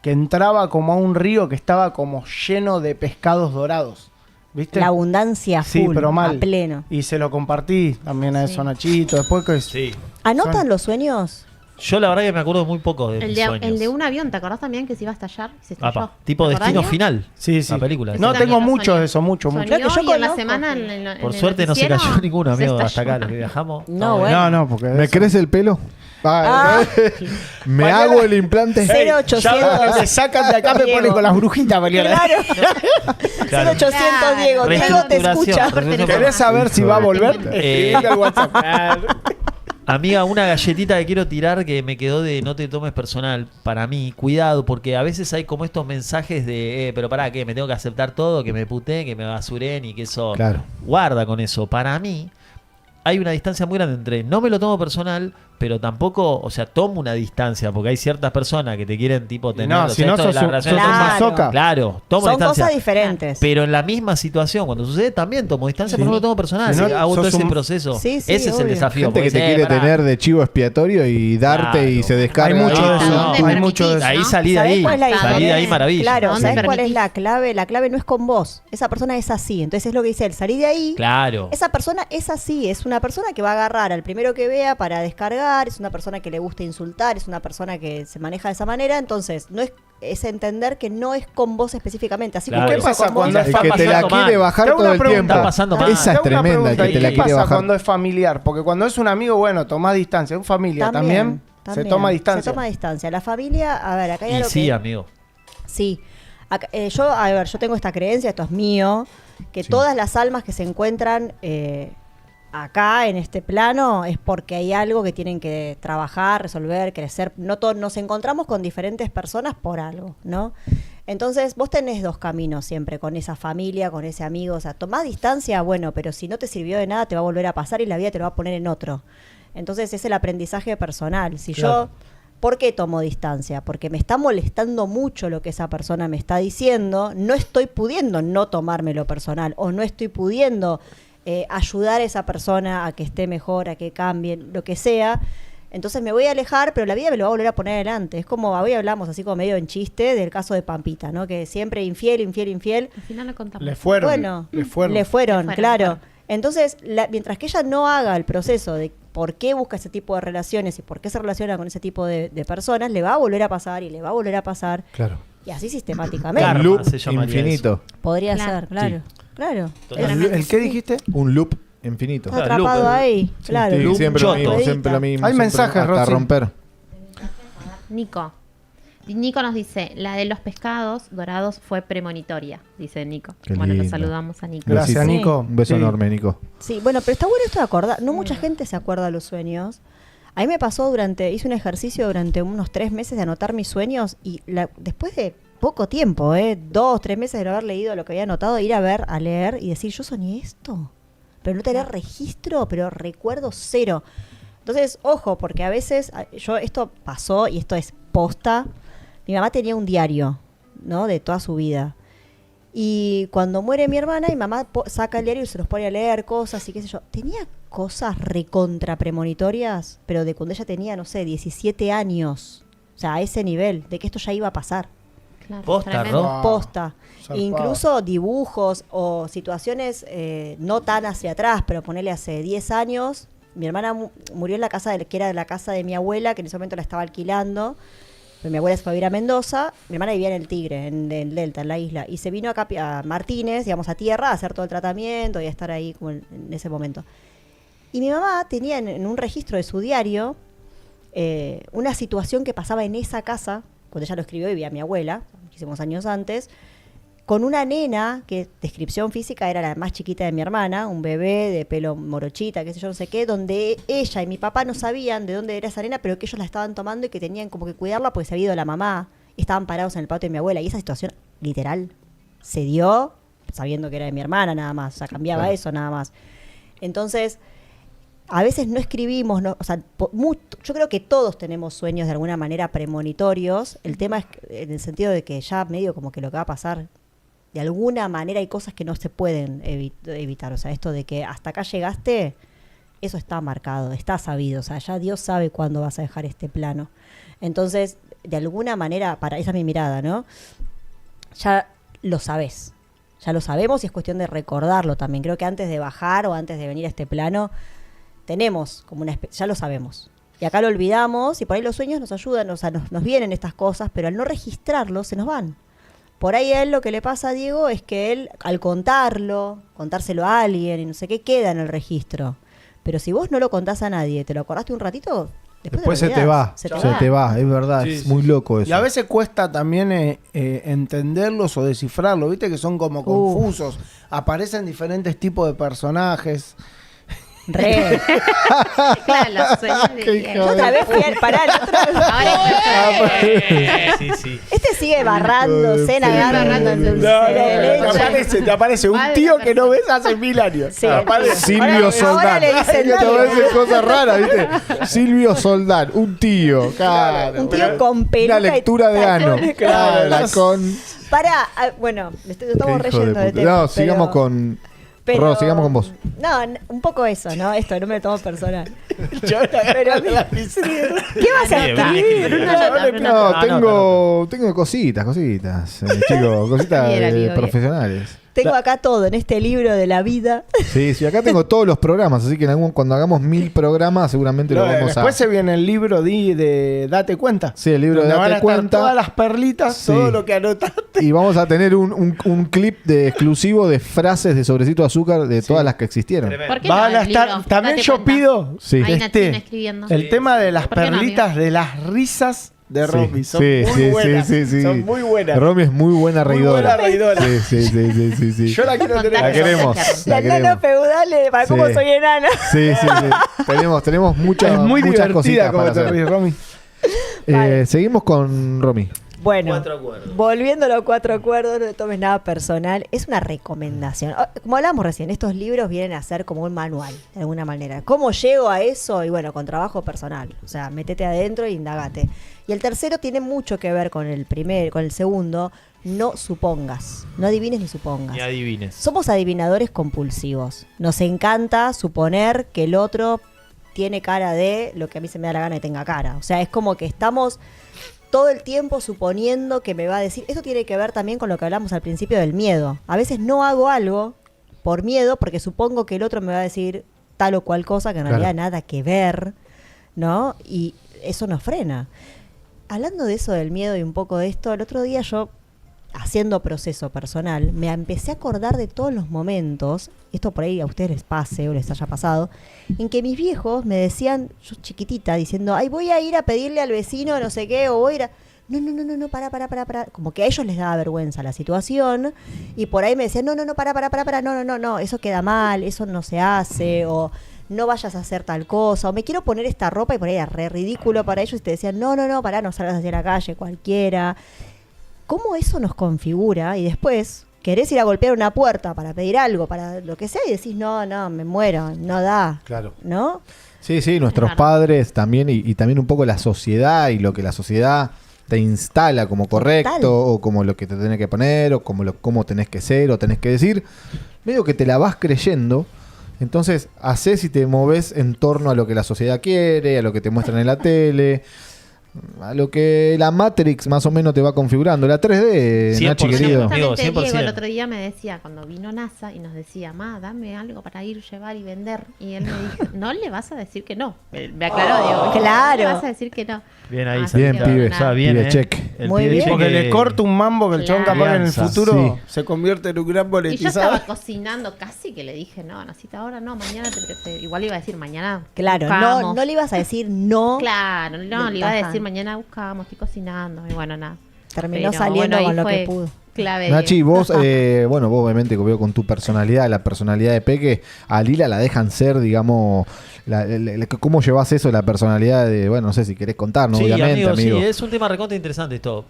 entraba como a un río que estaba como lleno de pescados dorados, ¿viste? La abundancia full, Sí, pero mal. a pleno. Y se lo compartí también a Sí. eso, Nachito. Después que Sí. ¿Anotan Son- los sueños? Yo la verdad que me acuerdo muy poco de El mis de, sueños. el de un avión, ¿te acordás también que se iba a estallar? Y se estalló. Apa, tipo ¿Te acordás, Destino Diego? Final. Sí, sí. La película. No, Ese tengo también lo mucho soñé. de eso, mucho. Soñó Creo que yo y en la conozco. semana... Por suerte no se cayó ninguno, amigo, hasta acá los que viajamos. No, Estamos bueno. No, porque... ¿Me crece el pelo? Ah. ¿Me Mañana- hago el implante? 0800. Ya me sacan de acá, me Diego. ponen con las brujitas, Mariana. Claro. 0800, Diego. Diego te escucha. Reestructuración. ¿Querés saber si va a volver? Eh, Escribile al WhatsApp. Amiga, una galletita que quiero tirar que me quedó de no te tomes personal. Para mí, cuidado, porque a veces hay como estos mensajes de, pero pará, que me tengo que aceptar todo, que me puteen, que me basuren y que eso. Claro. Guarda con eso. Para mí, hay una distancia muy grande entre no me lo tomo personal, pero tampoco, o sea, tomo una distancia, porque hay ciertas personas que te quieren tipo tener No, o sea, si no esto de sos la un relación- Claro. masoca. Claro, tomo Son distancia. cosas diferentes. Pero en la misma situación, cuando sucede, también tomo distancia, pero no lo tomo personal. Si no, hago todo sos ese un- proceso. Sí, sí, ese es el obvio. desafío. Gente que porque te dice, quiere pará. tener de chivo expiatorio y darte Claro. y se descarga. Hay mucho de ahí. eso. ¿Dónde Hay mucho de permitís, eso. Ahí no? salí de ¿Sabés ahí. cuál es la Salí de ahí diferencia? maravilla. Claro, ¿Dónde ¿sabes cuál es permitís? la clave? La clave no es con vos. Esa persona es así. Entonces es lo que dice él. Salí de ahí. Claro. Esa persona es así. Es una persona que va a agarrar al primero que vea para descargar. Es una persona que le gusta insultar. Es una persona que se maneja de esa manera. Entonces, no es entender que no es con vos específicamente. Así Claro. como ¿Qué lo hizo pasa con vos. cuando Está El que te la pasando quiere mal. bajar Te hago todo una el pregunta. tiempo. Está pasando mal. Esa Te es hago una tremenda, pregunta, el que ¿y te la qué quiere pasa bajar. cuando es familiar? Porque cuando es un amigo, bueno, tomás distancia. Un familia también, se toma distancia. Se toma distancia. La familia, a ver, acá hay Y algo sí, que... amigo. Sí. Yo tengo esta creencia, esto es mío, que todas las almas que se encuentran acá en este plano es porque hay algo que tienen que trabajar, resolver, crecer. No todos nos encontramos con diferentes personas por algo, ¿no? Entonces, vos tenés dos caminos siempre con esa familia, con ese amigo. O sea, tomás distancia, bueno, pero si no te sirvió de nada, te va a volver a pasar y la vida te lo va a poner en otro. Entonces, es el aprendizaje personal. Si Claro. ¿Por qué tomo distancia? Porque me está molestando mucho lo que esa persona me está diciendo, no estoy pudiendo no tomármelo personal o no estoy pudiendo ayudar a esa persona a que esté mejor, a que cambie, lo que sea. Entonces me voy a alejar, pero la vida me lo va a volver a poner adelante. Es como hoy hablamos así como medio en chiste del caso de Pampita, ¿no? Que siempre infiel. Al final lo contamos. Le fueron. Bueno, le fueron. le fueron, Le fueron, claro. claro. Entonces, mientras que ella no haga el proceso de por qué busca ese tipo de relaciones y por qué se relaciona con ese tipo de personas, le va a volver a pasar y le va a volver a pasar. Claro. Y así sistemáticamente. Karma Un loop se llamaría infinito. Podría Claro. ser, claro. Claro. ¿El qué dijiste? Un loop infinito. Está Claro, atrapado loop. ahí, Sí, claro. sí, Loop siempre lo choto. mismo, siempre lo mismo. Hay siempre mensajes, hasta Rosy. romper. Nico. Nico nos dice, la de los pescados dorados fue premonitoria, dice Nico. Qué Bueno, lo lindo. saludamos a Nico. Gracias, Besito. Nico. Un beso Sí. enorme, Nico. Sí, bueno, pero está bueno esto de acordar. No mucha gente se acuerda de los sueños. A mí me pasó hice un ejercicio durante unos 3 meses de anotar mis sueños y después de poco tiempo, 2, 3 meses de no haber leído lo que había anotado, ir a leer y decir, yo soñé esto. Pero no tener registro, pero recuerdo cero. Entonces, ojo, porque a veces, esto pasó y esto es posta. Mi mamá tenía un diario, ¿no? De toda su vida. Y cuando muere mi hermana, mi mamá saca el diario y se los pone a leer cosas y qué sé yo. Tenía cosas recontra premonitorias, pero de cuando ella tenía, no sé, 17 años. O sea, a ese nivel, de que esto ya iba a pasar. Claro, Posta, tremendo. Ro. Posta. Zarpado. Incluso dibujos o situaciones no tan hacia atrás, pero ponerle hace 10 años. Mi hermana murió en la casa que era de la casa de mi abuela, que en ese momento la estaba alquilando. Pero mi abuela se fue a vivir a Mendoza. Mi hermana vivía en el Tigre, en el Delta, en la isla. Y se vino acá a Martínez, digamos, a tierra, a hacer todo el tratamiento y a estar ahí como en ese momento. Y mi mamá tenía en un registro de su diario una situación que pasaba en esa casa, cuando ella lo escribió, vivía mi abuela, muchísimos años antes, con una nena que descripción física era la más chiquita de mi hermana, un bebé de pelo morochita, qué sé yo, no sé qué, donde ella y mi papá no sabían de dónde era esa nena, pero que ellos la estaban tomando y que tenían como que cuidarla porque se había ido la mamá. Estaban parados en el patio de mi abuela y esa situación literal se dio sabiendo que era de mi hermana nada más, o sea, cambiaba eso nada más. Entonces, a veces no escribimos, no, o sea, yo creo que todos tenemos sueños de alguna manera premonitorios. El tema es en el sentido de que ya medio como que lo que va a pasar, de alguna manera hay cosas que no se pueden evitar. O sea, esto de que hasta acá llegaste, eso está marcado, está sabido. O sea, ya Dios sabe cuándo vas a dejar este plano. Entonces, de alguna manera, esa es mi mirada, ¿no? Ya lo sabés. Ya lo sabemos y es cuestión de recordarlo también. Creo que antes de bajar o antes de venir a este plano, tenemos como ya lo sabemos. Y acá lo olvidamos y por ahí los sueños nos ayudan, o sea, nos vienen estas cosas, pero al no registrarlos se nos van. Por ahí a él lo que le pasa a Diego es que él, al contárselo a alguien y no sé qué, queda en el registro. Pero si vos no lo contás a nadie, te lo acordaste un ratito, después se te va, es verdad, Sí, es muy loco eso. Y a veces cuesta también entenderlos o descifrarlos, viste que son como confusos. Aparecen diferentes tipos de personajes. Re. Claro, los sueños de Diego. Yo otra vez fui al parar. Sí. Este sigue barrándose, nadando en dulce de leche. Te aparece un tío que no ves hace 1000 años. Sí. Silvio Ahora Soldán. le dicen Te tío. aparecen cosas raras, ¿viste? Silvio Soldán, un tío, claro. Un tío con peluca Una lectura y de ano. tacones. Claro, con... Pará, bueno, estamos Qué hijo reyendo de puta. tema. No, sigamos con... Ro, sigamos con vos. No, un poco eso, ¿no? Esto, no me lo tomo personal. Pero, ¿Qué vas a escribir? No, tengo cositas, chicos, cositas Bien, amigo, profesionales. Tengo acá todo en este libro de la vida. Sí, acá tengo todos los programas, así que cuando hagamos 1000 programas seguramente lo vamos después se viene el libro de Date Cuenta. Sí, el libro de donde van a Date estar Cuenta. todas las perlitas, Sí. todo lo que anotaste. Y vamos a tener un clip exclusivo de frases de Sobrecito Azúcar de todas las que existieron. ¿Por qué Van no a el estar. libro? También Date yo cuenta. pido Sí. Ahí Natina escribiendo. el tema de las ¿Por qué no, perlitas de las risas de Romy. Son muy buenas. sí. Son muy buenas. Romy es muy buena Muy reidora. buena reidora. Sí. Yo la quiero tener. La queremos. La queremos. nana feudal para cómo Sí. soy enana. Sí. Tenemos muchas, Es muy muchas divertida cositas como para te hacer. ríes, Romy. Vale. Seguimos con Romy. Bueno, 4 acuerdos. volviendo a los 4 acuerdos, no te tomes nada personal. Es una recomendación. Como hablamos recién, estos libros vienen a ser como un manual, de alguna manera. ¿Cómo llego a eso? Y bueno, con trabajo personal. O sea, métete adentro e indagate. Y el tercero tiene mucho que ver con el segundo. No supongas. No adivines ni supongas. Ni adivines. Somos adivinadores compulsivos. Nos encanta suponer que el otro tiene cara de lo que a mí se me da la gana que tenga cara. O sea, es como que estamos todo el tiempo suponiendo que me va a decir. Esto tiene que ver también con lo que hablamos al principio del miedo. A veces no hago algo por miedo porque supongo que el otro me va a decir tal o cual cosa que en realidad nada que ver, ¿no? Y eso nos frena. Hablando de eso del miedo y un poco de esto, el otro día yo, haciendo proceso personal, me empecé a acordar de todos los momentos, esto por ahí a ustedes les pase o les haya pasado, en que mis viejos me decían, yo chiquitita, diciendo, ay, voy a ir a pedirle al vecino no sé qué, o voy a ir a... No, para. Como que a ellos les daba vergüenza la situación, y por ahí me decían, no, para, no, eso queda mal, eso no se hace, o no vayas a hacer tal cosa, o me quiero poner esta ropa, y por ahí era re ridículo para ellos y te decían, no, pará, no salgas hacia la calle, cualquiera. ¿Cómo eso nos configura? Y después querés ir a golpear una puerta para pedir algo, para lo que sea, y decís, no, me muero, no da. Claro. ¿No? Sí, nuestros Claro. padres también, y también un poco la sociedad y lo que la sociedad te instala como correcto, Total. o como lo que te tenés que poner, o como cómo tenés que ser, o tenés que decir, medio que te la vas creyendo. Entonces, haces y te moves en torno a lo que la sociedad quiere, a lo que te muestran en la tele, a lo que la Matrix más o menos te va configurando. La 3D, 100%. Nachi Bueno, querido. Amigo, justamente 100%. Diego el otro día me decía, cuando vino NASA y nos decía, dame algo para ir, llevar y vender. Y él me dijo, no le vas a decir que no. Me aclaró, Diego. Claro. No le vas a decir que no. Bien ahí, Así Bien, que, pibe. nada. Está bien, Pibe, check. El Muy pibe bien. Porque que- le corta un mambo que el chabón Claro. capaz que en el Crianza, futuro sí. se convierte en un gran Y yo monetizador. estaba cocinando casi que le dije, no, Nasita, ahora no, mañana igual iba a decir mañana. Claro, buscamos. no le ibas a decir no. Claro, no, le iba a Ventaja. decir mañana buscamos, estoy cocinando. Y bueno, nada. Terminó Pero, saliendo bueno, con ahí lo fue que pudo. Clave. Nachi, Diego. vos, vos obviamente veo con tu personalidad, la personalidad de Peque, a Lila la dejan ser, digamos, ¿cómo llevas eso, la personalidad de, bueno, no sé si querés contar, ¿no? Sí, Obviamente, amigo. sí, es un tema recontra interesante esto.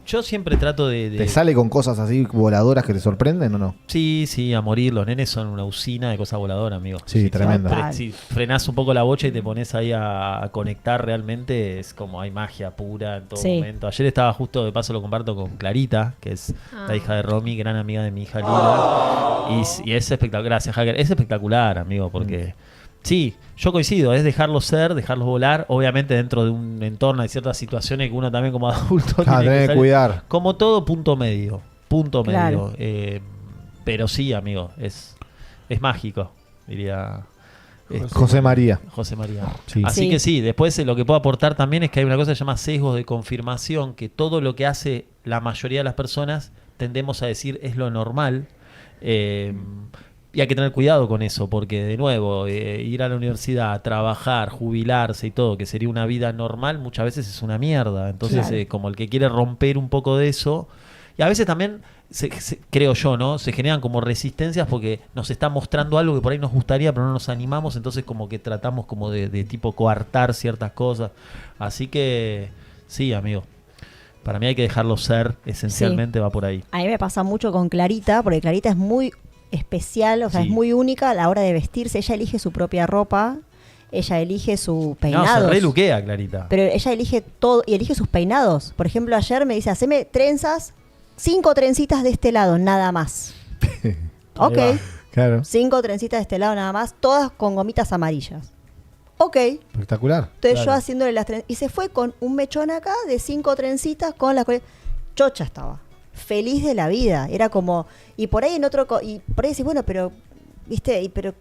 Yo siempre trato de... ¿Te sale con cosas así voladoras que te sorprenden o no? Sí, a morir. Los nenes son una usina de cosas voladoras, amigo. Sí, tremendo. Si frenás un poco la bocha y te pones ahí a conectar realmente, es como hay magia pura en todo Sí. momento. Ayer estaba justo, de paso lo comparto con Clarita, que es Ah. la hija de Romy, gran amiga de mi hija Lila. Y es espectacular. Gracias, Hacker. Es espectacular, amigo, porque... Sí, yo coincido, es dejarlos ser, dejarlos volar, obviamente dentro de un entorno, hay ciertas situaciones que uno también como adulto tiene Tenés que salir. cuidar. Como todo, punto medio. Claro. Pero sí, amigo, es mágico, diría José María. José María. Sí. Así Sí. que sí, después lo que puedo aportar también es que hay una cosa que se llama sesgos de confirmación, que todo lo que hace la mayoría de las personas tendemos a decir es lo normal. Y hay que tener cuidado con eso, porque de nuevo, ir a la universidad, trabajar, jubilarse y todo, que sería una vida normal, muchas veces es una mierda. Entonces, Claro. como el que quiere romper un poco de eso, y a veces también, creo yo, ¿no? Se generan como resistencias porque nos está mostrando algo que por ahí nos gustaría, pero no nos animamos, entonces como que tratamos como de tipo coartar ciertas cosas. Así que, sí, amigo. Para mí hay que dejarlo ser, esencialmente va por ahí. A mí me pasa mucho con Clarita, porque Clarita es muy especial, o sea, Sí. es muy única a la hora de vestirse. Ella elige su propia ropa, ella elige su No, peinado. se reluquea, Clarita. Pero ella elige todo y elige sus peinados. Por ejemplo, ayer me dice, haceme trenzas, 5 trencitas de este lado, nada más. Ok, va. Claro. 5 trencitas de este lado, nada más, todas con gomitas amarillas. Ok, Espectacular. entonces yo Claro. haciéndole las trencitas. Y se fue con un mechón acá de 5 trencitas con las... Chocha estaba. Feliz de la vida. Era como... Y por ahí en otro... Y por ahí decís, bueno, pero... ¿Viste? Pero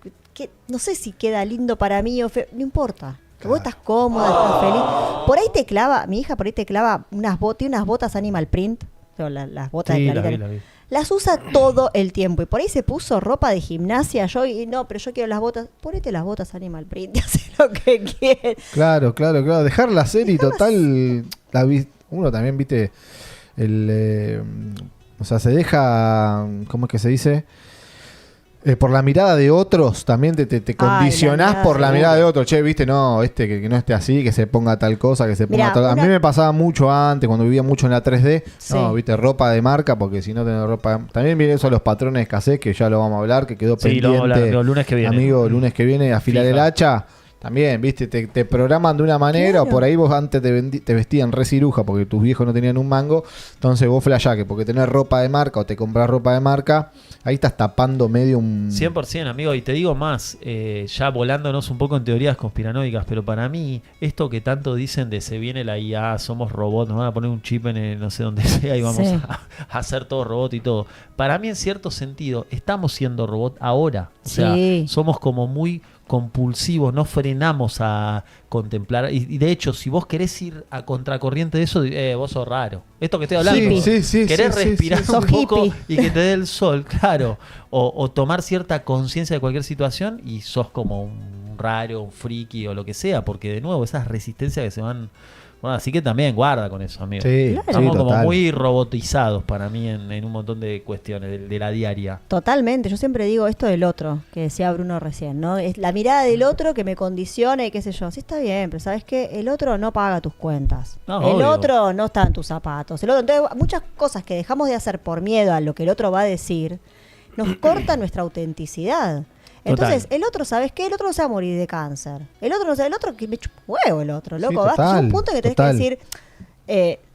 no sé si queda lindo para mí o feo. No importa. Que vos estás cómoda, estás feliz. Por ahí te clava... Mi hija por ahí te clava unas botas Animal Print. O las botas Sí, de la Clarita. vi. Las usa todo el tiempo. Y por ahí se puso ropa de gimnasia. No, pero yo quiero las botas. Ponete las botas Animal Print. Y hace lo que quieras. Claro. Dejarla ser y total. Uno también, viste, o sea, se deja, ¿cómo es que se dice? Por la mirada de otros, también te condicionás la por la mirada. mirada de otros. Che, viste, no, que no esté así, que se ponga tal cosa, que se ponga Mirá, tal. A una- mí me pasaba mucho antes, cuando vivía mucho en la 3D. Sí. No, viste, ropa de marca, porque si no tenés ropa. También viene eso a los patrones de escasez, que ya lo vamos a hablar, que quedó Sí, pendiente. lo vamos a hablar, amigo, lunes que viene. Amigo, lunes que viene, afilar Fija. el hacha. También, viste, te programan de una manera, Claro. o por ahí vos antes te vestían re ciruja porque tus viejos no tenían un mango, entonces vos flashás que porque tenés ropa de marca o te compras ropa de marca, ahí estás tapando medio un... 100%, amigo, y te digo más, ya volándonos un poco en teorías conspiranoicas, pero para mí, esto que tanto dicen de se viene la IA, somos robots, nos van a poner un chip en no sé dónde sea y vamos Sí. a hacer todo robot y todo. Para mí, en cierto sentido, estamos siendo robot ahora. O sea, Sí. somos como muy compulsivos, no frenamos a contemplar. Y de hecho, si vos querés ir a contracorriente de eso, vos sos raro. Esto que estoy hablando. Hippie. Querés sí, respirar sí, sí. un Sos poco hippie. y que te dé el sol, claro. O tomar cierta conciencia de cualquier situación y sos como un raro, un friki o lo que sea, porque de nuevo esas resistencias que se van Bueno, así que también guarda con eso, amigo. Sí, Claro. Estamos como total. muy robotizados para mí en un montón de cuestiones de la diaria. Totalmente, yo siempre digo esto del otro, que decía Bruno recién, ¿no? Es la mirada del otro que me condiciona y qué sé yo. Sí, está bien, pero ¿sabes qué? El otro no paga tus cuentas. No, el obvio. otro no está en tus zapatos. El otro, entonces, muchas cosas que dejamos de hacer por miedo a lo que el otro va a decir, nos corta nuestra autenticidad. Entonces, Total. el otro, ¿sabes qué? El otro no se va a morir de cáncer. El otro no sabe, el otro que me chupa huevo el otro, Sí, loco. Basta, total, llega un punto que tenés total. que decir,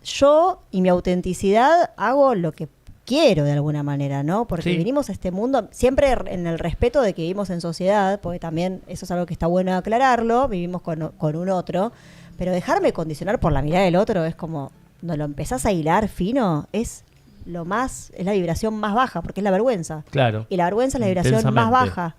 yo y mi autenticidad hago lo que quiero de alguna manera, ¿no? Porque Sí. vinimos a este mundo siempre en el respeto de que vivimos en sociedad, porque también eso es algo que está bueno aclararlo, vivimos con un otro, pero dejarme condicionar por la mirada del otro es como, cuando lo empezás a hilar fino, es la vibración más baja, porque es la vergüenza. Claro. Y la vergüenza es la vibración más Intensamente. baja.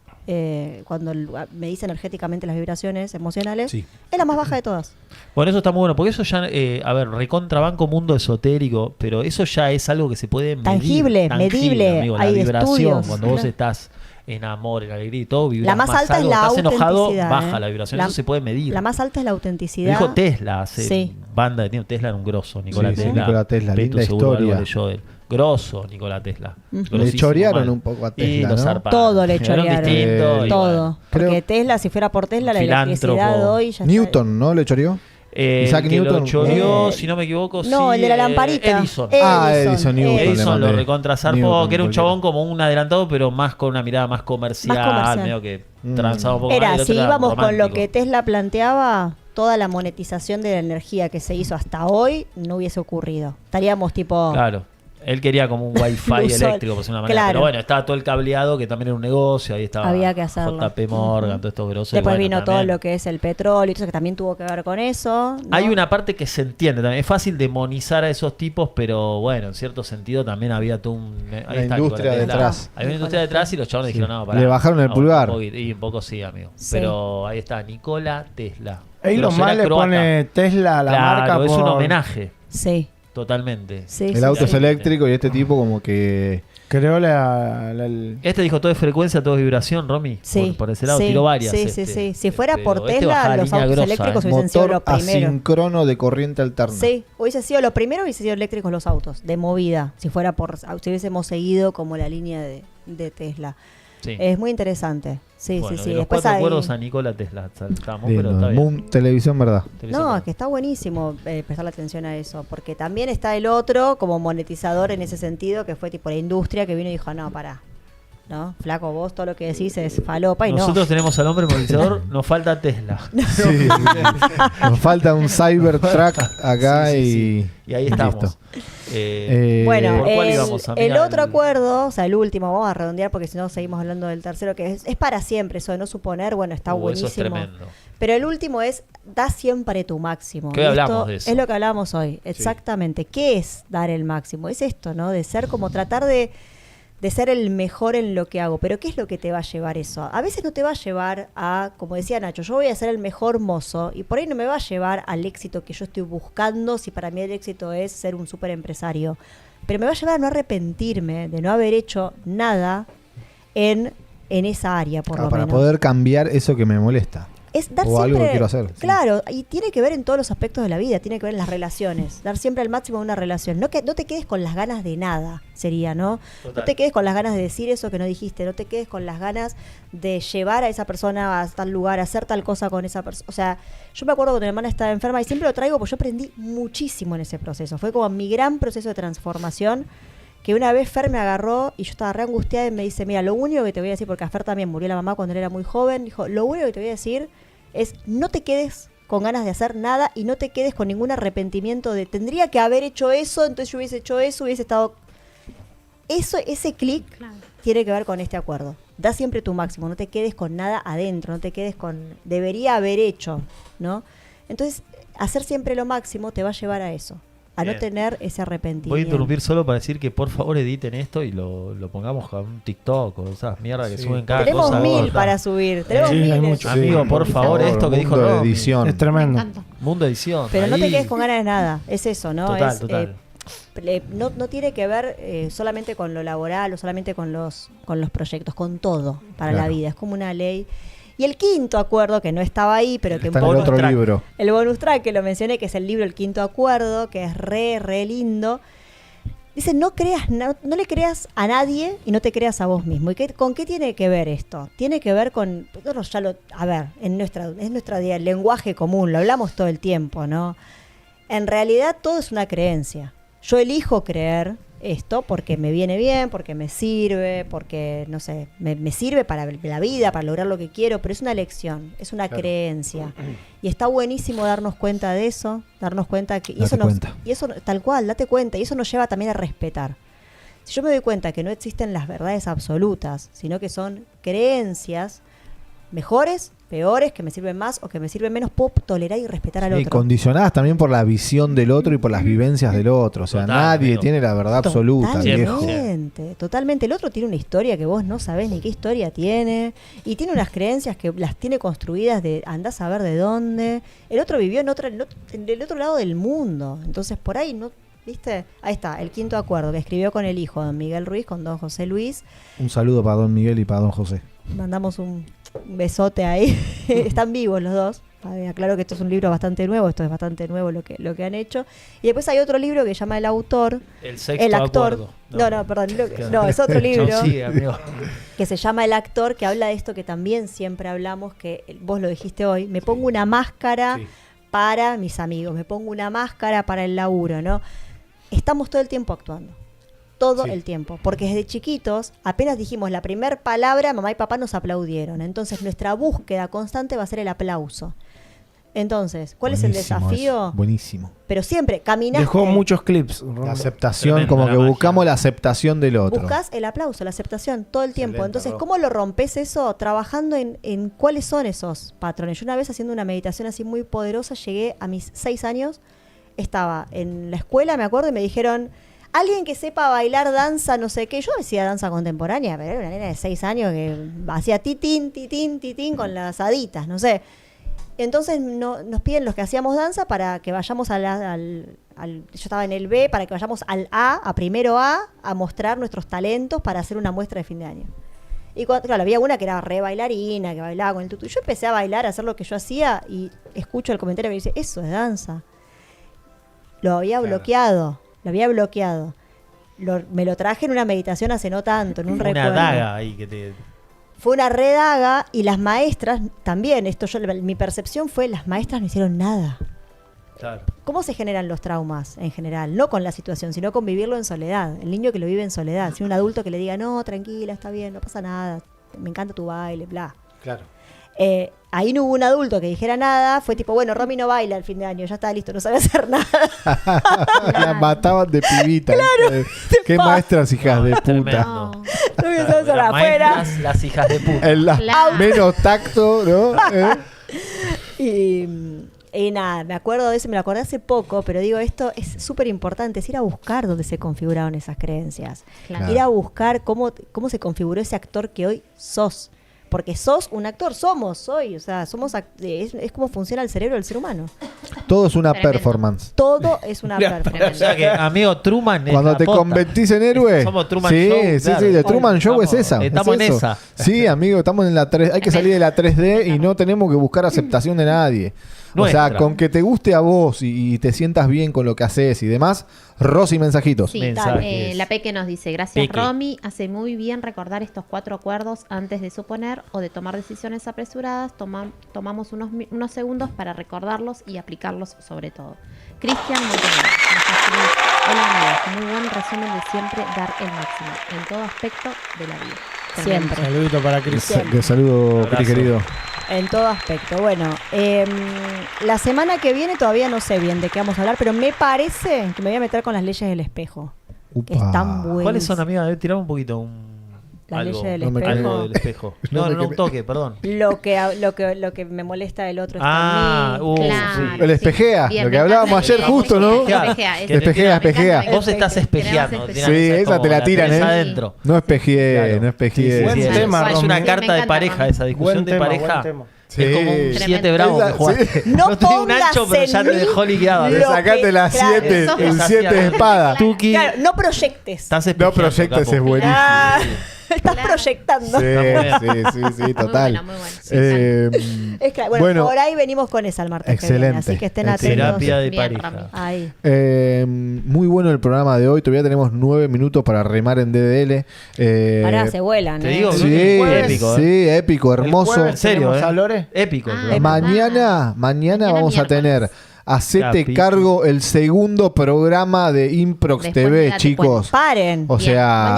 Cuando me dicen energéticamente las vibraciones emocionales, Sí. es la más baja de todas. Bueno, eso está muy bueno, porque eso ya, a ver, recontrabanco mundo esotérico, pero eso ya es algo que se puede medir. Tangible, medible, amigo, la hay vibración, estudios, cuando vos claro. estás en amor, en alegría y todo, vibras La más alta es algo, la estás enojado, autenticidad, baja ¿eh? la vibración, La- eso se puede medir. La más alta es la autenticidad. Lo dijo Tesla, hace Sí. banda de tiempo. Tesla era un grosso, Nikola Sí, sí, Tesla. Nikola Tesla, Petu linda seguro algo historia. leyó de él. Grosso, Nikola Tesla. Ujú. Le Grosísimo, chorearon mal. un poco a Y Tesla, lo ¿no? zarparon. Todo le Era un chorearon. distinto y Todo. bueno. Porque Creo- Tesla, si fuera por Tesla, la Filántropo. electricidad hoy ya Newton, ¿no? ¿Le choreó? Isaac el que Newton. lo choreó, Eh, si no me equivoco, no, sí, el de la lamparita. Edison. Edison Newton. Edison le lo mandé. recontrazarpó, Newton, que era un cualquiera. chabón como un adelantado, pero más con una mirada más comercial, Más comercial. medio que transaba un poco más, y Era, el otro si era íbamos con lo romántico. que Tesla planteaba, toda la monetización de la energía que se hizo hasta hoy no hubiese ocurrido. Estaríamos tipo... Claro. Él quería como un wifi Uso- eléctrico, por decirlo de una manera. claro. Pero bueno, estaba todo el cableado, que también era un negocio. Ahí estaba Había que hacerlo. JP Morgan, Ujú. todos estos grosos. Después y bueno, vino todo también. lo que es el petróleo y todo eso que también tuvo que ver con eso. ¿no? Hay una parte que se entiende también. Es fácil demonizar a esos tipos, pero bueno, en cierto sentido también había todo un... ahí está, industria Nicolás Tesla. detrás. Había una industria detrás y los chavales Sí. dijeron, no, pará. Le bajaron el no, pulgar. Un poquito, y un poco sí, amigo. Sí. Pero ahí está, Nikola Tesla. Elon Grosso, era Musk le croata. pone Tesla a la Claro, marca es un por- homenaje, Sí, totalmente. sí. El sí, auto sí. es eléctrico y este tipo como que... Creó el- Este dijo todo es frecuencia, todo es vibración, Romy. Sí, Por ese lado sí, tiró varias. sí, este. sí, sí. Si fuera por Pero este Tesla, bajaba los línea autos grosa, eléctricos hubiesen sido Motor lo primero. asíncrono de corriente alterna. Sí, hubiese sido lo primero, hubiese sido eléctricos los autos, de movida, si hubiésemos seguido como la línea de Tesla. Sí. Es muy interesante. Sí, Bueno, sí, sí. de los Después cuatro hay... acuerdos a Nikola Tesla saltamos, Lindo. pero está bien. Moon Televisión, ¿verdad? No, es que está buenísimo prestarle atención a eso, porque también está el otro como monetizador en ese sentido, que fue tipo la industria que vino y dijo, no, pará, ¿no? Flaco, vos todo lo que decís es falopa y Nosotros tenemos al hombre monetizador, nos falta Tesla. Sí. Nos falta un Cybertruck acá y... Y ahí estamos. Listo. Eh, Bueno, ¿por cuál íbamos, amiga? el otro El- acuerdo, o sea, el último, vamos a redondear porque si no seguimos hablando del tercero, que es para siempre, eso de no suponer, bueno, está Eso buenísimo. es tremendo. Pero el último es, da siempre tu máximo. Que hoy Y esto hablamos de eso. es lo que hablábamos hoy, exactamente. ¿Qué es dar el máximo? Es esto, ¿no? De ser como tratar de ser el mejor en lo que hago. Pero ¿qué es lo que te va a llevar eso? A veces no te va a llevar a, como decía Nacho, yo voy a ser el mejor mozo y por ahí no me va a llevar al éxito que yo estoy buscando, si para mí el éxito es ser un súper empresario. Pero me va a llevar a no arrepentirme de no haber hecho nada en esa área, por lo para menos. poder cambiar eso que me molesta. Es dar O algo siempre, que quiero hacer, sí. claro, y tiene que ver en todos los aspectos de la vida, tiene que ver en las relaciones, dar siempre el máximo en una relación, no te quedes con las ganas de nada, sería, ¿no? Total. No te quedes con las ganas de decir eso que no dijiste, no te quedes con las ganas de llevar a esa persona a tal lugar, hacer tal cosa con esa persona, o sea, yo me acuerdo cuando mi hermana estaba enferma y siempre lo traigo porque yo aprendí muchísimo en ese proceso, fue como mi gran proceso de transformación, que una vez Fer me agarró y yo estaba re angustiada y me dice, mira, lo único que te voy a decir, porque a Fer también murió la mamá cuando él era muy joven, dijo, lo único que te voy a decir es no te quedes con ganas de hacer nada y no te quedes con ningún arrepentimiento de tendría que haber hecho eso, entonces yo hubiese hecho eso, hubiese estado... Ese clic Claro. tiene que ver con este acuerdo. Da siempre tu máximo, no te quedes con nada adentro, no te quedes con... Debería haber hecho, ¿no? Entonces, hacer siempre lo máximo te va a llevar a eso, a no Bien. tener ese arrepentimiento. Voy a interrumpir solo para decir que por favor editen esto y lo pongamos con un TikTok o esas mierdas que Sí. suben cada Tenemos cosa. 1000 gorda. para subir, tenemos Sí, hay 1000. mucho. Amigo, Sí, por favor, esto que dijo mundo de Romy. edición. Es Me tremendo. encanta. Mundo edición. Pero no te ahí. quedes con ganas de nada, es eso, ¿no? Total, Es, total. no tiene que ver solamente con lo laboral o solamente con los proyectos, con todo para la Claro. vida. Es como una ley. Y el quinto acuerdo, que no estaba ahí, pero que Está en el otro track. libro. el bonus track que lo mencioné, que es el libro El Quinto Acuerdo, que es re lindo. Dice, no le creas a nadie y no te creas a vos mismo. ¿Y con qué tiene que ver esto? Tiene que ver con, a ver, es nuestro lenguaje común, lo hablamos todo el tiempo, ¿no? En realidad todo es una creencia. Yo elijo creer esto porque me viene bien, porque me sirve, porque, no sé, me sirve para la vida, para lograr lo que quiero, pero es una elección, es una creencia. Y está buenísimo darnos cuenta de eso, darnos cuenta que... Y eso, tal cual, date cuenta, y eso nos lleva también a respetar. Si yo me doy cuenta que no existen las verdades absolutas, sino que son creencias mejores, peores, que me sirven más o que me sirven menos, puedo tolerar y respetar al Y otro. condicionadas también por la visión del otro y por las vivencias del otro. O sea, Total, nadie amigo. tiene la verdad absoluta, viejo. Totalmente. El otro tiene una historia que vos no sabés ni qué historia tiene. Y tiene unas creencias que las tiene construidas de andás a ver de dónde. El otro vivió en el otro lado del mundo. Entonces por ahí no... ¿Viste? Ahí está, el quinto acuerdo que escribió con el hijo, don Miguel Ruiz, con don José Luis. Un saludo para don Miguel y para don José. Mandamos un besote ahí. Están vivos los dos. Aclaro que esto es un libro bastante nuevo, esto es bastante nuevo lo que han hecho. Y después hay otro libro que se llama El Autor. El sexto El actor. acuerdo. No, perdón. No, es otro libro. No, sí, amigo. Que se llama El Actor, que habla de esto que también siempre hablamos, que vos lo dijiste hoy. Me pongo una máscara para mis amigos, me pongo una máscara para el laburo, ¿no? Estamos todo el tiempo actuando. Todo el tiempo. Porque desde chiquitos, apenas dijimos la primera palabra, mamá y papá nos aplaudieron. Entonces, nuestra búsqueda constante va a ser el aplauso. Entonces, ¿cuál es el desafío? Eso. Buenísimo. Pero siempre, caminaste. Dejó muchos clips. La aceptación, Tremenda como la que magia. buscamos la aceptación del otro. Buscas el aplauso, la aceptación todo el tiempo. Excelente, Entonces, Ro. ¿cómo lo rompes eso? Trabajando en cuáles son esos patrones. Yo una vez haciendo una meditación así muy poderosa, llegué a mis 6 años, estaba en la escuela, me acuerdo, y me dijeron, alguien que sepa bailar danza, no sé qué. Yo hacía danza contemporánea, pero era una nena de 6 años que hacía titín, titín, titín con las haditas, no sé. Entonces nos piden los que hacíamos danza para que vayamos yo estaba en el B, para que vayamos al A primero A mostrar nuestros talentos para hacer una muestra de fin de año. Y claro, había una que era re bailarina, que bailaba con el tutú. Yo empecé a bailar, a hacer lo que yo hacía y escucho el comentario que me dice, eso es danza. Lo había bloqueado. Me lo traje en una meditación hace no tanto, en un recuerdo. Una daga ahí que te... Fue una redaga y las maestras también, mi percepción fue, las maestras no hicieron nada. Claro. ¿Cómo se generan los traumas en general? No con la situación, sino con vivirlo en soledad. El niño que lo vive en soledad. Si un adulto que le diga, no, tranquila, está bien, no pasa nada, me encanta tu baile, bla. Claro. Ahí no hubo un adulto que dijera nada, fue tipo, bueno, Romy no baila el fin de año, ya está listo, no sabe hacer nada. La mataban de pibita. Claro. Qué maestras hijas de puta. Tremendo. No sabe hacer Las afuera. maestras, las hijas de puta. Claro. Menos tacto, ¿no? Y nada, me acuerdo de eso, me lo acordé hace poco, pero digo, esto es súper importante, es ir a buscar dónde se configuraron esas creencias. Claro. Ir a buscar cómo se configuró ese actor que hoy sos. Porque sos un actor, soy, o sea, es como funciona el cerebro del ser humano. Todo es una Tremendo. performance. Todo es una O performance. sea que, amigo, Truman es Cuando la te posta. convertís en héroe. Somos Truman sí, Show, sí, claro. sí, de Truman Show Estamos- es esa. estamos es en eso. esa. Sí, amigo, estamos en la 3. Hay que salir de la 3D y no tenemos que buscar aceptación de nadie. O sea, Nuestra. con que te guste a vos y te sientas bien con lo que haces y demás, Rosy mensajitos. Sí, Mensajes. la Peque nos dice, gracias Peque. Romy, hace muy bien recordar estos 4 acuerdos antes de suponer o de tomar decisiones apresuradas, tomamos unos segundos para recordarlos y aplicarlos sobre todo. Cristian Montenegro nos escribe, hola amigos, muy buen resumen de siempre dar el máximo en todo aspecto de la vida. Tremendo. Siempre. Saludito para Cris. Siempre. Que saludo, Abrazo. Cris, querido. En todo aspecto. Bueno, la semana que viene todavía no sé bien de qué vamos a hablar, pero me parece que me voy a meter con las leyes del espejo. Que Upa. están buenas. ¿Cuáles son, amiga? Tirame un poquito. Las Algo. leyes del No me espejo. Algo del espejo. No No, me no, un queme- toque, perdón. Lo que me molesta del otro Ah, está en mí. Claro, El espejea, Bien, lo que me hablábamos encanta ayer que- justo, ¿no? Espejea, Que te Espejea, tiran- espejea. Vos estás espejeando. Sí, tiran esa como te la tiran, tenés ¿eh? adentro. No espejeé, Claro. no espejeé. Buen es, tema, es una Romy. carta Me de encanta, pareja, Romy. esa discusión Buen de tema, pareja. buen tema. Sí. Es como un Tremendo. 7 bravo que jugaste. No No tenía un pongas ancho, pero ya en te mí dejó liqueado. Le lo sacaste que- la claro, 7, sos el vos. 7 de espada. Tuki, Claro, no proyectes. estás No espejeando, proyectes, capo. es buenísimo. Ah, Estás Claro. proyectando. Sí, total. Muy bueno. Sí, Es que, bueno, por ahí venimos con esa el martes que viene, excelente, así que estén excelente. atentos. Terapia de Bien, pareja. Rami. Ahí. Muy bueno el programa de hoy. Todavía tenemos 9 minutos para remar en DDL. Pará, se vuelan. Te digo, Sí, épico, sí, épico, hermoso. En serio, ¿tenemos a Lore? Épico. el Ah, programa. Mañana vamos a miércoles. tener Hacete Capítulo. cargo el segundo programa de Improx Después TV, de la chicos. Paren. O Bien. sea,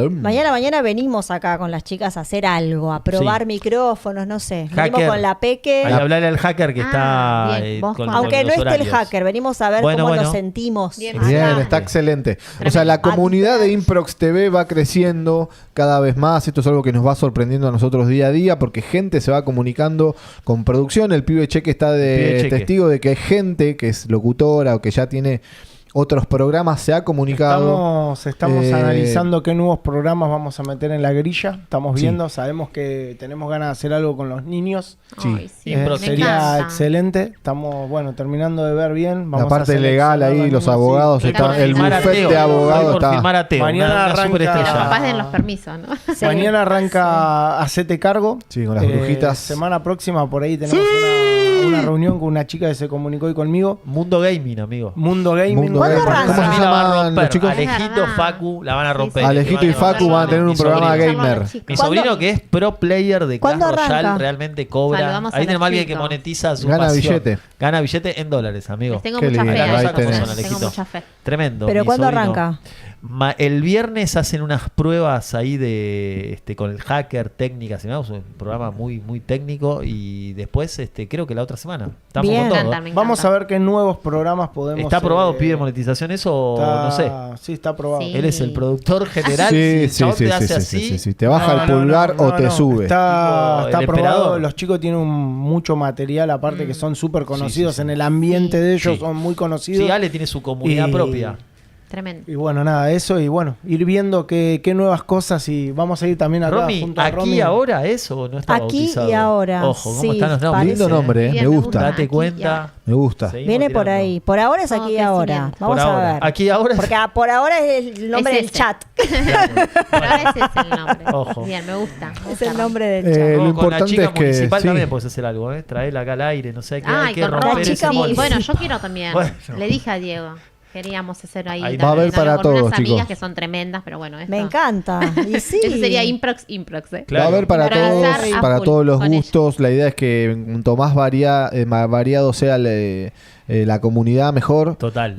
Mañana venimos acá con las chicas a hacer algo, a probar micrófonos, no sé. Venimos Hacker. con la Peque. Ahí hablarle al hacker que Ah, está bien. Vos con Aunque los no esté el horarios. hacker, venimos a ver Bueno, cómo bueno. nos sentimos. Bien, acá. Bien, está excelente. O sea, la comunidad de Improx TV va creciendo cada vez más. Esto es algo que nos va sorprendiendo a nosotros día a día porque gente se va comunicando con producción. El pibe Cheque está El de pibe Cheque. testigo de que hay gente que es locutora o que ya tiene otros programas, se ha comunicado. Estamos analizando qué nuevos programas vamos a meter en la grilla. Estamos Sí. viendo, sabemos que tenemos ganas de hacer algo con los niños. Ay, sí, Improx me Sería encanta. excelente. Estamos, terminando de ver bien. La Vamos parte a legal seleccionar ahí, los niños, abogados, Me están- encanta. el Firmar a bufete Teo. de abogados Estoy por está. firmar a Teo, Mañana una arranca- superestrella. Pero capaz den los permisos, ¿no? Sí. Mañana arranca Hacete Cargo. Sí, con las brujitas. Semana próxima por ahí tenemos una reunión con una chica que se comunicó hoy conmigo. Mundo Gaming, amigo. Mundo Gaming. Mundo ¿Cuándo Gaming. arranca? ¿Cómo se Para mí la va a llaman romper. los chicos? Alejito, Es verdad. Facu, la van a romper. Sí, sí. Alejito y Facu van a tener un Mi programa sobrino. gamer. Mi ¿Cuándo? sobrino que es pro player de Clash ¿Cuándo Royale arranca? realmente cobra. Saludamos a Ahí tenemos a alguien que Alejito. monetiza su Gana pasión. billete. Gana billete en dólares, amigo. Les tengo Qué mucha lindo, fe. ahí a ellos, tenés. tengo Alejito. mucha fe. Tremendo. ¿Pero mi cuándo sobrino. arranca? El viernes hacen unas pruebas ahí de con el hacker técnicas, y nada, es un programa muy muy técnico y después creo que la otra semana. Estamos Bien. con todo. Me encanta, me Vamos encanta. a ver qué nuevos programas podemos. ¿Está aprobado pide monetización eso o no sé? Sí, está aprobado. Sí. Él es el productor general. si Sí, el sí, chabón sí, te sí, hace sí, así, sí, sí. Te baja el pulgar o te sube. Está Tipo, el aprobado. emperador. Los chicos tienen mucho material, aparte que son súper conocidos sí, sí. en el ambiente de ellos, Sí. son muy conocidos. Sí, Ale tiene su comunidad Y- propia. Tremendo. Y bueno, nada, eso y bueno, ir viendo qué nuevas cosas y vamos a ir también acá Romy, junto a ¿aquí Romy. ahora eso no está Aquí bautizado? y ahora. Ojo, ¿cómo Sí, están los nombres? parece. Lindo nombre, Bien, me me gusta. gusta. Date cuenta. Me gusta. Seguimos Viene por tirando. ahí. Por ahora es Oh, aquí y qué ahora. excelente. Vamos Por a ahora. ver. Aquí ahora. Porque por ahora es el nombre Es del ese. chat. Por ahora ese es el nombre. Ojo. Bien, me gusta. me Es gusta, el Rami. nombre del Eh, chat. lo Vos con la importante chica es que- municipal sí. también puedes hacer algo, Traerla acá al aire, no sé, hay Ay, que con romper Romy, ese chica sí. molde. Bueno, yo quiero también. Bueno. Le dije a Diego. Queríamos hacer ahí. Ahí va a haber también para algo con todos, unas amigas chicos. que son tremendas, pero bueno. Esto, Me encanta. Y sí. Eso sería Improx, ¿eh? Claro. Va a haber para Para todos, lanzar a para full todos los con gustos. La idea es que cuanto más variado sea la comunidad, mejor. Total.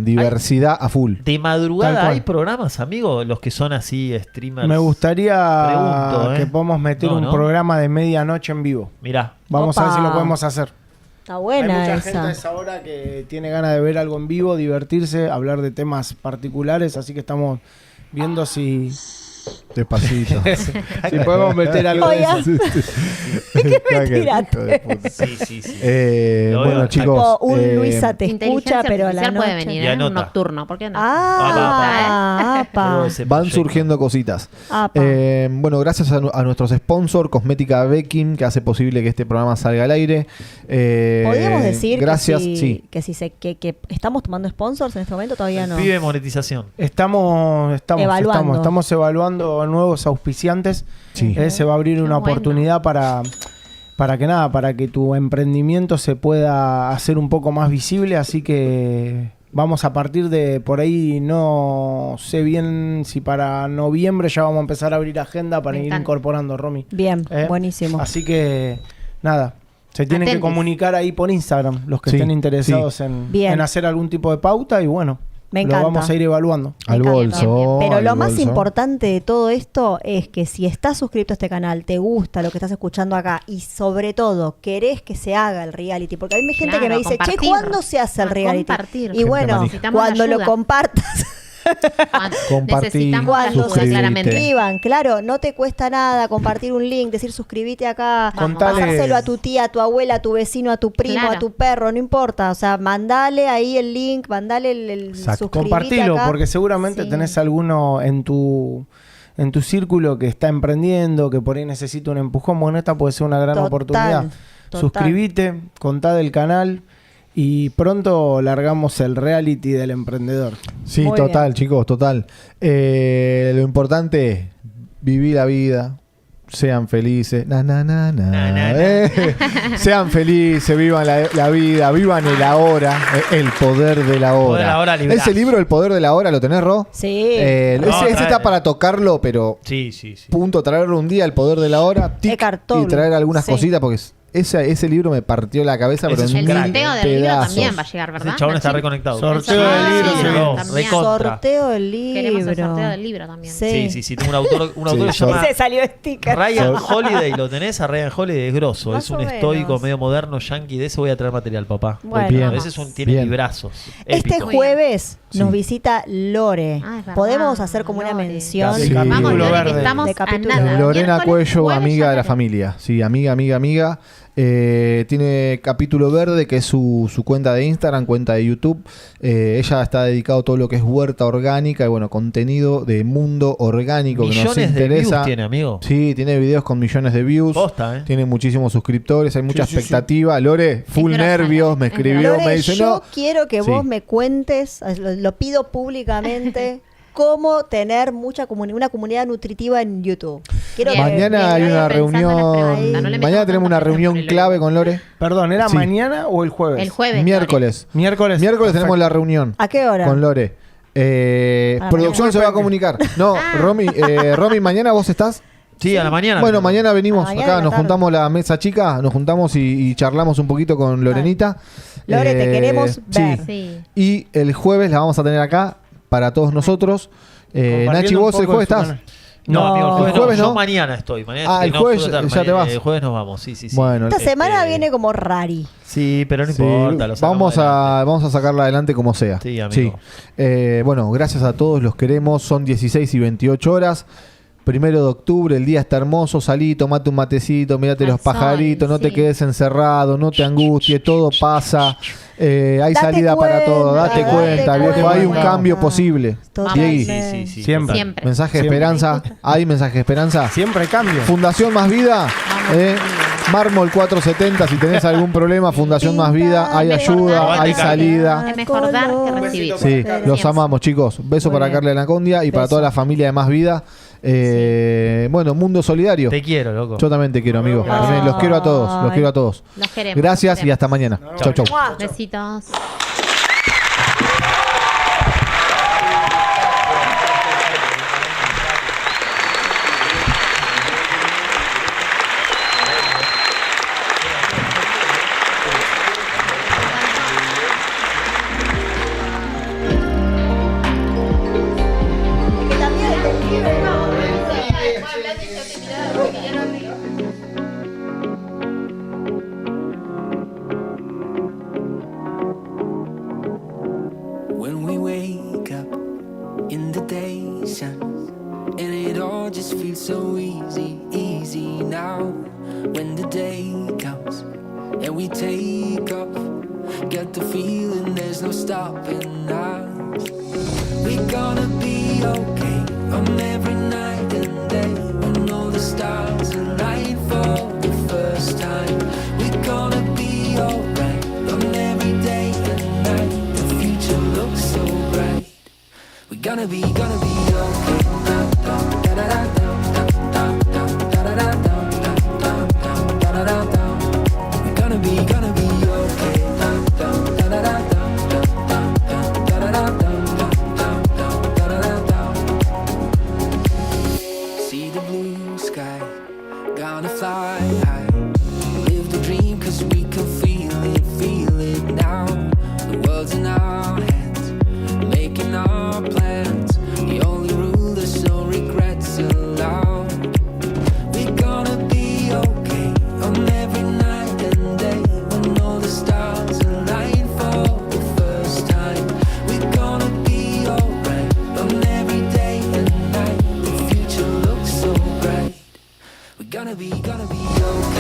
Diversidad a full. De Tal madrugada cual. hay programas, amigo, los que son así streamers. Me gustaría Pregunto, que podamos meter No, un ¿no? programa de medianoche en vivo. Mirá, Vamos a ver si Opa. lo podemos hacer. Está Hay buena mucha gente a esa. esa hora que tiene ganas de ver algo en vivo, divertirse, hablar de temas particulares, así que estamos viendo si Despacito. podemos meter algo de Oiga. eso. ¿Qué me Hacker, tiraste? hijo de puta. sí, sí, sí. Bueno, Lo veo. chicos. Tipo, un Luisa te Inteligencia escucha, pero a la artificial puede noche. venir, Y ¿eh? anota. Un nocturno, ¿por qué no? Ah, Luego apa. ese Van proyecto. surgiendo cositas. Apa. Bueno, gracias a nuestros sponsors, Cosmética Beckin, que hace posible que este programa salga al aire. Podríamos decir gracias, que, sí. que estamos tomando sponsors en este momento, todavía no. Pibe monetización. Estamos Evaluando. evaluando nuevos auspiciantes. Sí. Se va a abrir Qué una bueno. oportunidad para que tu emprendimiento se pueda hacer un poco más visible, así que vamos a partir de por ahí, no sé bien si para noviembre ya vamos a empezar a abrir agenda para Me ir encanta. incorporando, Romy. Bien, ¿Eh? buenísimo. Así que nada, se tienen que Atentos. comunicar ahí por Instagram los que Sí, estén interesados en Bien. hacer algún tipo de pauta y bueno, Me lo encanta. vamos a ir evaluando. Me Al encanta. bolso. Pero al lo más bolso. importante de todo esto es que si estás suscrito a este canal, te gusta lo que estás escuchando acá y sobre todo querés que se haga el reality, porque hay gente Claro, que me dice, che, compartir. ¿cuándo se hace el Ah, reality? compartir. Y Gente bueno, manija. Necesitamos cuando la lo ayuda. compartas, Compartí, Necesitamos la cuando ayuda, se suscribite. claramente. suscriban, claro, no te cuesta nada compartir un link, decir suscribite acá, Contale- pasárselo a tu tía, a tu abuela, a tu vecino, a tu primo, Claro. a tu perro, no importa, o sea, mandale ahí el link, mandale el Exacto. suscribite Compartilo, acá. porque seguramente Sí. tenés alguno en tu círculo que está emprendiendo, que por ahí necesita un empujón. Bueno, esta puede ser una gran Total, oportunidad. total. Suscribite, contá del canal Y pronto largamos el reality del emprendedor. Sí, Muy total, bien. chicos, total. Lo importante es vivir la vida. Sean felices. Sean felices, vivan la vida, vivan el ahora, el poder de la Poder de hora. la hora, librazo. Ese libro, El Poder de la Hora, ¿lo tenés, Ro? Sí. No, Ese trae. está para tocarlo, pero Sí, sí, sí. punto, traerlo un día, El Poder de la Hora, tic, Eckhart Tolle. y traer algunas Sí. cositas, porque ese libro me partió la cabeza, Ese pero es en un El mil crack, sorteo del libro pedazos. también va a llegar, ¿verdad? Ese chabón está Nachín? reconectado. Sorteo del libro, sí, no, también. recontra. Sorteo del libro. Queremos el sorteo del libro también. Sí, sí, sí. Tengo un autor Sí, que se llama Se salió sticker. Ryan Holiday. ¿Lo tenés? A Ryan Holiday es grosso. Más Es un o estoico menos. medio moderno, yankee. De ese voy a traer material, papá. Bueno. Bien. Ese tiene Bien. librazos. Este Épico. jueves Sí. nos visita Lore. Ah, es verdad. Podemos hacer como una Lore. mención. Sí. Vamos, Capítulo Lore, verde. que estamos De a capítulo nada. verde. Lorena Miércoles, Cuello, jueves, amiga ya de la tenemos. familia. Sí, amiga. Tiene Capítulo Verde, que es su cuenta de Instagram, cuenta de YouTube. Ella está dedicado a todo lo que es huerta orgánica y bueno, contenido de mundo orgánico que nos Millones de interesa. views tiene, amigo. Sí, tiene videos con millones de views. Posta, ¿eh? Tiene muchísimos suscriptores, hay mucha Sí, sí, sí. expectativa. Lore, full grosa, nervios, me es escribió, Lore, me dice, yo no. quiero que Sí. vos me cuentes, lo pido públicamente, cómo tener una comunidad nutritiva en YouTube. Quiero Bien. que- Mañana hay bien, una pensando en las reunión. preguntas, no le metamos Mañana tenemos una tantas reunión presión por el clave ego. con Lore. Perdón, ¿era Sí. mañana o el jueves? El jueves. Miércoles. Miércoles. Miércoles tenemos Perfecto. la reunión. ¿A qué hora? Con Lore. la Producción mañana. se va a comunicar. No, Romy, mañana vos estás. Sí, a la mañana. Bueno, mañana venimos A la mañana acá, de la nos tarde. juntamos la mesa chica, nos juntamos y charlamos un poquito con Lorenita. Lore, te queremos sí. ver. Sí. Y el jueves la vamos a tener acá para todos nosotros. Compartiendo Nachi, un vos el poco jueves de su estás. canal. No, No. amigo, el jueves, El jueves no. no. Yo mañana estoy. Mañana Ah, el no, jueves puedo estar. ya te vas. El jueves nos vamos, sí. Bueno. Esta semana Este, viene como rari. Sí, pero no Sí, importa. lo sacamos adelante. vamos a sacarla adelante como sea. Sí, amigo. Bueno, gracias a todos, los queremos. Son 16 y 28 horas. 1 de octubre, el día está hermoso. Salí, tomate un matecito, mirate Al los pajaritos, sol, no te sí. quedes encerrado, no te angusties, todo pasa. Hay Date salida para cuenta, todo, date date cuenta, viejo. Hay un cuenta. cambio posible. Totalmente. Diegui, Sí. Siempre. total. Siempre. mensaje de Siempre. esperanza. ¿Hay mensaje de esperanza? Siempre cambio. Fundación Más Vida. Vamos. Mármol 470, si tenés algún problema, Fundación Más Vida, hay ayuda, hay salida. Es mejor dar que recibir. Sí, Pero los siempre. amamos, chicos. Beso Muy para bien. Carla Anacondia y para Beso. toda la familia de Más Vida. Bueno, Mundo Solidario. Te quiero, loco. Yo también te quiero, amigo. Ay. También los quiero a todos, los quiero a todos. Los queremos. Gracias los y hasta mañana. Chau, chau. Mua. Besitos. When we wake up in the day sun, and it all just feels so easy now. When the day comes and we take off, get the feeling there's no stopping us. We're gonna be okay on every night and day when all the stars align for the first time. We're gonna be alright on every day and night. The future looks so bright. We're gonna be okay. We're gonna be okay. See the blue sky, gonna fly high. Live the dream 'cause we can feel it now. The world's in our hands, making our plans. The only rule, there's no regrets allowed. We're gonna be okay on every night and day when all the stars align for the first time. We're gonna be alright on every day and night. The future looks so bright. We're gonna be okay.